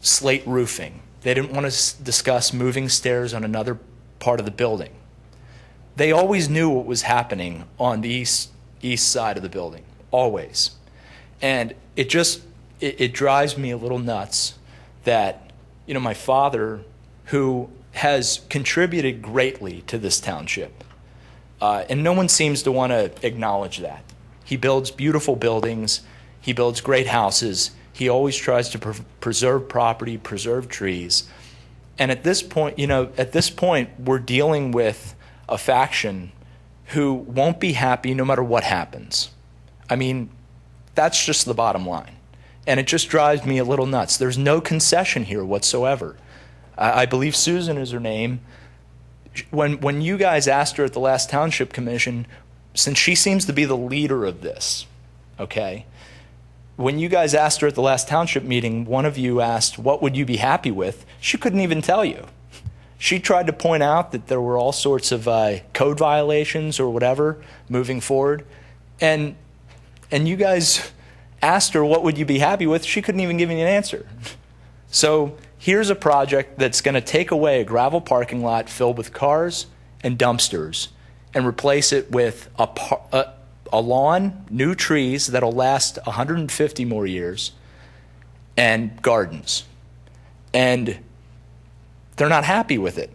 slate roofing. They didn't want to discuss moving stairs on another part of the building. They always knew what was happening on the east side of the building, always. And it drives me a little nuts that, my father, who has contributed greatly to this township, and no one seems to want to acknowledge that. He builds beautiful buildings. He builds great houses. He always tries to preserve property, preserve trees. And at this point, we're dealing with a faction who won't be happy no matter what happens. I mean, that's just the bottom line. And it just drives me a little nuts. There's no concession here whatsoever. I believe Susan is her name. When you guys asked her at the last Township Commission, since she seems to be the leader of this, okay? When you guys asked her at the last Township meeting, one of you asked, what would you be happy with? She couldn't even tell you. She tried to point out that there were all sorts of code violations or whatever moving forward. And you guys asked her, what would you be happy with? She couldn't even give you an answer. So here's a project that's going to take away a gravel parking lot filled with cars and dumpsters and replace it with a lawn, new trees that'll last 150 more years, and gardens. And they're not happy with it.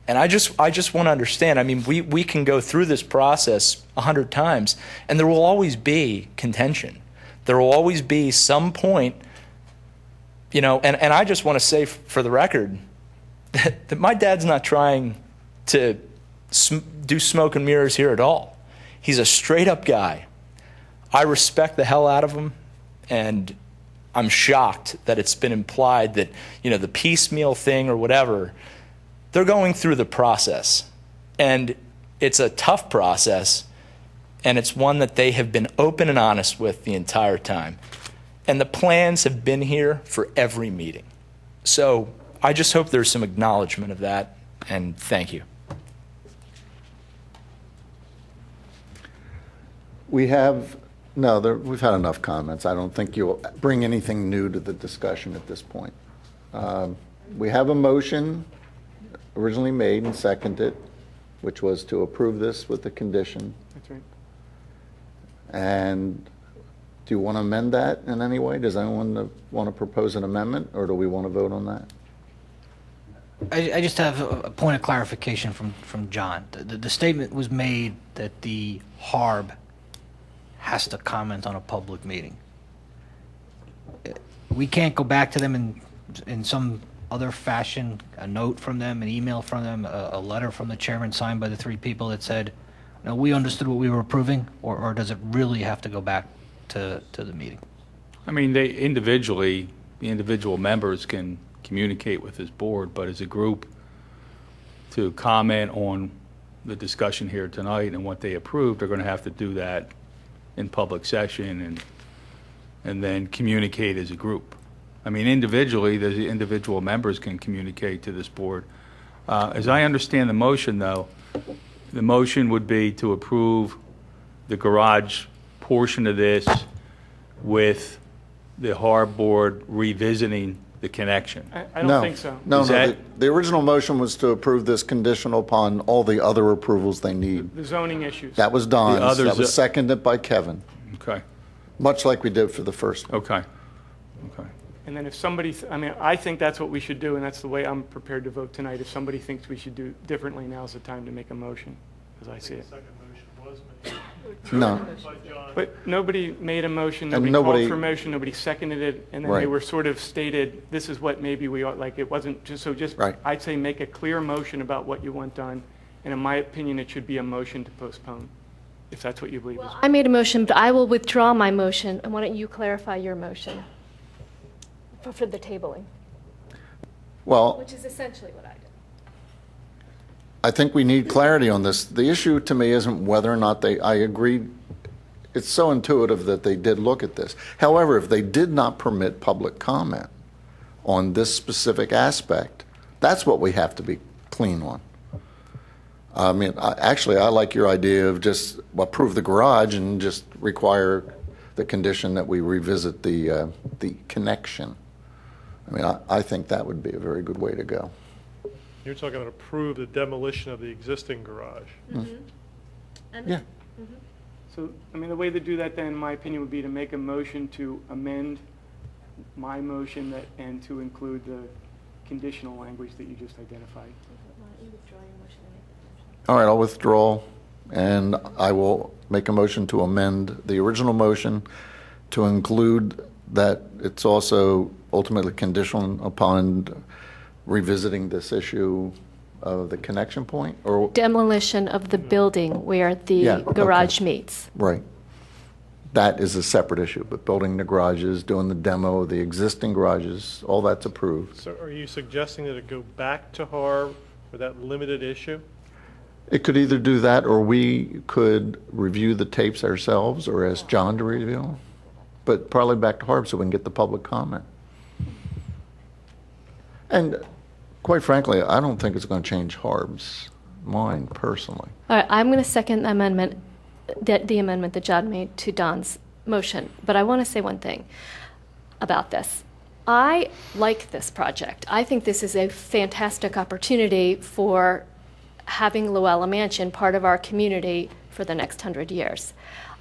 And I just want to understand. I mean, we can go through this process 100 times, and there will always be contention. There will always be some point, and I just want to say for the record that my dad's not trying to do smoke and mirrors here at all. He's a straight up guy. I respect the hell out of him, and I'm shocked that it's been implied that, the piecemeal thing or whatever, they're going through the process. And it's a tough process, and it's one that they have been open and honest with the entire time. And the plans have been here for every meeting. So I just hope there's some acknowledgement of that, and thank you. We've had enough comments. I don't think you'll bring anything new to the discussion at this point. We have a motion originally made and seconded, which was to approve this with the condition. That's right. And do you want to amend that in any way? Does anyone want to propose an amendment, or do we want to vote on that? I just have a point of clarification from John. The statement was made that the HARB has to comment on a public meeting. We can't go back to them in some other fashion, a note from them, an email from them, a letter from the chairman signed by the three people that said, no, we understood what we were approving, or does it really have to go back to the meeting? I mean, the individual members can communicate with this board, but as a group to comment on the discussion here tonight and what they approved, they're going to have to do that in public session and then communicate as a group. I mean, individually, the individual members can communicate to this board. As I understand the motion, though, the motion would be to approve the garage portion of this with the HARB board revisiting the connection. I don't think so. No. The original motion was to approve this conditional upon all the other approvals they need. The zoning issues. That was Don's. That was seconded by Kevin. Okay. Much like we did for the first one. Okay. And then if somebody, I think that's what we should do, and that's the way I'm prepared to vote tonight. If somebody thinks we should do differently, now's the time to make a motion, as I see it. No. But nobody made a motion, And nobody called for a motion, nobody seconded it, and then they Right. were sort of stated, this is what maybe we ought, like, it wasn't just, Right. I'd say make a clear motion about what you want done, and in my opinion, it should be a motion to postpone, if that's what you believe is. I made a motion, but I will withdraw my motion. And why don't you clarify your motion for the tabling? Well, Which is essentially what I did. I think we need clarity on this. The issue to me isn't whether or not I agree. It's so intuitive that they did look at this. However, if they did not permit public comment on this specific aspect, that's what we have to be clean on. I mean, I like your idea of just approve the garage and just require the condition that we revisit the connection. I mean, I think that would be a very good way to go. You're talking about approve the demolition of the existing garage. Yeah. So, I mean, the way to do that then, in my opinion, would be to make a motion to amend my motion and to include the conditional language that you just identified. All right, I'll withdraw, and I will make a motion to amend the original motion to include that it's also ultimately conditional upon revisiting this issue of the connection point, or Demolition of the building where the Yeah, garage okay. meets. right. That is a separate issue, but building the garages, doing the demo of the existing garages, all that's approved. So are you suggesting that it go back to HARB for that limited issue? It could either do that, or we could review the tapes ourselves, or ask John to review them, but probably back to HARB so we can get the public comment. And quite frankly, I don't think it's going to change HARB's mind personally. All right, I'm going to second the amendment that John made to Don's motion. But I want to say one thing about this. I like this project. I think this is a fantastic opportunity for having Luella Mansion part of our community for the next 100 years.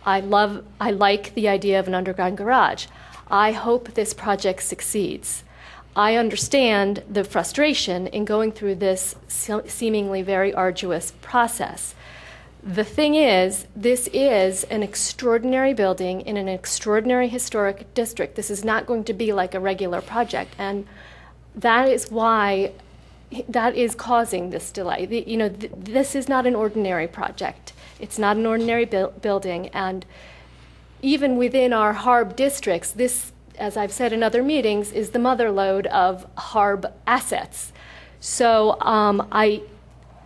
I like the idea of an underground garage. I hope this project succeeds. I understand the frustration in going through this seemingly very arduous process. The thing is, this is an extraordinary building in an extraordinary historic district. This is not going to be like a regular project, and that is why that is causing this delay. This is not an ordinary project. It's not an ordinary building, and even within our HARB districts, this, as I've said in other meetings, is the mother lode of HARB assets. So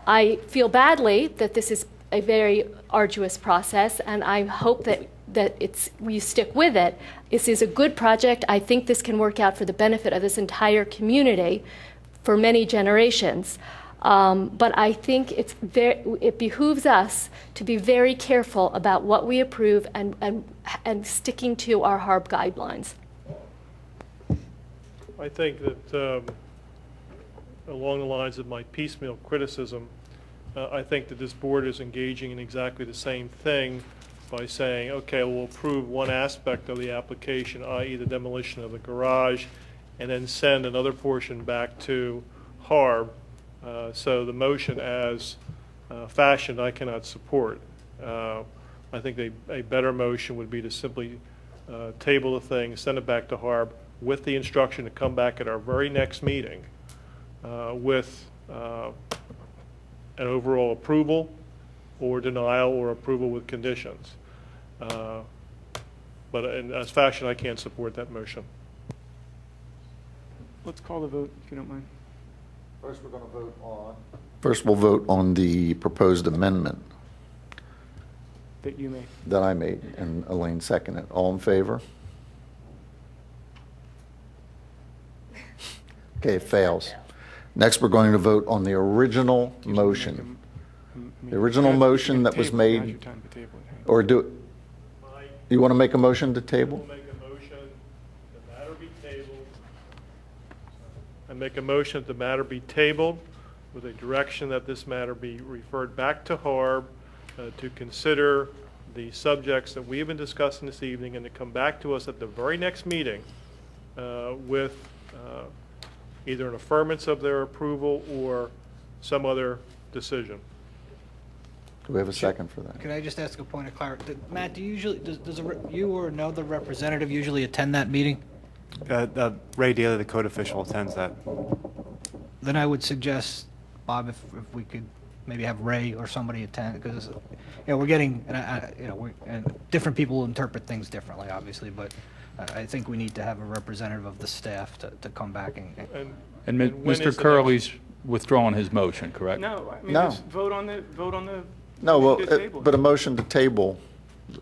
I feel badly that this is a very arduous process, and I hope that we stick with it. This is a good project. I think this can work out for the benefit of this entire community for many generations. But I think it behooves us to be very careful about what we approve and sticking to our HARB guidelines. I think that along the lines of my piecemeal criticism, I think that this board is engaging in exactly the same thing by saying, okay, we'll approve one aspect of the application, i.e. the demolition of the garage, and then send another portion back to HARB. So the motion as fashioned I cannot support. I think a better motion would be to simply table the thing, send it back to HARB with the instruction to come back at our very next meeting with an overall approval or denial or approval with conditions. But as fashioned, I can't support that motion. Let's call the vote, if you don't mind. First, we're going to vote on. First, we'll vote on the proposed amendment That you made. that I made, and Elaine seconded. All in favor? Okay, it fails. Next, we're going to vote on the original motion. The original motion that was made, or you want to make a motion to table? I make a motion that the matter be tabled with a direction that this matter be referred back to HARB to consider the subjects that we have been discussing this evening and to come back to us at the very next meeting with either an affirmance of their approval or some other decision. Do we have a second for that? Could I just ask a point of clarity? Matt, do you usually, does you or another representative usually attend that meeting? Ray Daly, the code official, attends that. Then I would suggest, Bob, if we could maybe have Ray or somebody attend, because we're getting, and different people interpret things differently, obviously, but I think we need to have a representative of the staff to come back and Mr. Curley's withdrawing his motion, correct? No, I mean, No. just vote on the No, well, to table. but a motion to table.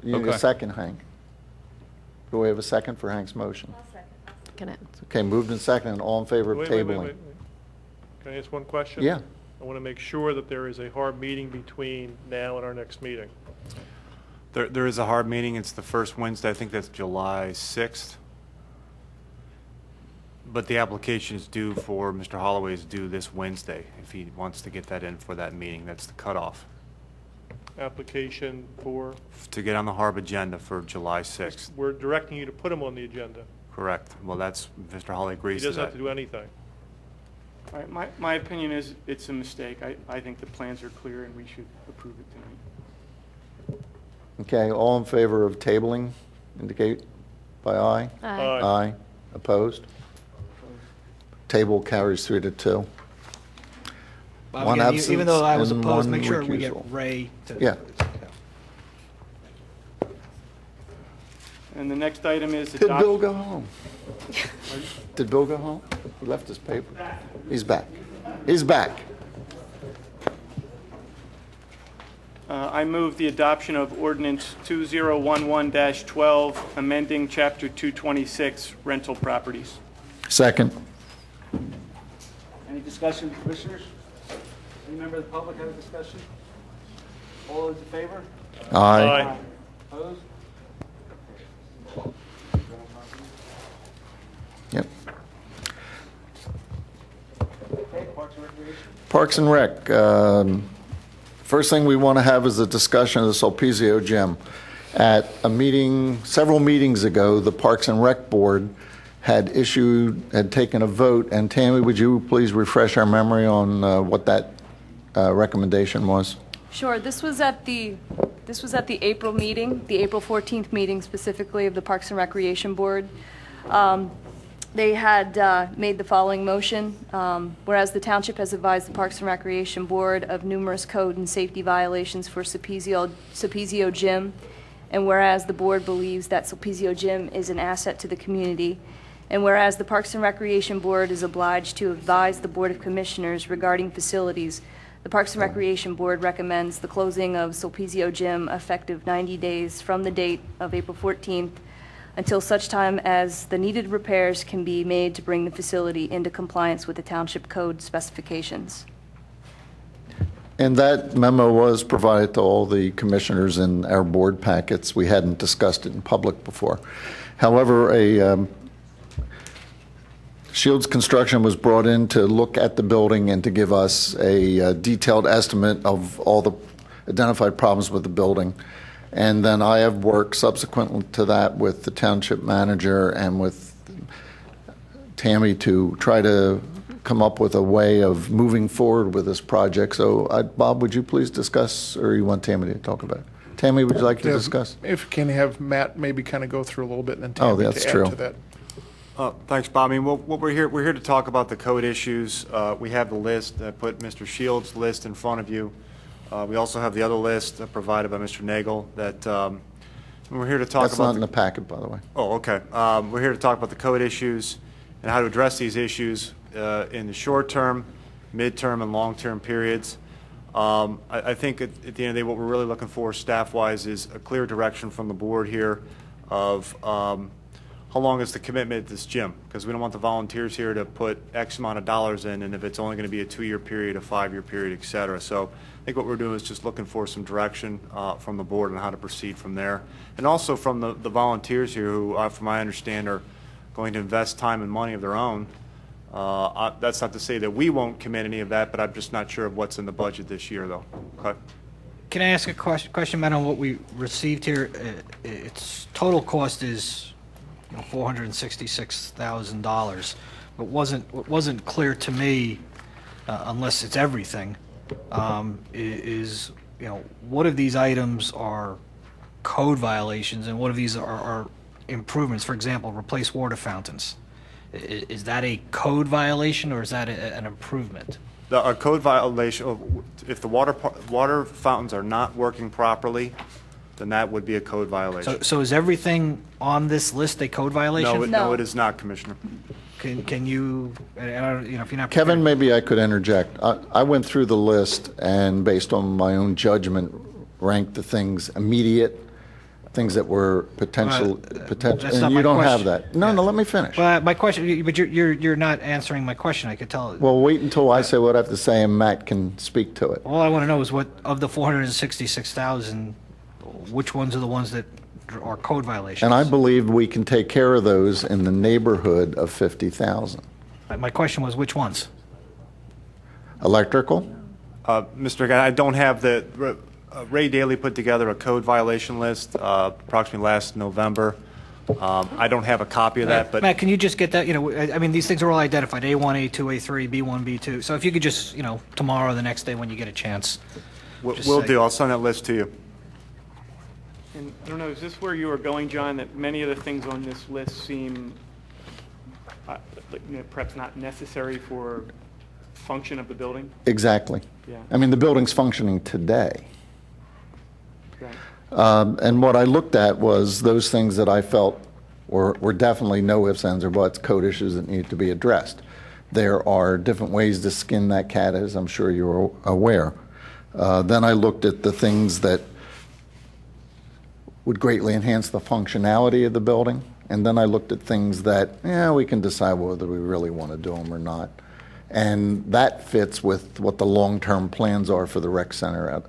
You need a Okay. second, Hank. Do we have a second for Hank's motion? Can I- Okay, moved and seconded. All in favor of Wait. tabling? Can I ask one question? Yeah. I want to make sure that there is a HARB meeting between now and our next meeting. There is a HARB meeting. It's the first Wednesday. I think that's July 6th. But the application is due for, Mr. Holloway is due this Wednesday, if he wants to get that in for that meeting. That's the cutoff. Application for, To get on the HARB agenda for July 6th. we're directing you to put him on the agenda. Correct. Well, that's, Mr. Holloway He agrees to doesn't have that. to do anything. All right, my opinion is it's a mistake. I think the plans are clear and we should approve it tonight. Okay, all in favor of tabling, indicate by aye. Aye. Aye. Opposed? Table carries 3-2. Bob, One again, absence even though I was and opposed, one make sure we get recusal. Ray to. Yeah. And the next item is Did Bill adoption. go home? Did Bill go home? He left his paper. He's back. He's back. I move the adoption of ordinance 2011-12, amending chapter 226, rental properties. Second. Any discussion, commissioners? Any member of the public have a discussion? All those in favor? Aye. Opposed? Yep. Okay, Parks and Recreation? Parks and Rec. First thing we want to have is a discussion of the Sulpizio Gym. At a meeting, several meetings ago, the Parks and Rec Board had taken a vote, and Tammy, would you please refresh our memory on what that recommendation was? Sure. This was at the April meeting, the April 14th meeting specifically of the Parks and Recreation Board. They had made the following motion. Whereas the Township has advised the Parks and Recreation Board of numerous code and safety violations for Sulpizio Gym, and whereas the Board believes that Sulpizio Gym is an asset to the community, and whereas the Parks and Recreation Board is obliged to advise the Board of Commissioners regarding facilities The Parks and Recreation Board recommends the closing of Sulpizio Gym effective 90 days from the date of April 14th until such time as the needed repairs can be made to bring the facility into compliance with the Township Code specifications. And that memo was provided to all the commissioners in our board packets. We hadn't discussed it in public before. However, Shields Construction was brought in to look at the building and to give us a detailed estimate of all the identified problems with the building. And then I have worked subsequent to that with the township manager and with Tammy to try to come up with a way of moving forward with this project. So, Bob, would you please discuss, or you want Tammy to talk about it? Tammy, would you like to discuss? If you can have Matt maybe kind of go through a little bit and then Tammy that's to true. add to that. Thanks, Bob. I mean, what we're here to talk about the code issues. We have the list. I put Mr. Shields' list in front of you. We also have the other list provided by Mr. Nagel that we're here to talk about. That's not in the packet, by the way. Oh, okay. We're here to talk about the code issues and how to address these issues in the short term, mid-term, and long-term periods. I think at the end of the day, what we're really looking for staff-wise is a clear direction from the board here of how long is the commitment at this gym? Because we don't want the volunteers here to put X amount of dollars in, and if it's only going to be a 2-year period, a 5-year period, et cetera. So I think what we're doing is just looking for some direction from the board on how to proceed from there. And also from the volunteers here who, from my understanding, are going to invest time and money of their own. That's not to say that we won't commit any of that, but I'm just not sure of what's in the budget this year, though. Okay. Can I ask a question, Matt, on what we received here? Its total cost is $466,000, but what wasn't clear to me, unless it's everything, is what of these items are code violations and what of these are improvements? For example, replace water fountains. Is that a code violation or is that an improvement? A code violation, if the water fountains are not working properly, then that would be a code violation. So is everything on this list a code violation? No, it is not, Commissioner. Can you, if you're not Kevin, maybe I could interject. I went through the list and based on my own judgment, ranked the things immediate, things that were potential, and you don't have that. No, let me finish. Well, my question, but you're not answering my question. I could tell. Well, wait until I say what I have to say, and Matt can speak to it. All I want to know is what of the 466,000, which ones are the ones that are code violations? And I believe we can take care of those in the neighborhood of 50,000. My question was which ones? Electrical. Mr. Guy, I don't have the. Ray Daly put together a code violation list approximately last November. I don't have a copy of that, but Matt, can you just get that? I mean, these things are all identified: A1, A2, A3, B1, B2. So if you could just, tomorrow or the next day when you get a chance, we'll do. I'll send that list to you. And I don't know, is this where you were going, John? That many of the things on this list seem perhaps not necessary for function of the building? Exactly. Yeah. I mean, the building's functioning today. Right. And what I looked at was those things that I felt were definitely no ifs, ands, or buts, code issues that need to be addressed. There are different ways to skin that cat, as I'm sure you're aware. Then I looked at the things that would greatly enhance the functionality of the building. And then I looked at things that, we can decide whether we really want to do them or not. And that fits with what the long-term plans are for the rec center.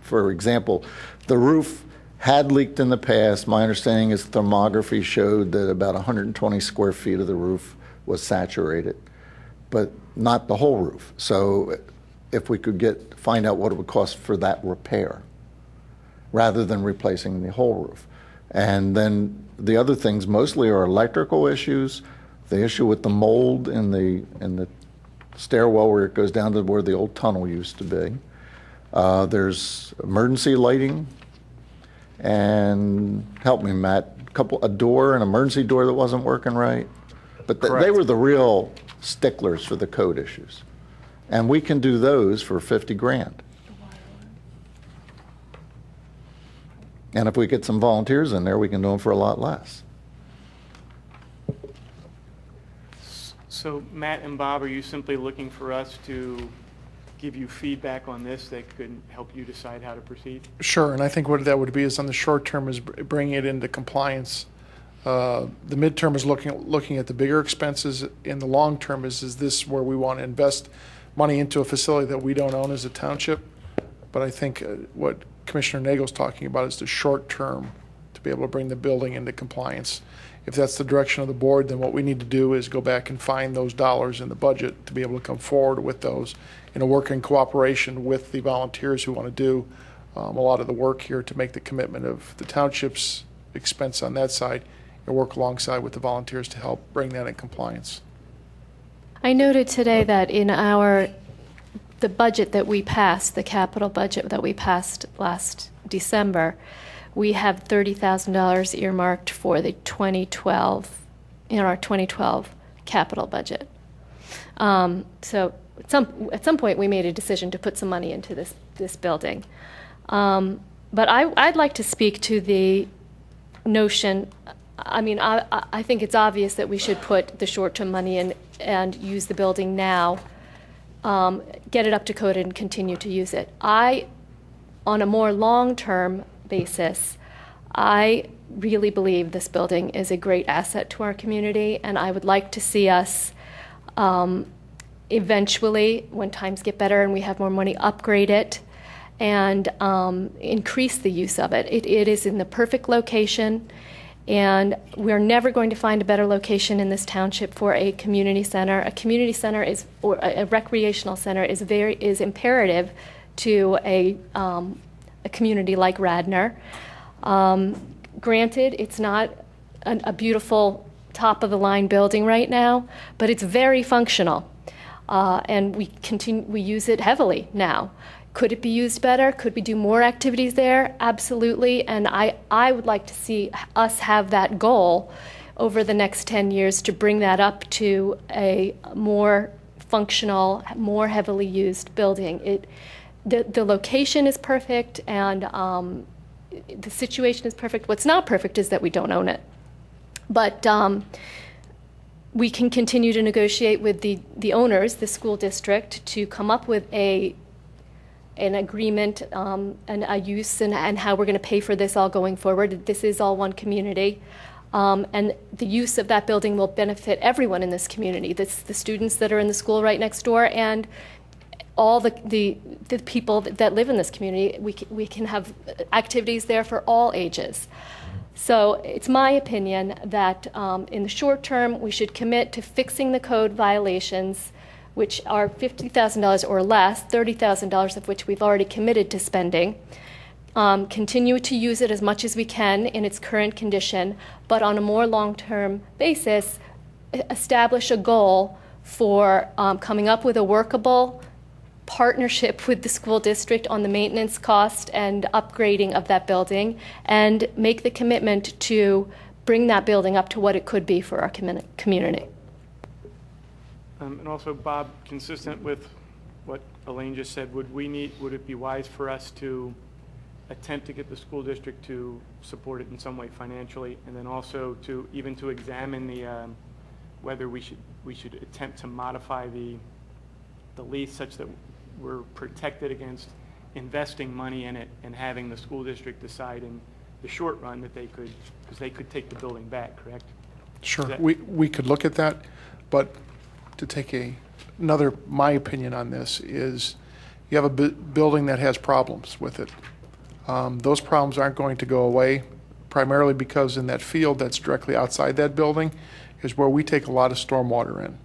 For example, the roof had leaked in the past. My understanding is thermography showed that about 120 square feet of the roof was saturated, but not the whole roof. So if we could find out what it would cost for that repair, rather than replacing the whole roof. And then the other things mostly are electrical issues, the issue with the mold in the stairwell where it goes down to where the old tunnel used to be. There's emergency lighting, and help me, Matt, a door, an emergency door that wasn't working right. But they were the real sticklers for the code issues. And we can do those for 50 grand. And if we get some volunteers in there, we can do them for a lot less. So Matt and Bob, are you simply looking for us to give you feedback on this that could help you decide how to proceed? Sure, and I think what that would be is on the short term is bringing it into compliance. The midterm is looking at the bigger expenses. In the long term is this where we want to invest money into a facility that we don't own as a township? But I think what Commissioner Nagel's talking about is the short term to be able to bring the building into compliance. If that's the direction of the board, then what we need to do is go back and find those dollars in the budget to be able to come forward with those in a working cooperation with the volunteers who want to do a lot of the work here to make the commitment of the township's expense on that side and work alongside with the volunteers to help bring that in compliance. I noted today that in the budget that we passed, the capital budget that we passed last December, we have $30,000 earmarked for the 2012, in our 2012 capital budget. So at some point we made a decision to put some money into this building. But I'd like to speak to the notion, I mean, I think it's obvious that we should put the short-term money in and use the building now, get it up to code and continue to use it. On a more long-term basis, I really believe this building is a great asset to our community, and I would like to see us eventually, when times get better and we have more money, upgrade it and increase the use of it. It is in the perfect location, and we're never going to find a better location in this township for a community center. A community center or a recreational center is imperative to a community like Radnor. Granted, it's not a beautiful top-of-the-line building right now, but it's very functional, and we use it heavily now. Could it be used better? Could we do more activities there? Absolutely, and I would like to see us have that goal over the next 10 years to bring that up to a more functional, more heavily used building. The location is perfect, and the situation is perfect. What's not perfect is that we don't own it. But we can continue to negotiate with the owners, the school district, to come up with an agreement and a use and how we're going to pay for this all going forward. This is all one community. And the use of that building will benefit everyone in this community, the students that are in the school right next door and all the people that live in this community. We can have activities there for all ages. So it's my opinion that in the short term, we should commit to fixing the code violations, which are $50,000 or less, $30,000 of which we've already committed to spending. Continue to use it as much as we can in its current condition, but on a more long-term basis, establish a goal for coming up with a workable partnership with the school district on the maintenance cost and upgrading of that building, and make the commitment to bring that building up to what it could be for our community. And also, Bob, consistent with what Elaine just said, would it be wise for us to attempt to get the school district to support it in some way financially, and then also to examine whether we should attempt to modify the lease such that we're protected against investing money in it and having the school district decide in the short run that because they could take the building back, correct? Sure, we could look at that, but to take my opinion on this is you have a building that has problems with it. Those problems aren't going to go away, primarily because in that field that's directly outside that building is where we take a lot of stormwater in,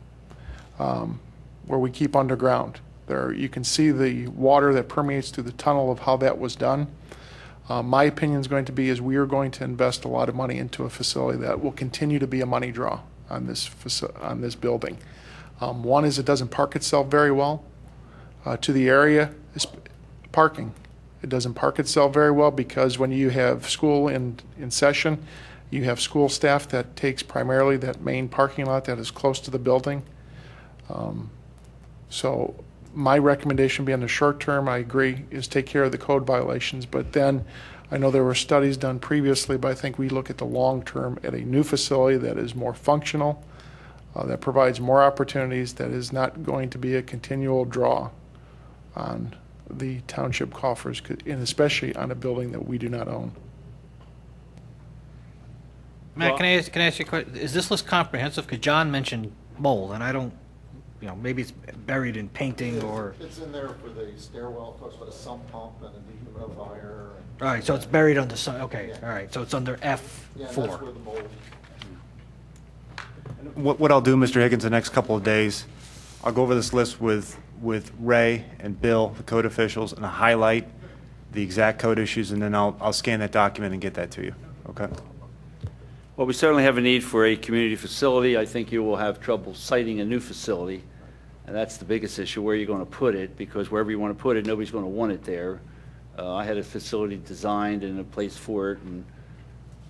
where we keep underground. There, you can see the water that permeates through the tunnel of how that was done. My opinion is going to be we are going to invest a lot of money into a facility that will continue to be a money draw on this building. One is it doesn't park itself very well. To the area, parking. It doesn't park itself very well because when you have school in session, you have school staff that takes primarily that main parking lot that is close to the building. So my recommendation being the short term, I agree, is take care of the code violations. But then I know there were studies done previously, but I think we look at the long term at a new facility that is more functional, that provides more opportunities, that is not going to be a continual draw on the township coffers, and especially on a building that we do not own. Matt, can I ask you a question? Is this list comprehensive? Because John mentioned mold, and I don't, maybe it's buried in painting or... It's in there for the stairwell, talks about a sump pump and a dehumidifier. All right, so it's buried under some, okay, all right, so it's under F4. Yeah, that's where the mold. What I'll do, Mr. Higgins, the next couple of days, I'll go over this list with Ray and Bill, the code officials, and highlight the exact code issues, and then I'll scan that document and get that to you. Okay? Well, we certainly have a need for a community facility. I think you will have trouble citing a new facility, and that's the biggest issue, where you're going to put it, because wherever you want to put it, nobody's going to want it there. I had a facility designed and a place for it, and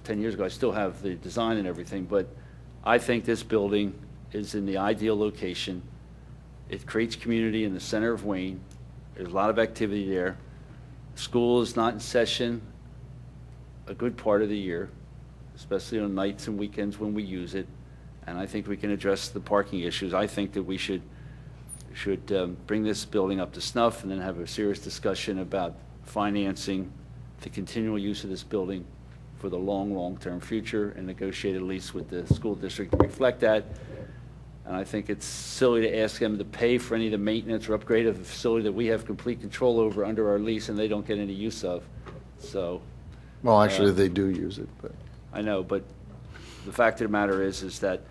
10 years ago I still have the design and everything, but I think this building is in the ideal location. It creates community in the center of Wayne. There's a lot of activity there. School is not in session a good part of the year, especially on nights and weekends when we use it, and I think we can address the parking issues. I think that we should bring this building up to snuff and then have a serious discussion about financing the continual use of this building for the long-term future and negotiate a lease with the school district to reflect that. And I think it's silly to ask them to pay for any of the maintenance or upgrade of the facility that we have complete control over under our lease and they don't get any use of. So. Well, actually, they do use it, but. I know, but the fact of the matter is that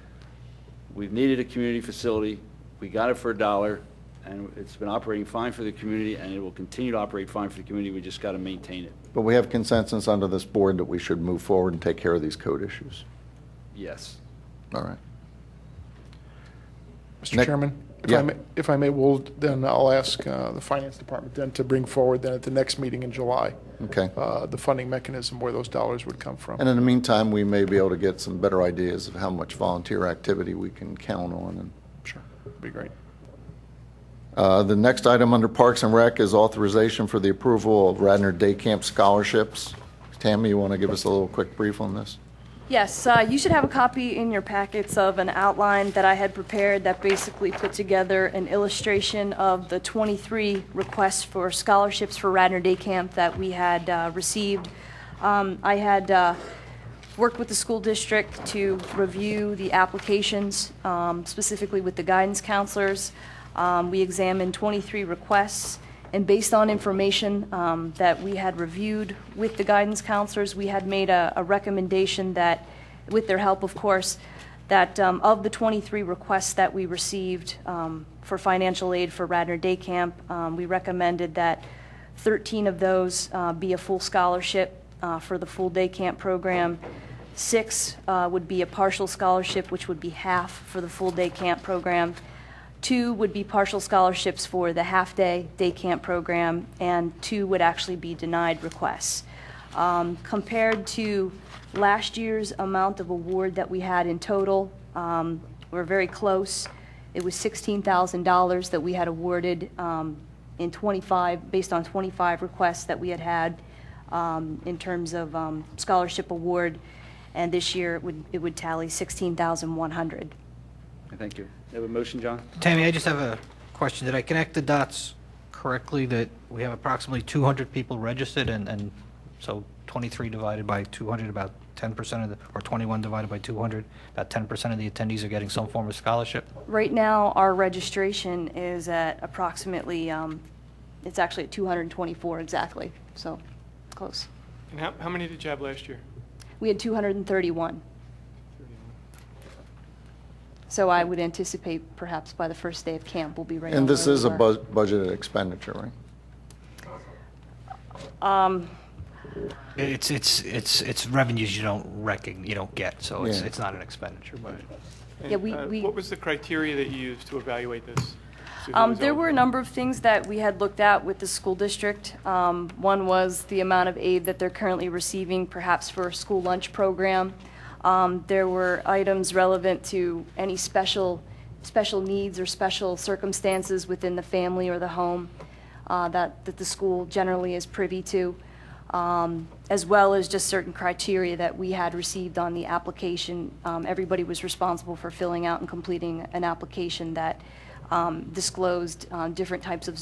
we've needed a community facility. We got it for $1, and it's been operating fine for the community, and it will continue to operate fine for the community. We just got to maintain it. But we have consensus under this board that we should move forward and take care of these code issues. Yes. All right. Mr. Chairman, if I may, then I'll ask the Finance Department then to bring forward then at the next meeting in July, Okay. The funding mechanism where those dollars would come from. And in the meantime, we may be able to get some better ideas of how much volunteer activity we can count on. And sure, that'd be great. The next item under Parks and Rec is authorization for the approval of Radnor Day Camp scholarships. Tammy, you want to give us a little quick brief on this? Yes, you should have a copy in your packets of an outline that I had prepared that basically put together an illustration of the 23 requests for scholarships for Radnor Day Camp that we had received. I had worked with the school district to review the applications, specifically with the guidance counselors. We examined 23 requests, and based on information that we had reviewed with the guidance counselors, we had made a recommendation that, with their help of course, that of the 23 requests that we received for financial aid for Radnor Day Camp, we recommended that 13 of those be a full scholarship for the full day camp program. 6 would be a partial scholarship, which would be half for the full day camp program. 2 would be partial scholarships for the half-day day camp program, and 2 would actually be denied requests. Compared to last year's amount of award that we had in total, we're very close. It was $16,000 that we had awarded in 25, based on 25 requests that we had in terms of scholarship award, and this year it would tally $16,100. Thank you. You have a motion, John? Tammy, I just have a question. Did I connect the dots correctly that we have approximately 200 people registered, and so 23 divided by 200, about 10% of the, or 21 divided by 200, about 10% of the attendees are getting some form of scholarship? Right now, our registration is at approximately, it's actually at 224 exactly, so close. And how many did you have last year? We had 231. So I would anticipate perhaps by the first day of camp we'll be right. And this is a budgeted expenditure, right? It's revenues you don't get, so it's not an expenditure. But yeah, what was the criteria that you used to evaluate this? There were a number of things that we had looked at with the school district. One was the amount of aid that they're currently receiving, perhaps for a school lunch program. There were items relevant to any special needs or special circumstances within the family or the home that the school generally is privy to, as well as just certain criteria that we had received on the application. Everybody was responsible for filling out and completing an application that disclosed different types of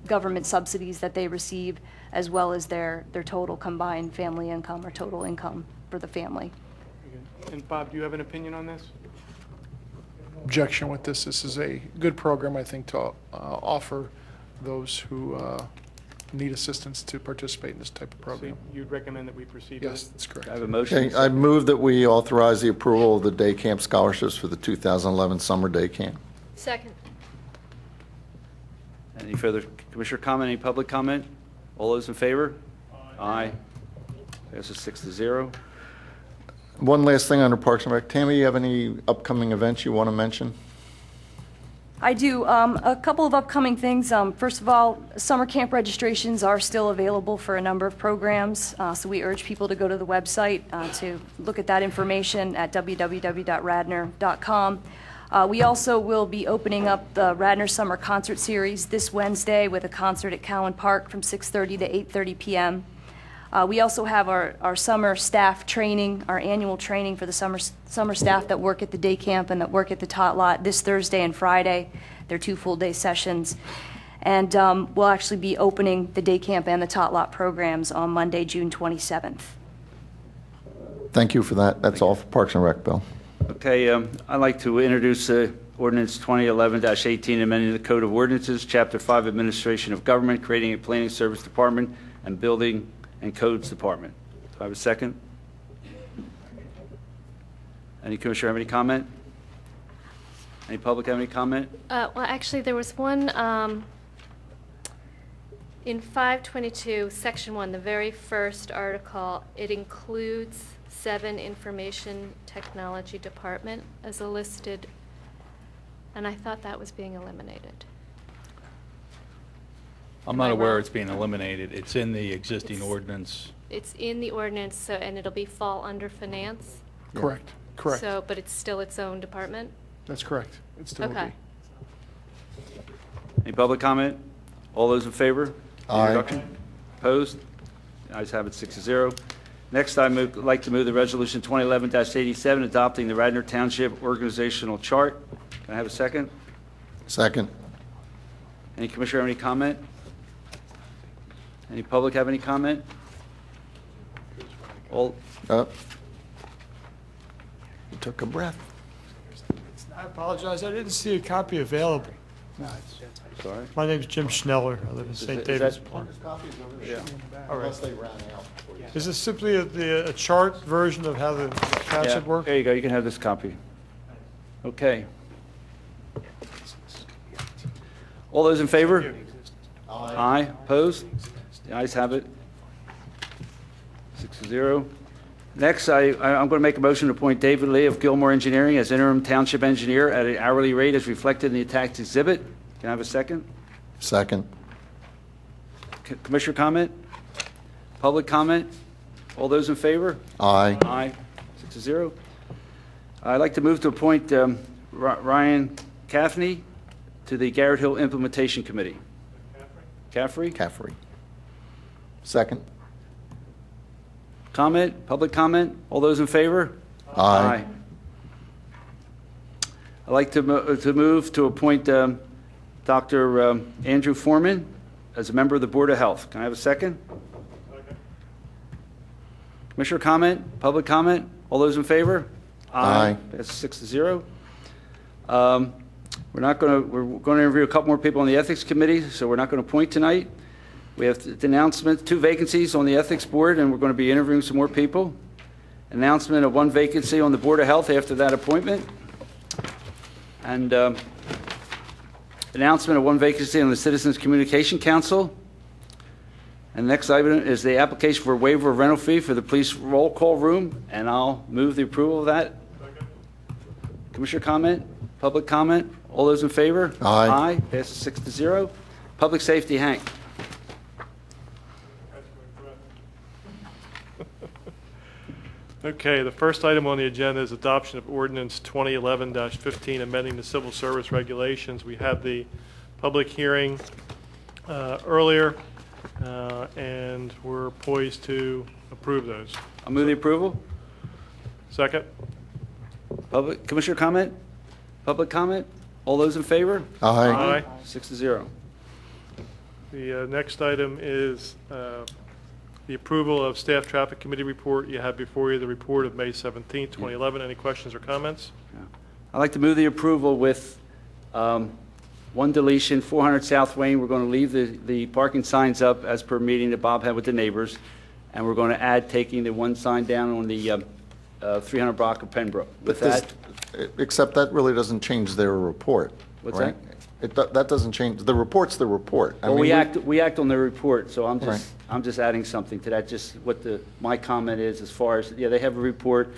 government subsidies that they receive, as well as their total combined family income or total income for the family. And Bob, do you have an opinion on this? Objection with this. This is a good program, I think, to offer those who need assistance to participate in this type of So program. you'd recommend that we proceed with Yes, it? that's correct. I have a motion. Okay, I move that we authorize the approval of the day camp scholarships for the 2011 summer day camp. Second. Any further commissioner comment, any public comment? All those in favor? Aye. Passes 6-0. One last thing under Parks and Rec. Tammy, you have any upcoming events you want to mention? I do. A couple of upcoming things. First of all, summer camp registrations are still available for a number of programs, so we urge people to go to the website to look at that information at www.radnor.com. We also will be opening up the Radnor Summer Concert Series this Wednesday with a concert at Cowan Park from 6:30 to 8:30 p.m. We also have our summer staff training, our annual training for the summer staff that work at the day camp and that work at the tot lot this Thursday and Friday. They're 2 full-day sessions. And we'll actually be opening the day camp and the tot lot programs on Monday, June 27th. Thank you for that. That's all for Parks and Rec, Bill. Okay, I'd like to introduce Ordinance 2011-18, amending the Code of Ordinances, Chapter 5, Administration of Government, creating a Planning Service Department and Building and Codes Department. Do I have a second? Any commissioner have any comment? Any public have any comment? Well, actually, there was one in 522, Section 1, the very first article. It includes 7 Information Technology Department as a listed, and I thought that was being eliminated. I'm not aware it's being eliminated. It's in the existing ordinance. It's in the ordinance, so, and it'll be fall under finance. Correct, correct. So, but it's still its own department? That's correct. It still will Okay. be. Any public comment? All those in favor? Aye. Introduction? Opposed? The ayes have it, 6-0. Next, I'd like to move the Resolution 2011-87, adopting the Radnor Township Organizational Chart. Can I have a second? Second. Any commissioner have any comment? Any public have any comment? All, You took a breath. I apologize, I didn't see a copy available. sorry. My name's Jim Schneller, I live in St. David's Park. Yeah. Unless they ran out. Is this simply a chart version of how the township Yeah, works? there you go, you can have this copy. Okay. All those in favor? Aye. Opposed? The ayes have it. 6-0. Next, I'm going to make a motion to appoint David Lee of Gilmore Engineering as interim township engineer at an hourly rate as reflected in the attached exhibit. Can I have a second? Second. Commissioner comment? Public comment? All those in favor? Aye. Aye. 6-0. I'd like to move to appoint Ryan Caffney to the Garrett Hill Implementation Committee. Caffrey? Caffrey. Second. Comment? Public comment? All those in favor? Aye. I'd like to move to appoint Dr. Andrew Foreman as a member of the Board of Health. Can I have a second? Commissioner comment? Public comment? All those in favor? Aye. That's 6-0. We're going to interview a couple more people on the Ethics Committee, so we're not going to appoint tonight. We have the announcement, 2 vacancies on the Ethics Board, and we're going to be interviewing some more people. Announcement of 1 vacancy on the Board of Health after that appointment. And announcement of 1 vacancy on the Citizens Communication Council. And the next item is the application for a waiver of rental fee for the police roll call room, and I'll move the approval of that. Commissioner comment? Public comment? All those in favor? Aye. Aye. Passes 6-0. Public safety, Hank. Okay, the first item on the agenda is adoption of ordinance 2011-15, amending the civil service regulations. We had the public hearing earlier, and we're poised to approve those. I'll move the approval. Second? Public, commissioner comment? Public comment? All those in favor? Aye. Aye. 6-0. The next item is the approval of Staff Traffic Committee report. You have before you the report of May 17th, 2011. Any questions or comments? I'd like to move the approval with one deletion, 400 South Wayne. We're going to leave the parking signs up as per meeting that Bob had with the neighbors, and we're going to add taking the one sign down on the 300 block of Pembroke. With that, Except that really doesn't change their report. What's right? That doesn't change, the report's the report. I well, mean, we act on the report, so I'm just Right. I'm just adding something to that. Just what my comment is as far as they have a report.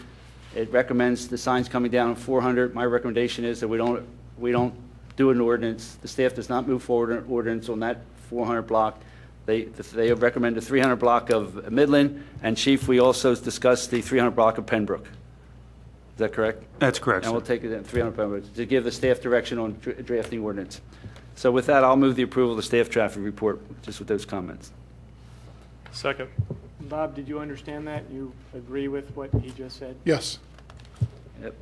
It recommends the signs coming down on 400. My recommendation is that we don't do an ordinance. The staff does not move forward an ordinance on that 400 block. They recommend the 300 block of Midland, and Chief, we also discussed the 300 block of Pembroke. Is that correct? That's correct, And sir. we'll take it at 300 Pembroke to give the staff direction on drafting ordinance. So with that, I'll move the approval of the staff traffic report, just with those comments. Second. Bob, did you understand that? You agree with what he just said? Yes. Yep.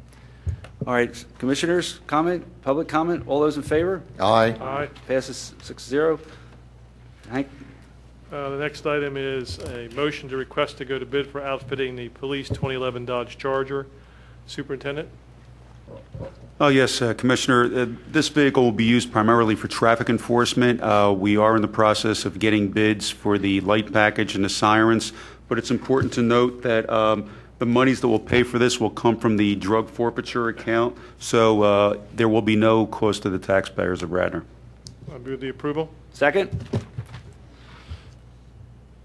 All right, commissioners, comment, public comment, all those in favor? Aye. Aye. Passes 6-0. Hank? The next item is a motion to request to go to bid for outfitting the police 2011 Dodge Charger. Superintendent? Oh, yes, Commissioner. This vehicle will be used primarily for traffic enforcement. We are in the process of getting bids for the light package and the sirens, but it's important to note that the monies that will pay for this will come from the drug forfeiture account, so there will be no cost to the taxpayers of Radnor. I move the approval. Second?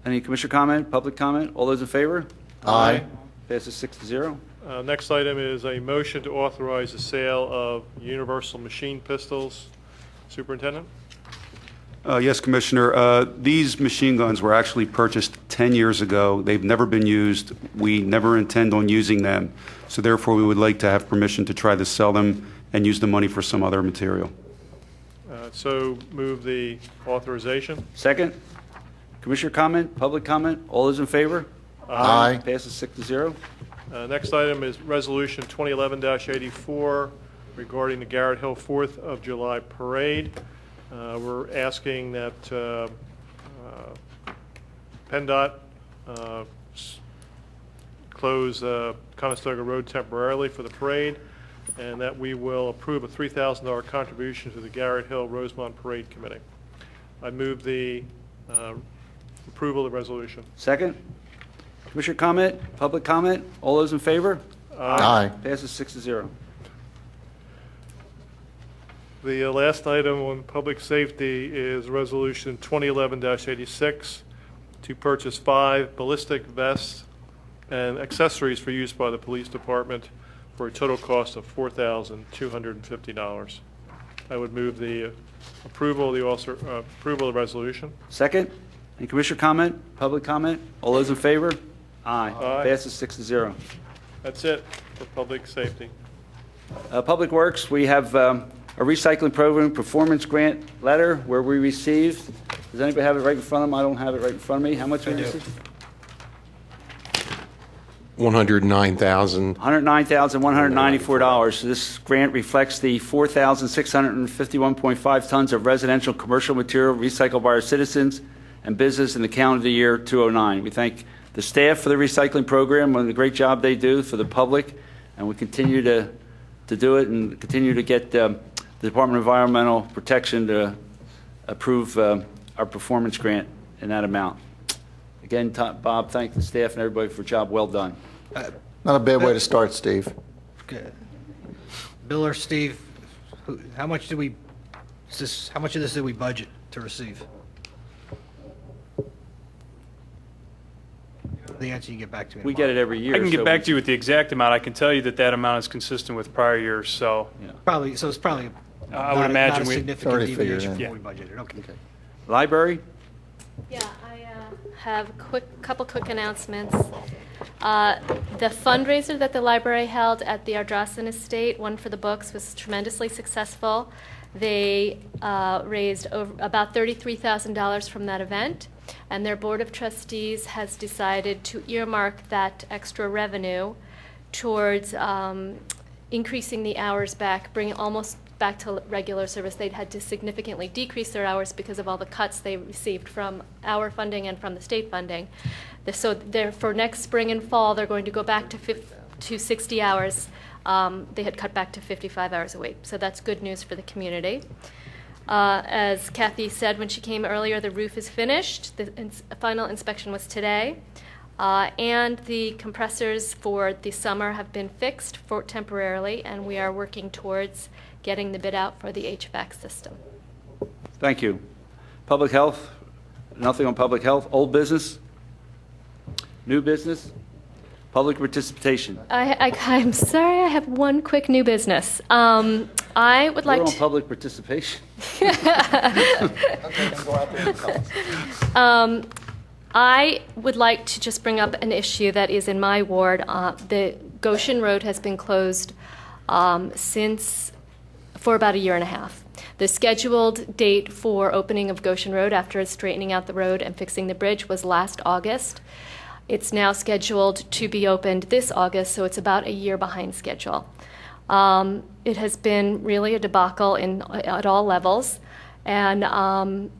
Any commissioner comment, public comment? All those in favor? Aye. Passes 6-0. Next item is a motion to authorize the sale of universal machine pistols. Superintendent? Yes, Commissioner. These machine guns were actually purchased 10 years ago. They've never been used. We never intend on using them. So therefore, we would like to have permission to try to sell them and use the money for some other material. So move the authorization. Second? Commissioner comment, public comment? All those in favor? Aye. Passes 6-0. Next item is Resolution 2011-84 regarding the Garrett Hill 4th of July Parade. We're asking that PennDOT close Conestoga Road temporarily for the parade, and that we will approve a $3,000 contribution to the Garrett Hill Rosemont Parade Committee. I move the approval of the resolution. Second? Commissioner comment, public comment? All those in favor? Aye. Passes 6-0. The last item on public safety is Resolution 2011-86 to purchase 5 ballistic vests and accessories for use by the police department for a total cost of $4,250. I would move the approval of the resolution. Second? Any commissioner comment, public comment? All those in favor? Aye. Aye. Passes 6-0. That's it for public safety. Public Works, we have a recycling program performance grant letter where we received, does anybody have it right in front of them? I don't have it right in front of me. How much we received? $109,000. $109,194. This grant reflects the 4,651.5 tons of residential commercial material recycled by our citizens and business in the calendar year 2009. We thank the staff for the recycling program and the great job they do for the public, and we continue to do it and continue to get the Department of Environmental Protection to approve our performance grant in that amount. Again, Bob, thank the staff and everybody for a job well done. Not a bad way to start, Steve. Okay. Bill or Steve, how much of this did we budget to receive? The answer you get back to me. We get it every year. I can get so back to you with the exact amount. I can tell you that amount is consistent with prior years, so. Probably, so it's probably I would imagine not a we significant already figured deviation in. from what we budgeted. Okay. Library? Yeah, I have a couple quick announcements. The fundraiser that the library held at the Ardrossan Estate, one for the books, was tremendously successful. They raised about $33,000 from that event, and their Board of Trustees has decided to earmark that extra revenue towards increasing the hours back, bringing almost back to regular service, they'd had to significantly decrease their hours because of all the cuts they received from our funding and from the state funding. So for next spring and fall, they're going to go back to 60 hours. They had cut back to 55 hours a week. So that's good news for the community. As Kathy said when she came earlier, the roof is finished. The final inspection was today. And the compressors for the summer have been fixed temporarily, and we are working towards getting the bid out for the HVAC system. Thank you. Public health, nothing on public health. Old business? New business? Public participation? I'm sorry, I have one quick new business. I would like We're on to... public participation. I would like to just bring up an issue that is in my ward. The Goshen Road has been closed for about a year and a half. The scheduled date for opening of Goshen Road after straightening out the road and fixing the bridge was last August. It's now scheduled to be opened this August, so it's about a year behind schedule. It has been really a debacle at all levels, and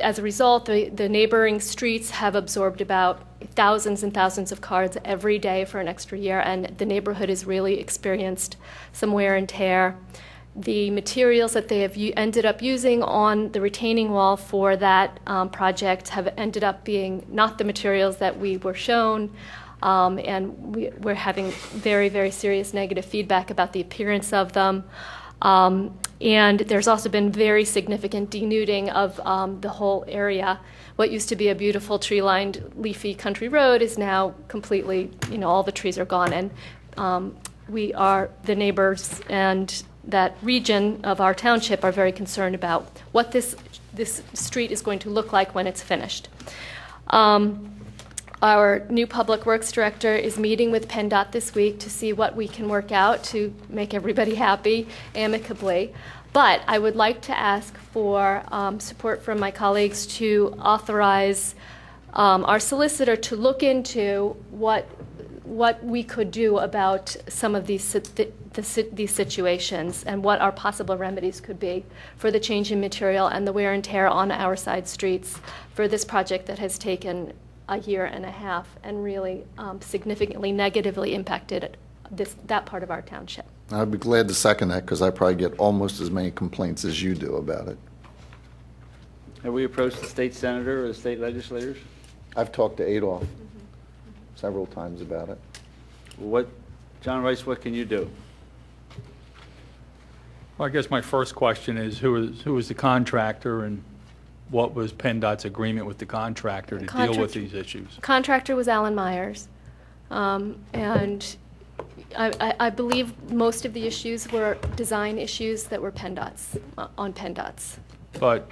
as a result, the neighboring streets have absorbed about thousands and thousands of cars every day for an extra year, and the neighborhood has really experienced some wear and tear. The materials that they have ended up using on the retaining wall for that project have ended up being not the materials that we were shown, and we're having very, very serious negative feedback about the appearance of them. And there's also been very significant denuding of the whole area. What used to be a beautiful tree-lined, leafy country road is now completely, all the trees are gone. And the neighbors and that region of our township are very concerned about what this street is going to look like when it's finished. Our new Public Works Director is meeting with PennDOT this week to see what we can work out to make everybody happy amicably. But I would like to ask for support from my colleagues to authorize our solicitor to look into what we could do about some of these situations and what our possible remedies could be for the change in material and the wear and tear on our side streets for this project that has taken a year and a half and really significantly negatively impacted that part of our township. I'd be glad to second that because I probably get almost as many complaints as you do about it. Have we approached the state senator or the state legislators? I've talked to Adolph several times about it. John Rice, what can you do? Well, I guess my first question is who is the contractor and what was PennDOT's agreement with the contractor to deal with these issues? Contractor was Alan Myers, and I believe most of the issues were design issues that were on PennDOT's. But,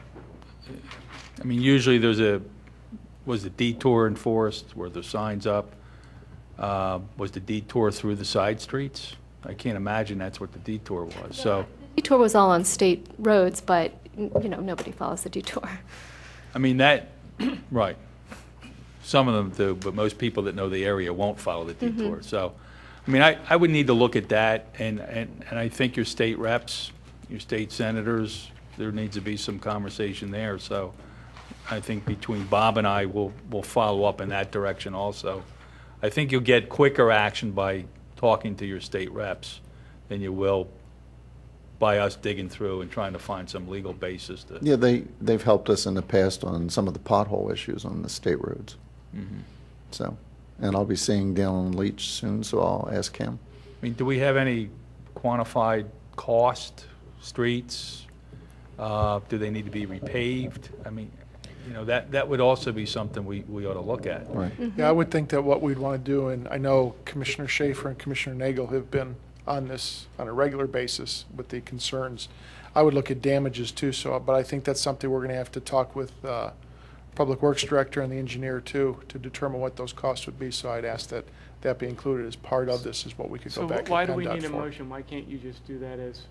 I mean, usually was the detour enforced? Were there signs up? Was the detour through the side streets? I can't imagine that's what the detour was. So The detour was all on state roads, but nobody follows the detour. I mean, right. Some of them do, but most people that know the area won't follow the detour. Mm-hmm. So, I mean, I would need to look at that, and I think your state reps, your state senators, there needs to be some conversation there. So I think between Bob and I, we'll follow up in that direction also. I think you'll get quicker action by talking to your state reps than you will by us digging through and trying to find some legal basis to. Yeah, they've helped us in the past on some of the pothole issues on the state roads. Mm-hmm. So, and I'll be seeing Dalen Leach soon, so I'll ask him. I mean, do we have any quantified cost, streets? Do they need to be repaved? I mean, that would also be something we ought to look at. Right. Mm-hmm. Yeah, I would think that what we'd want to do, and I know Commissioner Schaefer and Commissioner Nagel have been on this on a regular basis with the concerns. I would look at damages too, but I think that's something we're going to have to talk with Public Works Director and the engineer too to determine what those costs would be. So I'd ask that be included as part of this, is what we could go back. So why do we PennDOT need a for. motion? Why can't you just do that as?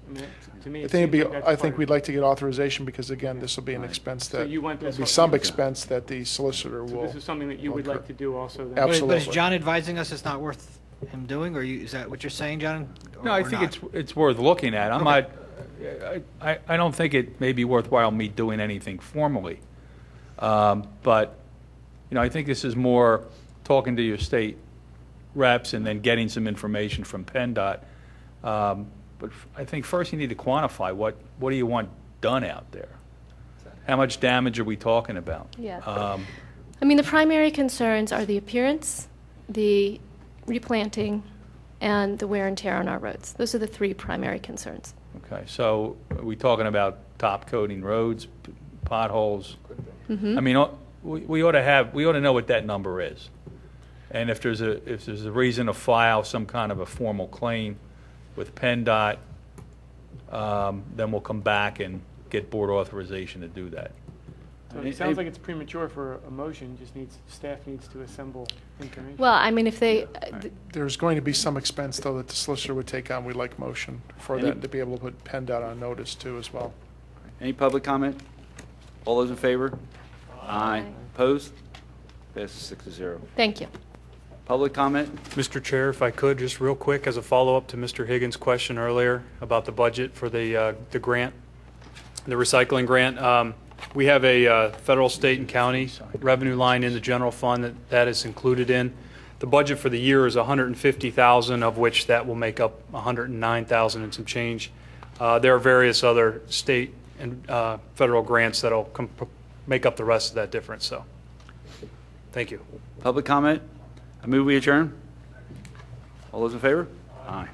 To me, I think we'd like to get authorization because again, this will be an expense So that you want will this be whole- some expense that the solicitor So will. this is something that you would like to do also. Then? Absolutely. But is John advising us it's not worth him doing, or is that what you're saying, John? No, I think it's worth looking at. I'm Okay. not, I don't think it may be worthwhile me doing anything formally. But, I think this is more talking to your state reps and then getting some information from PennDOT. But I think first you need to quantify what do you want done out there? How much damage are we talking about? Yeah. I mean, the primary concerns are the appearance, the replanting, and the wear and tear on our roads. Those are the three primary concerns. Okay, so are we talking about top coating roads, potholes? Mm-hmm. I mean, we ought to know what that number is. And if there's a reason to file some kind of a formal claim with PennDOT, then we'll come back and get board authorization to do that. So it sounds like it's premature for a motion, staff needs to assemble information. Well, I mean, if they, There's going to be some expense, though, that the solicitor would take on. We'd like motion for that, to be able to put PennDOT on notice, too, as well. Any public comment? All those in favor? Aye. Opposed? Passes 6-0. thank you. Public comment? Mr. Chair, if I could, just real quick, as a follow-up to Mr. Higgins' question earlier about the budget for the grant, the recycling grant. We have a federal, state, and county revenue line in the general fund that is included in. The budget for the year is $150,000, of which that will make up $109,000 and some change. There are various other state and federal grants that'll make up the rest of that difference. So, thank you. Public comment? I move we adjourn. All those in favor? Aye.